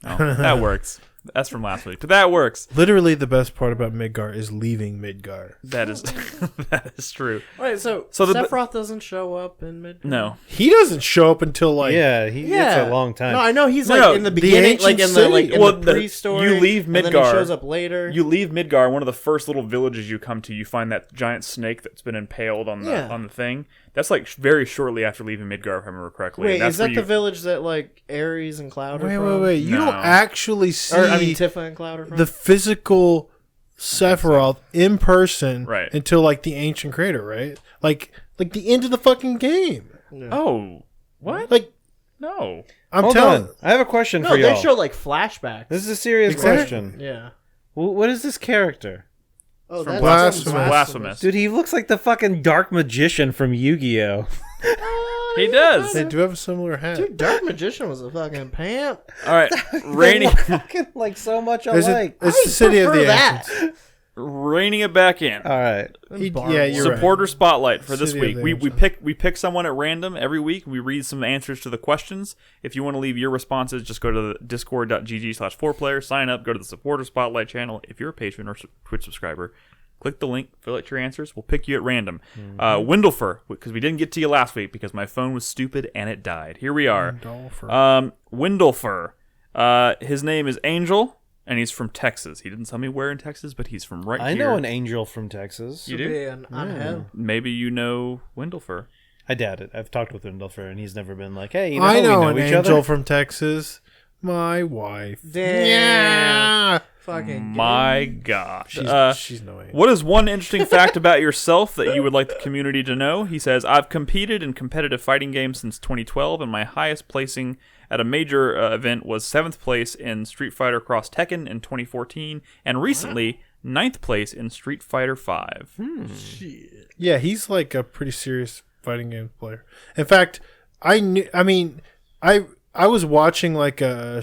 Oh, that works. That's from last week, but that works. Literally, the best part about Midgar is leaving Midgar. That is that is true. Wait, so the- Sephiroth doesn't show up in mid? No, He doesn't show up until like It's a long time. No, I know he's No, like no, in the the beginning, ancient like in city. the pre-story. you leave and then he Midgar. shows up later. You leave Midgar. One of the first little villages you come to, you find that giant snake that's been impaled on the thing. That's like very shortly after leaving Midgar, if I remember correctly. Wait, And that's is that where the village that like Ares and Cloud are from? Wait. You No. don't actually see Or I mean, Tifa and Cloud are from. the physical Sephiroth in person Right. until like the ancient crater, right? Like the end of the fucking game. Oh, what? Like No. I'm Hold telling. on. I have a question no, for they y'all. show like flashbacks. This is a serious Exactly. question. Yeah. What is this character? Oh, From that's Blasphemous. Blasphemous. Dude, he looks like the fucking dark magician from Yu-Gi-Oh! He does. They do have a similar hat. Dude, Dark Magician was a fucking pimp. All right, reining Fucking like so much alike. It's the city of the prefer that. ancients. reining it back in. All right. Yeah, you're right. Supporter spotlight for this City of week. the We pick someone at random every week. We read some answers to the questions. If you want to leave your responses, just go to the discord.gg/4player, sign up, go to the supporter spotlight channel. If you're a patron or Twitch subscriber, click the link, fill out your answers. We'll pick you at random. Windlefer, because we didn't get to you last week because my phone was stupid and it died. Here we are. Windlefer. His name is Angel. And he's from Texas. He didn't tell me where in Texas, but he's from right here. I know an angel from Texas. You do? Maybe you know Windlefer. I doubt it. I've talked with Indilfer, and he's never been like, "Hey, I know we an know each angel other." from Texas. My wife. Damn. Yeah. Fucking My gosh. She's no angel. What is one interesting fact about yourself that you would like the community to know? He says, I've competed in competitive fighting games since 2012, and my highest placing at a major event was 7th place in Street Fighter Cross Tekken in 2014, and recently 9th place in Street Fighter 5. Yeah, he's like a pretty serious fighting game player. In fact, I was watching like a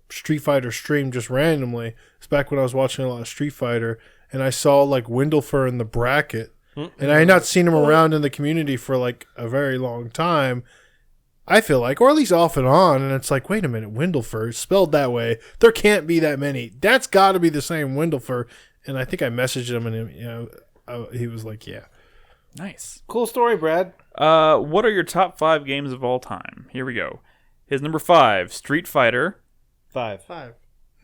Street Fighter stream just randomly. It's back when I was watching a lot of Street Fighter, and I saw like Windlefer in the bracket, and I had not seen him around in the community for like a very long time. I feel like, or at least off and on, and it's like, wait a minute, Windlefer, spelled that way. There can't be that many. That's got to be the same Windlefer. And I think I messaged him, and he was like, yeah. Nice. Cool story, Brad. What are your top 5 games of all time? Here we go. His number 5, Street Fighter. 5.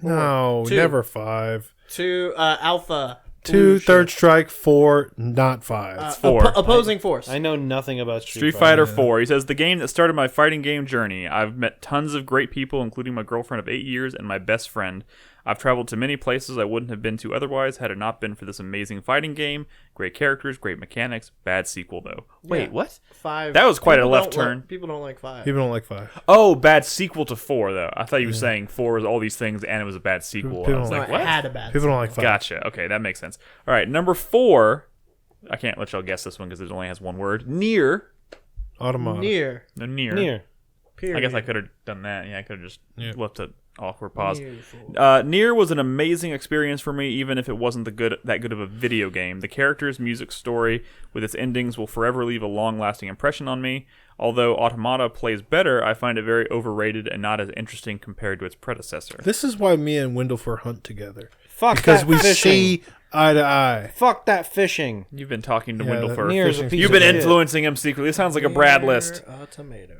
No, 2. never 5. 2, Alpha. 2, Third Strike, 4, not 5. 4. Opposing Force. I know nothing about Street Fighter 4. He says, the game that started my fighting game journey. I've met tons of great people, including my girlfriend of 8 years and my best friend. I've traveled to many places I wouldn't have been to otherwise had it not been for this amazing fighting game. Great characters, great mechanics. Bad sequel, though. Wait, what? 5. That was quite a People left don't turn. People don't like 5. People don't like 5. Oh, bad sequel to 4, though. I thought you were saying 4 was all these things and it was a bad sequel. People I was don't like, It what? had a bad People don't like 5. Gotcha. Okay, that makes sense. All right, number 4. I can't let y'all guess this one because it only has one word. Nier. Automata. Near. No, Nier. Near. Period. I guess I could have done that. Yeah, I could have just left an awkward pause. Near. Nier was an amazing experience for me, even if it wasn't that good of a video game. The characters, music, story, with its endings, will forever leave a long-lasting impression on me. Although Automata plays better, I find it very overrated and not as interesting compared to its predecessor. This is why me and Windlefer hunt together. Fuck Because that we fishing. see eye to eye. Fuck that fishing. You've been talking to Yeah, Windlefer. Nier's a piece You've of been shit. influencing him secretly. It sounds like a Brad list. A tomato.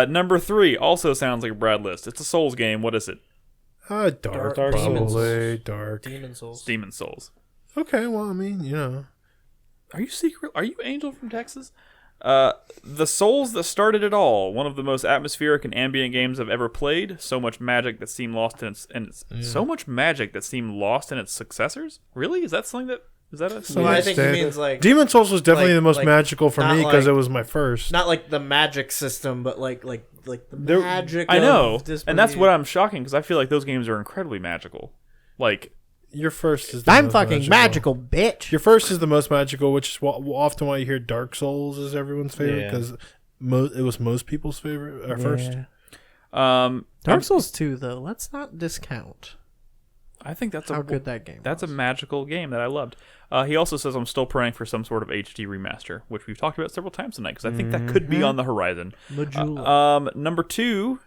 Number 3 also sounds like a Brad list. It's a Souls game. What is it? Dark, Dark probably. Dark. Demon Souls. Demon Souls. Okay, well, I mean, you know. Are you secret? Are you Angel from Texas? The Souls that started it all. One of the most atmospheric and ambient games I've ever played. So much magic that seemed lost in so much magic that seemed lost in its successessors. Really? Is that something that? Is that a? Well, I think he means like Demon Souls was definitely like- the most like, magical for not me because like- it was my first. not like the magic system, but like the magic. I know, of disbelief. and that's what I'm shocking because I feel like those games are incredibly magical. Like Your first is the I'm most fucking magical, bitch. Your first is the most magical, which is often why you hear Dark Souls is everyone's favorite Yeah. because it was most people's favorite at first. Dark Souls 2, though. Let's not discount I think that's how good that game. That's was. a magical game that I loved. He also says I'm still praying for some sort of HD remaster, which we've talked about several times tonight because I think that could be on the horizon. Majula. Number 2,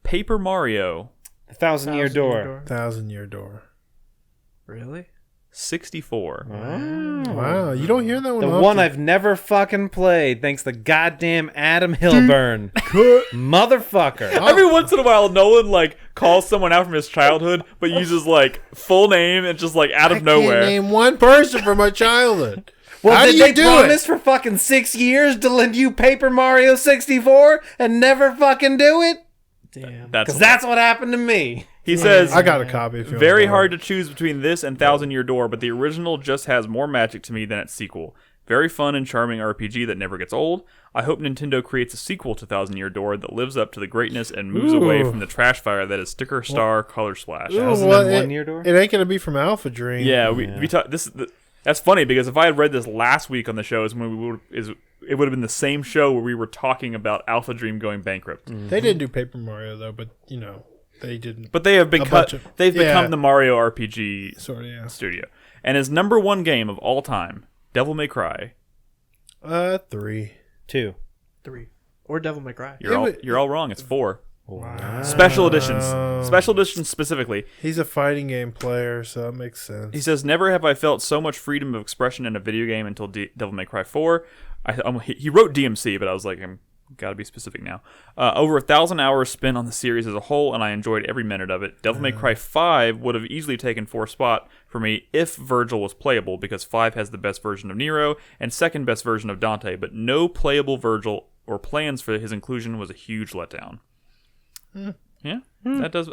Paper Mario. The Thousand-Year Door. 1,000-Year Door. Really? 64. Wow, you don't hear that one. The often. one I've never fucking played, thanks to goddamn Adam Hilburn. Motherfucker. Every once in a while, Nolan like calls someone out from his childhood, but uses like full name and just like out of I nowhere. can't name one person from my childhood. Well, How did do they you do promise it? for fucking 6 years to lend you Paper Mario 64 and never fucking do it? Damn. That's Because that's what happened to me. he says. I got a copy. If you Very want hard to choose between this and Thousand Year Door, but the original just has more magic to me than its sequel. Very fun and charming RPG that never gets old. I hope Nintendo creates a sequel to Thousand Year Door that lives up to the greatness and moves away from the trash fire that is Sticker Star Color Splash. Ooh, Thousand well, and it, One Year Door? it ain't gonna be from Alpha Dream. Yeah, we talk. That's funny because if I had read this last week on the show, is when it would have been the same show where we were talking about Alpha Dream going bankrupt. They didn't do Paper Mario though, but they didn't. But they have been they've become the Mario RPG Sort of, studio. And his number one game of all time, Devil May Cry. 3. 2. 3. Or Devil May Cry. You're all wrong. It's 4. Wow. Special editions specifically. He's a fighting game player, so that makes sense. He says, "Never have I felt so much freedom of expression in a video game until Devil May Cry 4." He wrote DMC, but I was like, I'm gotta be specific now. Over 1,000 hours spent on the series as a whole, and I enjoyed every minute of it. Devil May Cry 5 would have easily taken 4th spot for me if Virgil was playable, because 5 has the best version of Nero and second best version of Dante, but no playable Virgil or plans for his inclusion was a huge letdown. Yeah, that does.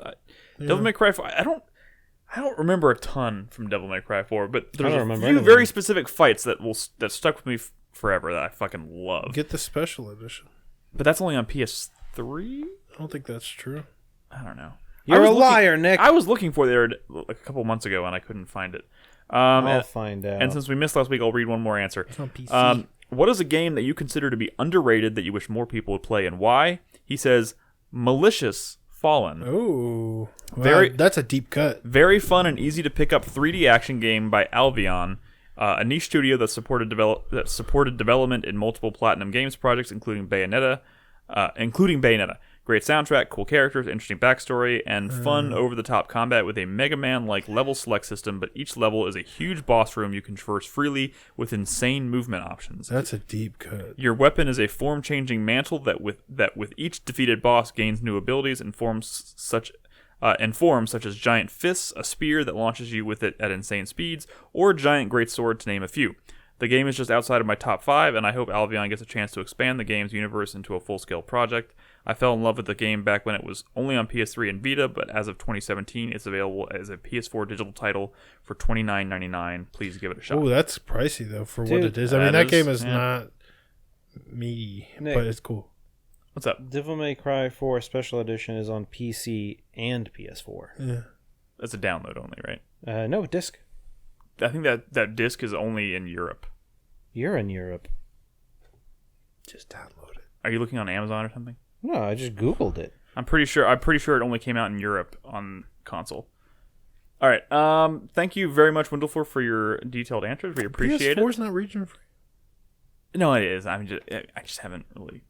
Devil May Cry 4. I don't remember a ton from Devil May Cry 4, but there's a few very specific fights that stuck with me forever that I fucking love. Get the special edition. But that's only on PS3? I don't think that's true. I don't know. You're a liar, Nick. I was looking for it a couple months ago and I couldn't find it. I'll find out. And since we missed last week, I'll read one more answer. It's on PC. What is a game that you consider to be underrated that you wish more people would play, and why? He says, Malicious Fallen. Oh, that's a deep cut. Very fun and easy to pick up 3D action game by Albion, a niche studio that supported development in multiple Platinum Games projects, including Bayonetta. Great soundtrack, cool characters, interesting backstory, and fun over-the-top combat with a Mega Man-like level select system, but each level is a huge boss room you can traverse freely with insane movement options. That's a deep cut. Your weapon is a form-changing mantle that with each defeated boss gains new abilities and forms such as giant fists, a spear that launches you with it at insane speeds, or a giant greatsword, to name a few. The game is just outside of my top 5, and I hope Albion gets a chance to expand the game's universe into a full-scale project. I fell in love with the game back when it was only on PS3 and Vita, but as of 2017, it's available as a PS4 digital title for $29.99. Please give it a shot. Oh, that's pricey, though, for what it is. I mean, that game is not meaty, Nick, but it's cool. What's up? Devil May Cry 4 Special Edition is on PC and PS4. Yeah. That's a download only, right? No, disc. I think that disc is only in Europe. You're in Europe. Just download it. Are you looking on Amazon or something? No, I just Googled it. I'm pretty sure it only came out in Europe on console. All right. Thank you very much, Windlefor, for your detailed answers. We appreciate PS4's not region free. No, it is. I just haven't really.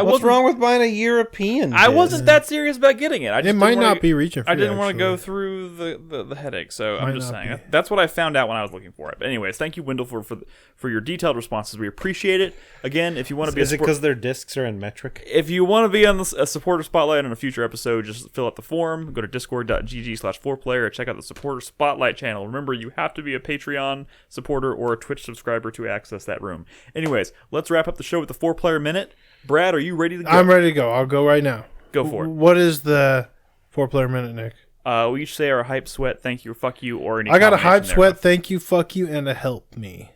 What's wrong with buying a European disc? I wasn't that serious about getting it. It might not be region free. I didn't want to go through the headache, so I'm just saying. That's what I found out when I was looking for it. But anyways, thank you, Wendell, for your detailed responses. We appreciate it. Again, if you want to be it because their discs are in metric? If you want to be on a supporter spotlight on a future episode, just fill out the form. Go to discord.gg/4player. Check out the supporter spotlight channel. Remember, you have to be a Patreon supporter or a Twitch subscriber to access that room. Anyways, let's wrap up the show with the 4-player minute. Brad, are you ready to go? I'm ready to go. I'll go right now. Go for it. What is the 4-player minute, Nick? We each say our hype, sweat, thank you, fuck you, or any. I got a hype, sweat, thank you, fuck you, and a help me.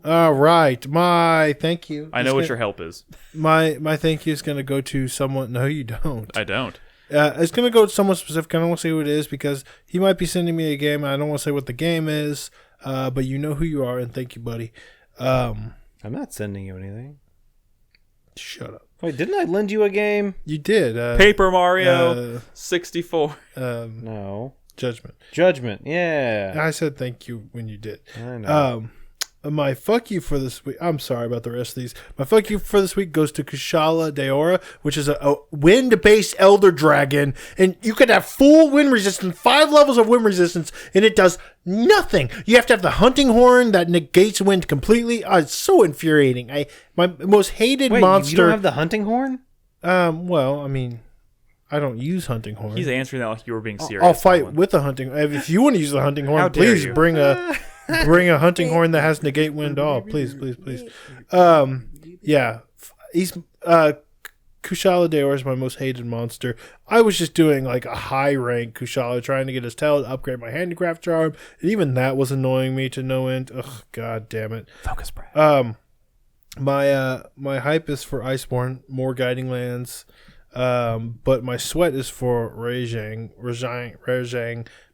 All right, my thank you. I know what your help is. My thank you is going to go to someone. No, you don't. I don't. It's going to go to someone specific. I don't want to say who it is because he might be sending me a game. I don't want to say what the game is, but you know who you are, and thank you, buddy. I'm not sending you anything. Shut up. Wait, didn't I lend you a game? You did. Paper Mario 64. No. Judgment. Yeah. I said thank you when you did. I know. My fuck you for this week. I'm sorry about the rest of these. My fuck you for this week goes to Kushala Daora, which is a wind-based elder dragon, and you can have full wind resistance, 5 levels of wind resistance, and it does nothing. You have to have the hunting horn that negates wind completely. It's so infuriating. My most hated monster. You don't have the hunting horn? Well, I mean, I don't use hunting horn. He's answering that like you were being serious. I'll fight with a hunting. If you want to use the hunting horn, please bring a hunting horn that has negate wind all. Please. Yeah. He's Kushala Daora is my most hated monster. I was just doing like a high rank Kushala, trying to get his tail to upgrade my handicraft charm, and even that was annoying me to no end. Ugh, god damn it. Focus, Brad. My hype is for Iceborne, more guiding lands. But my sweat is for Rajang,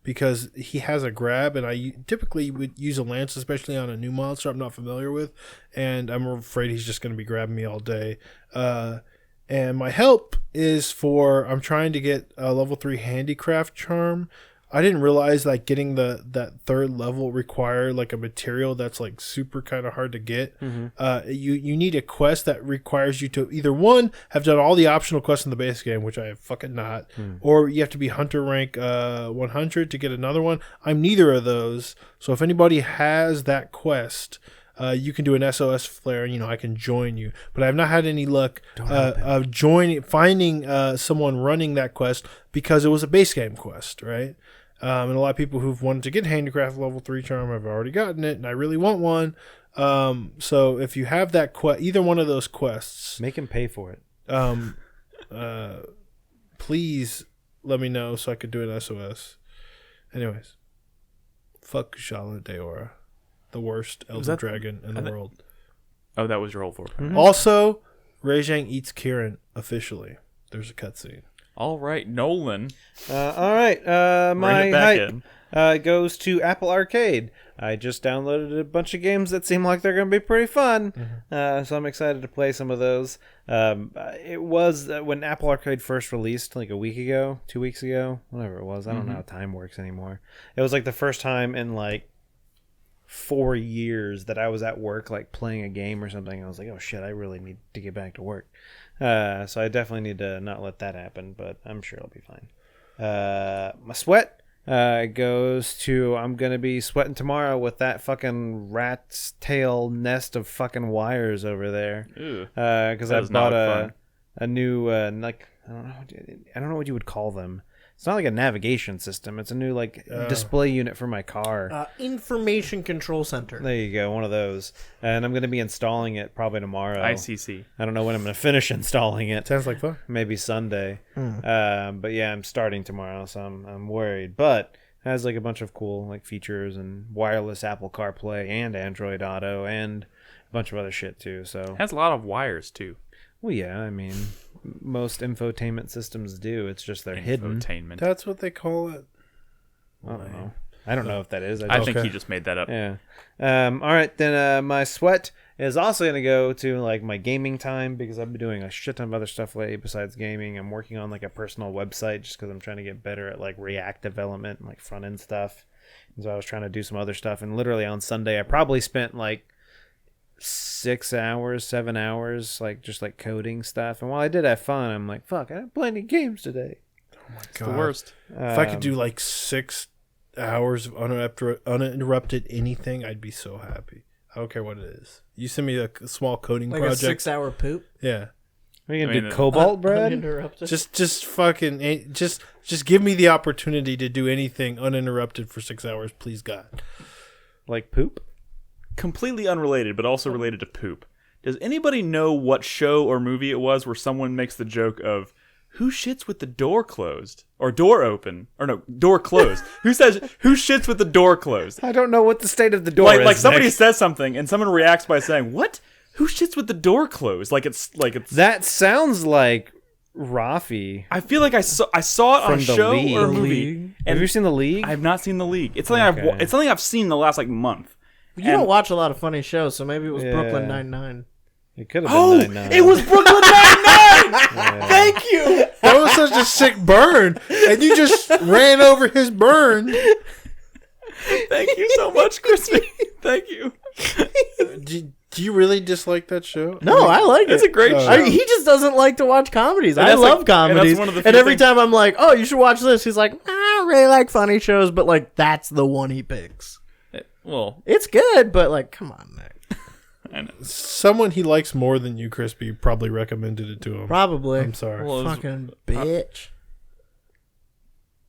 because he has a grab, and I typically would use a lance, especially on a new monster I'm not familiar with, and I'm afraid he's just going to be grabbing me all day. And my help is for, I'm trying to get a level 3 handicraft charm. I didn't realize like getting that third level required like a material that's like super kind of hard to get. You need a quest that requires you to either one have done all the optional quests in the base game, which I have fucking not, or you have to be hunter rank 100 to get another one. I'm neither of those. So if anybody has that quest, you can do an SOS flare, and I can join you. But I've not had any luck of finding someone running that quest because it was a base game quest, right? And a lot of people who've wanted to get handicraft level 3 charm have already gotten it, and I really want one. So if you have that either one of those quests, make him pay for it. Please let me know so I could do an SOS. Anyways, fuck Kushala Daora, the worst elder dragon in the world. Oh, that was your whole 4-player. Also, Rajang eats Kieran officially. There's a cutscene. All right, Nolan. All right, my hype goes to Apple Arcade. I just downloaded a bunch of games that seem like they're going to be pretty fun, so I'm excited to play some of those. It was when Apple Arcade first released, like a week ago, 2 weeks ago, whatever it was. I don't know how time works anymore. It was like the first time in like 4 years that I was at work, like playing a game or something. I was like, oh shit, I really need to get back to work. So I definitely need to not let that happen, but I'm sure it'll be fine. My sweat goes to, I'm going to be sweating tomorrow with that fucking rat's tail nest of fucking wires over there. Because I bought a new, like, I don't know what you would call them. It's not like a navigation system. It's a new like display unit for my car. Information Control Center. There you go, one of those. And I'm going to be installing it probably tomorrow. ICC. I don't know when I'm going to finish installing it. Sounds like fun. Maybe Sunday. But yeah, I'm starting tomorrow, so I'm worried. But it has like a bunch of cool like features and wireless Apple CarPlay and Android Auto and a bunch of other shit too. So It has a lot of wires too. well, yeah, I mean, most infotainment systems do. It's just they're hidden. Infotainment. That's what they call it. I don't know. I don't know if that is. I think he just made that up. Yeah. All right, then my sweat is also going to go to like my gaming time because I've been doing a shit ton of other stuff lately besides gaming. I'm working on like a personal website just because I'm trying to get better at like React development and like front end stuff. And so I was trying to do some other stuff. And literally on Sunday, I probably spent like 6 hours, 7 hours, like just like coding stuff. And while I did have fun, I'm like, fuck, I didn't play any games today. Oh my It's the worst. If I could do like 6 hours of uninterrupted anything, I'd be so happy. I don't care what it is. You send me a small coding Like project. a 6-hour poop. Yeah. Are you gonna do cobalt bread? Uninterrupted. Just fucking just give me the opportunity to do anything uninterrupted for 6 hours, please God. Like poop? Completely unrelated, but also related to poop. Does anybody know what show or movie it was where someone makes the joke of who shits with the door closed or door open or no door closed? Who shits with the door closed? I don't know what the state of the door is. Like somebody Nick. says something and someone reacts by saying, "What? Who shits with the door closed?" Like it's That sounds like Rafi. I feel like I saw it on a From The show League. or a The movie. Have And you seen The League? I have not seen The League. It's something Okay. it's something I've seen the last like month. You don't watch a lot of funny shows, so maybe it was Yeah. Brooklyn Nine-Nine. It could have been 99. It was Brooklyn Nine-Nine! Thank you! That was such a sick burn, and you just ran over his burn. Thank you so much, Crispy. Thank you. Do you really dislike that show? No, I like it. It's a great show. He just doesn't like to watch comedies. And I that's love like- comedies. and that's one of the And few every things- time I'm like, oh, you should watch this, he's like, I don't really like funny shows, but like, that's the one he picks. Well, It's good, but like, come on, Nick. I know. Someone he likes more than you, Crispy, probably recommended it to him. Probably. I'm sorry. Well, it was- Fucking bitch.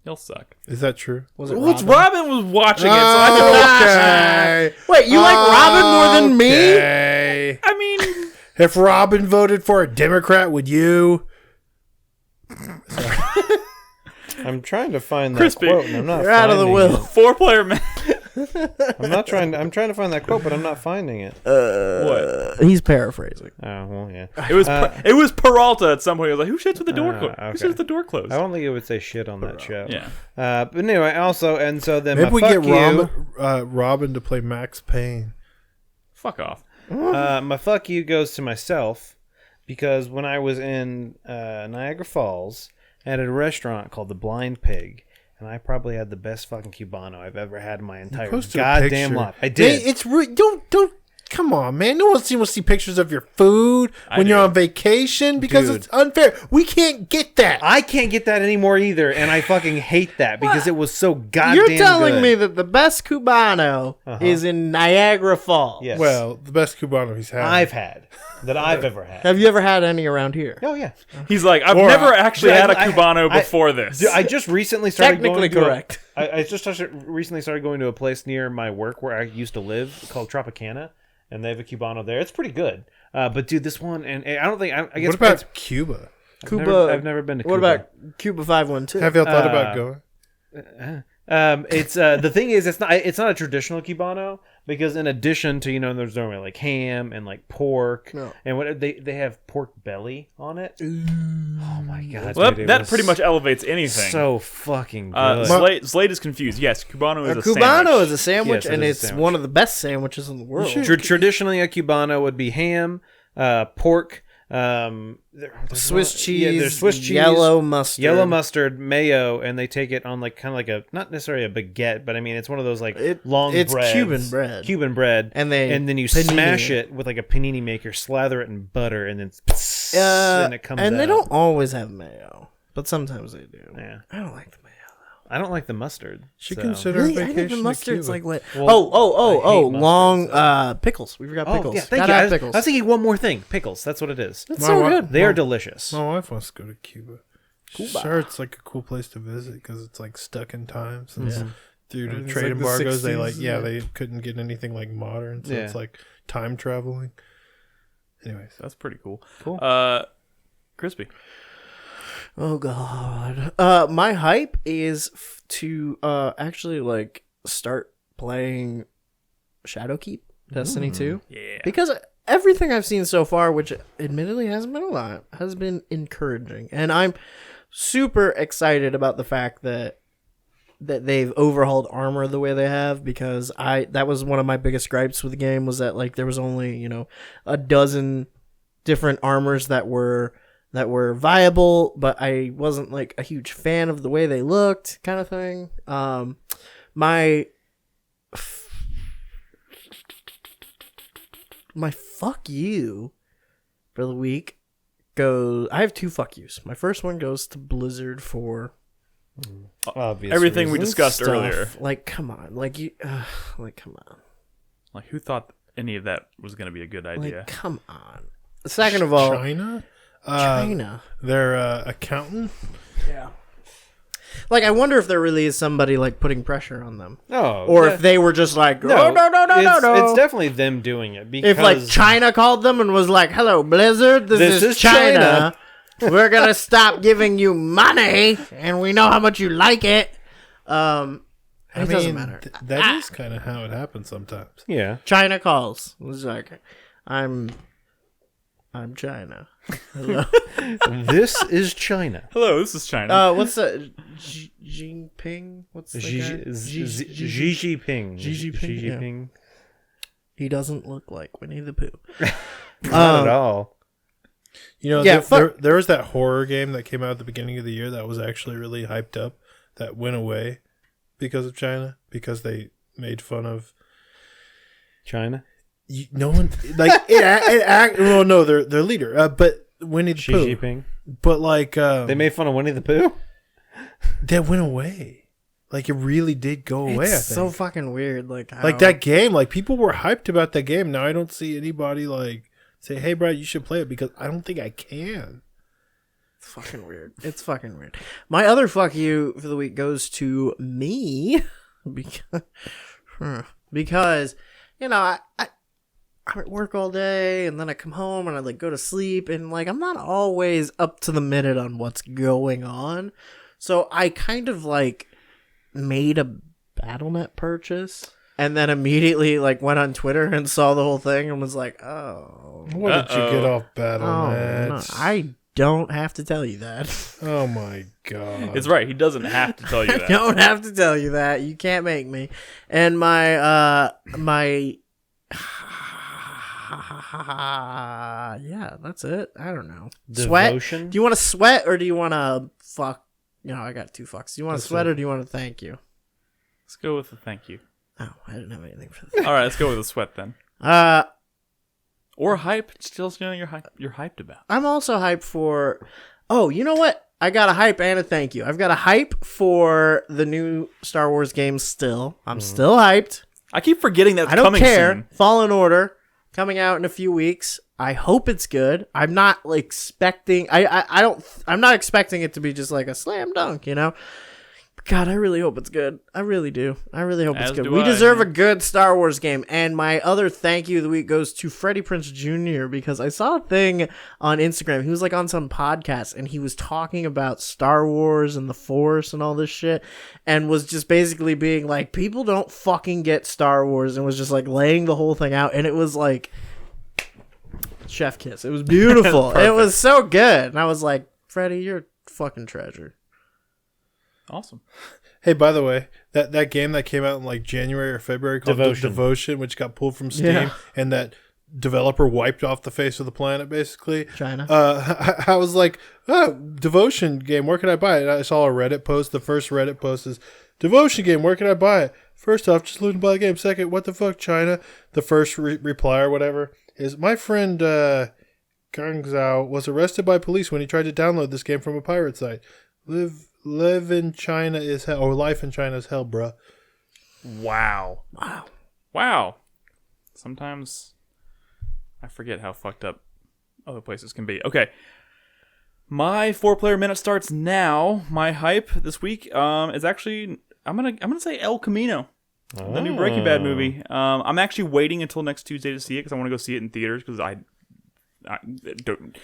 You'll suck. Is that true? Was it Well, Robin was watching it, so Okay. Wait, you like Robin more than me? Okay. I mean, If Robin voted for a Democrat, would you? I'm trying to find that Crispy. quote, and I'm not You're out of the finding will. it. 4-player I'm trying to find that quote, but I'm not finding it. What? He's paraphrasing. Oh well, yeah. It was Peralta at some point. He was like, "Who shits with the door closed? okay. Who shits with the door closed?" I don't think it would say shit on that show. Yeah. But anyway, also, and so then Maybe my we fuck get Robin to play Max Payne. Fuck off. my fuck you goes to myself because when I was in Niagara Falls, I had a restaurant called the Blind Pig. And I probably had the best fucking Cubano I've ever had in my entire goddamn life. I did. Hey, it's don't come on, man. No one wants to see pictures of your food when you're on vacation because it's unfair. We can't get that. I can't get that anymore either, and I fucking hate that because it was so goddamn You're telling good. me that the best Cubano is in Niagara Falls. Yes. Well, the best Cubano he's had. I've ever had. Have you ever had any around here? Oh yeah. He's like, I've never actually had a Cubano before this. Dude, I just recently started Technically going to correct. I just recently started going to a place near my work where I used to live called Tropicana, and they have a Cubano there. It's pretty good. But dude, this one, and I don't think I guess. What about Cuba? I've never been to Cuba. What about Cuba 512? Have y'all thought about going? It's the thing is, it's not a traditional Cubano because in addition to there's normally like ham and like pork and what they have pork belly on it. Oh my god! Well, dude, that pretty much elevates anything. so fucking good. Slade is confused. Yes, Cubano is a Cubano sandwich. is a sandwich, Yes, and it is a it's sandwich. one of the best sandwiches in the world. Traditionally, a Cubano would be ham, pork, Swiss cheese, there's Swiss cheese, yellow mustard, mayo, and they take it on like kind of like a not necessarily a baguette, but I mean it's one of those like long it's breads. Cuban bread. and then you panini smash it with like a panini maker, slather it in butter, and then and it comes and out. they don't always have mayo, but sometimes they do. Yeah. I don't like the mayo. I don't like the mustard. Should so. consider Really? a I vacation think the to mustard's Cuba. like lit. Well, Oh, I hate long mustard, pickles. We forgot pickles. Oh yeah, thank Gotta you. have I pickles. was thinking one more thing. Pickles. That's what it is. That's My so wa- good. They are delicious. My wife wants to go to Cuba. Sure, it's like a cool place to visit because it's like stuck in time since through the Everything's trade like the embargoes. They 60s, they couldn't get anything like modern, so it's like time traveling. Anyways, That's pretty cool. Cool. Crispy. Oh god. My hype is to actually like start playing Shadowkeep Destiny 2. Yeah. Because everything I've seen so far, which admittedly hasn't been a lot, has been encouraging. And I'm super excited about the fact that they've overhauled armor the way they have, because that was one of my biggest gripes with the game, was that like there was only, a dozen different armors that were viable, but I wasn't like a huge fan of the way they looked, kind of thing. My fuck you for the week goes. I have two fuck yous. My first one goes to Blizzard for Obvious Everything we reasons. discussed stuff. earlier. Like, come on, come on, Like, who thought any of that was going to be a good idea? like, come on. Second of all, China, China. their accountant. Yeah. Like, I wonder if there really is somebody like putting pressure on them, No, or that- if they were just like, no, oh, no. It's definitely them doing it. Because If like China called them and was like, "Hello, Blizzard, this is China. We're gonna stop giving you money, and we know how much you like it." It doesn't matter. That is kind of how it happens sometimes. yeah, China calls. It was like, I'm China. Hello. this is China. Hello, this is China. What's that? Jinping? What's the Xi guy? Jinping. Xi Jinping, yeah. He doesn't look like Winnie the Pooh. Not at all. There was that horror game that came out at the beginning of the year that was actually really hyped up that went away because of China, because they made fun of China. no one like well, no, their leader, but Winnie the Xi Pooh. Jinping. But like They made fun of Winnie the Pooh. that went away. Like it really did go away. It's I think. so fucking weird. Like That game, like people were hyped about that game. Now I don't see anybody like say, "Hey, Brad, you should play it," because I don't think I can. It's fucking weird. It's fucking weird. My other fuck you for the week goes to me because I I'm at work all day, and then I come home and I like go to sleep, and like I'm not always up to the minute on what's going on. So I kind of like made a BattleNet purchase. and then immediately like went on Twitter and saw the whole thing and was like, "Oh, What did you get off Battle no, I don't have to tell you that. Oh my god! It's right. He doesn't have to tell you I that. don't have to tell you that. You can't make me." And my yeah, that's it. I don't know. Devotion? Sweat? Do you want to sweat or do you want to fuck? I got 2 fucks. Do you want to sweat or do you want to thank you? Let's go with the thank you. Oh, I didn't have anything for that. All right, let's go with a sweat then. Or hype. Still, you're hyped about. I'm also hyped for. Oh, you know what? I got a hype and a thank you. I've got a hype for the new Star Wars games. Still, I'm still hyped. I keep forgetting that's I don't coming care. soon. Fallen Order coming out in a few weeks. I hope it's good. I'm not like expecting. I'm not expecting it to be just like a slam dunk. But God, I really hope it's good. I really do. I really hope it's As good. do We I. deserve a good Star Wars game. And my other thank you of the week goes to Freddie Prinze Jr. because I saw a thing on Instagram. He was like on some podcast and he was talking about Star Wars and the Force and all this shit and was just basically being like, people don't fucking get Star Wars, and was just like laying the whole thing out. And it was like chef kiss. It was beautiful. It was so good. And I was like, Freddie, you're a fucking treasure. Awesome. Hey, by the way, that game that came out in like January or February called Devotion, which got pulled from Steam, and that developer wiped off the face of the planet, basically. China. I was like, Devotion game, where can I buy it? And I saw a Reddit post. The first Reddit post is, Devotion game, where can I buy it? First off, just looking to buy the game. Second, what the fuck, China? The first reply or whatever is, my friend Gang Zhao was arrested by police when he tried to download this game from a pirate site. Live in China is hell, or life in China is hell, bruh. Wow. Sometimes I forget how fucked up other places can be. Okay. My 4-player minute starts now. My hype this week is actually I'm gonna say El Camino. The new Breaking Bad movie. I'm actually waiting until next Tuesday to see it because I want to go see it in theaters because I don't.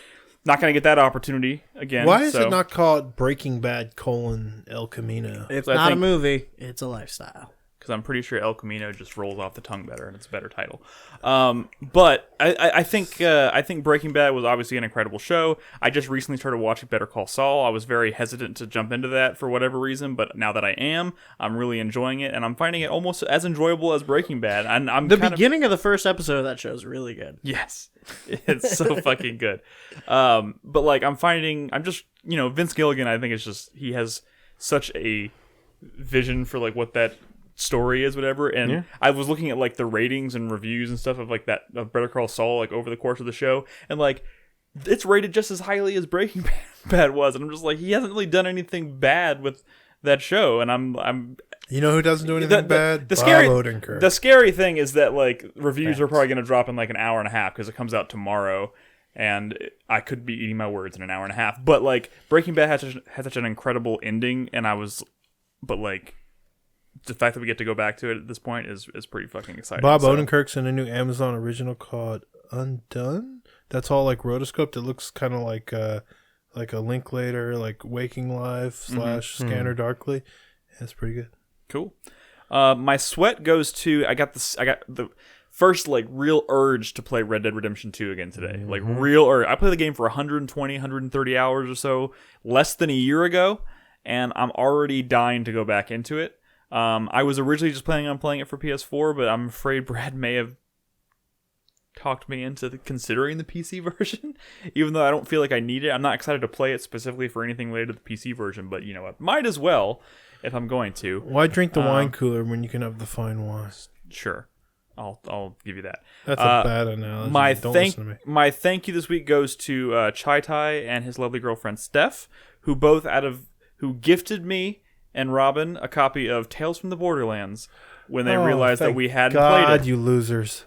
Not going to get that opportunity again. Why is it not called Breaking Bad : El Camino? It's not a movie. It's a lifestyle. Because I'm pretty sure El Camino just rolls off the tongue better, and it's a better title. But I think Breaking Bad was obviously an incredible show. I just recently started watching Better Call Saul. I was very hesitant to jump into that for whatever reason, but now that I am, I'm really enjoying it, and I'm finding it almost as enjoyable as Breaking Bad. And I'm the beginning of the first episode of that show is really good. Yes, it's so fucking good. But like I'm just Vince Gilligan. I think it's just he has such a vision for like what that story is, whatever. And I was looking at like the ratings and reviews and stuff of like that of Better Call Saul like over the course of the show, and like it's rated just as highly as Breaking Bad was, and I'm just like, he hasn't really done anything bad with that show, and I'm you know who doesn't do anything bad? Bob Odenkirk. The scary thing is that like reviews are probably going to drop in like an hour and a half because it comes out tomorrow, and I could be eating my words in an hour and a half. But like Breaking Bad has such an incredible ending, and but like the fact that we get to go back to it at this point is pretty fucking exciting. Bob Odenkirk's in a new Amazon original called Undone. That's all like rotoscoped. It looks kind of like a Linklater, like Waking Life / Scanner Darkly. Yeah, it's pretty good. Cool. My sweat goes to I got the first like real urge to play Red Dead Redemption 2 again today. Like real urge. I played the game for 120, 130 hours or so less than a year ago, and I'm already dying to go back into it. I was originally just planning on playing it for PS4, but I'm afraid Brad may have talked me into considering the PC version, even though I don't feel like I need it. I'm not excited to play it specifically for anything related to the PC version, but you know what? Might as well if I'm going to. Why drink the wine cooler when you can have the fine wine? Sure. I'll give you that. That's a bad analogy. Listen to me. My thank you this week goes to Chai Tai and his lovely girlfriend Steph, who gifted me and Robin a copy of Tales from the Borderlands when they realized that we hadn't played it. You losers.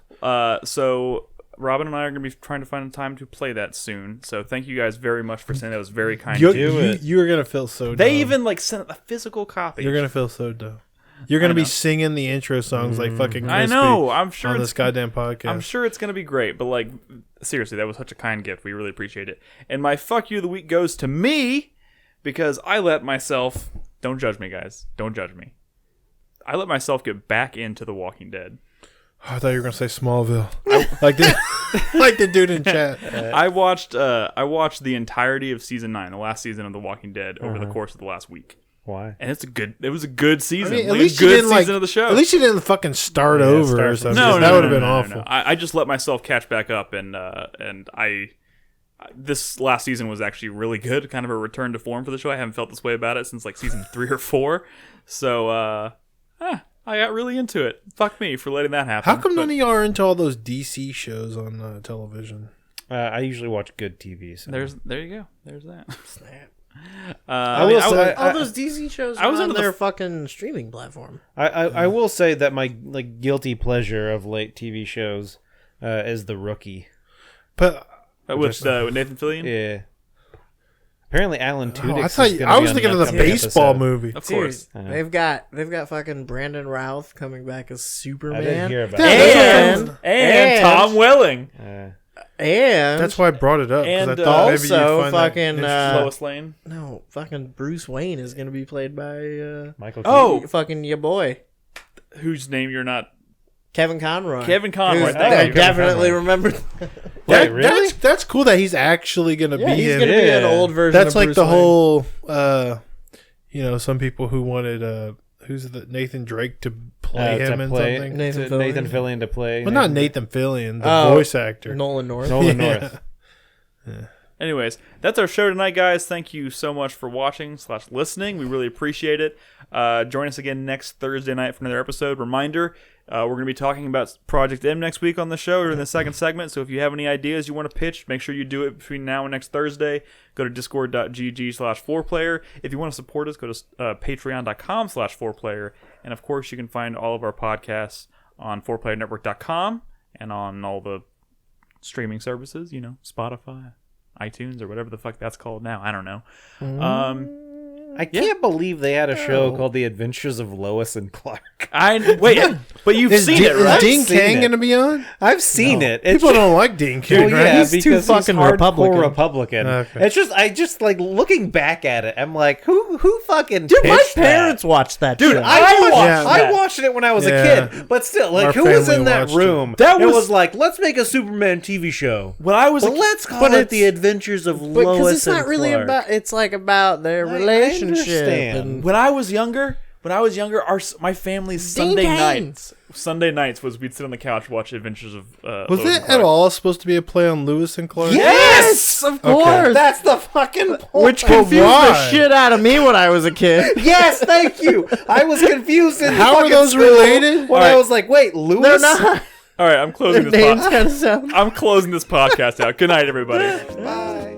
So Robin and I are going to be trying to find time to play that soon. So thank you guys very much for saying that. Was very kind of you. You're going to feel so dumb. They even like sent a physical copy. You're going to feel so dumb. You're going to be singing the intro songs like fucking Crispy. I know. I'm sure on this goddamn podcast. I'm sure it's going to be great. But like, seriously, that was such a kind gift. We really appreciate it. And my fuck you of the week goes to me because I let myself... Don't judge me, guys. Don't judge me. I let myself get back into The Walking Dead. I thought you were gonna say Smallville, like the dude in chat. I watched the entirety of season 9, the last season of The Walking Dead, over the course of the last week. Why? And it was a good season. I mean, Like, at least a you good didn't season of the show. At least you didn't fucking start over or something. No, that would have been no, awful. no. I just let myself catch back up, and this last season was actually really good, kind of a return to form for the show. I haven't felt this way about it since like season 3 or 4. So I got really into it. Fuck me for letting that happen. How come none of y'all are into all those DC shows on television? I usually watch good TV. So. There you go. There's that. Snap. I will say All those DC shows I was are on into their fucking streaming platform. I will say that my like guilty pleasure of late TV shows is The Rookie. But with Nathan Fillion. Yeah. Apparently, Alan Tudyk. I was thinking of the baseball movie. Of course. They've got fucking Brandon Routh coming back as Superman. I didn't hear about Yeah, it. And Tom Welling. And That's why I brought it up. 'Cause I And, thought maybe you'd also find that fucking interesting. Lois Lane. no, fucking Bruce Wayne is gonna be played by Michael. Oh, fucking your boy whose name you're not. Kevin Conroy. Kevin Conroy. Who's- Thank I you. definitely remember. Wait, really? That's cool that he's actually gonna Yeah, be he's in. gonna be an Yeah. old version. That's of like Bruce the Wayne. whole, some people who wanted who's the Nathan Drake to play him in something. Nathan Nathan Fillion. Fillion to play. Well, not Nathan Fillion, the Oh, voice actor. Nolan North. Nolan Yeah. North. Anyways, that's our show tonight, guys. Thank you so much for watching / listening. We really appreciate it. Join us again next Thursday night for another episode. Reminder, we're going to be talking about Project M next week on the show or in the second segment. So if you have any ideas you want to pitch, make sure you do it between now and next Thursday. Go to discord.gg/4player. If you want to support us, go to patreon.com/4player. And of course, you can find all of our podcasts on 4playernetwork.com and on all the streaming services, Spotify, iTunes, or whatever the fuck that's called now. I don't know. I can't believe they had a show called The Adventures of Lois and Clark. But you've seen it, Is right? Dean I've seen Cain it. going to be on? I've seen it. It's People don't like Dean Cain, Well, right? yeah, He's too because fucking he's hardcore Republican. Republican. Okay. It's just, I just like looking back at it. I'm like, who fucking Dude, my pitched that? parents watched that. Dude, show. I watched it when I was Yeah. a kid, but still, like, Our who was in family that watched it. room? That it was- was like, let's make a Superman TV show. When I was Well, let's call but it it's- The Adventures of because Lois it's not and really Clark. about. It's like about their I relationship. understand. And when I was younger, my family's Dean Sunday Cain. nights was we'd sit on the couch watch Adventures of. Was Lois it and at Clark. all supposed to be a play on Lewis and Clark? yes, of course. That's the fucking point. Which But confused the why? shit out of me when I was a kid. Yes, thank you. I was confused. In How are fucking those school related? When Alright. I was like, wait, Lewis? They're not. All right, I'm closing Their this. names kind of sound. I'm closing this podcast out. Good night, everybody. Bye.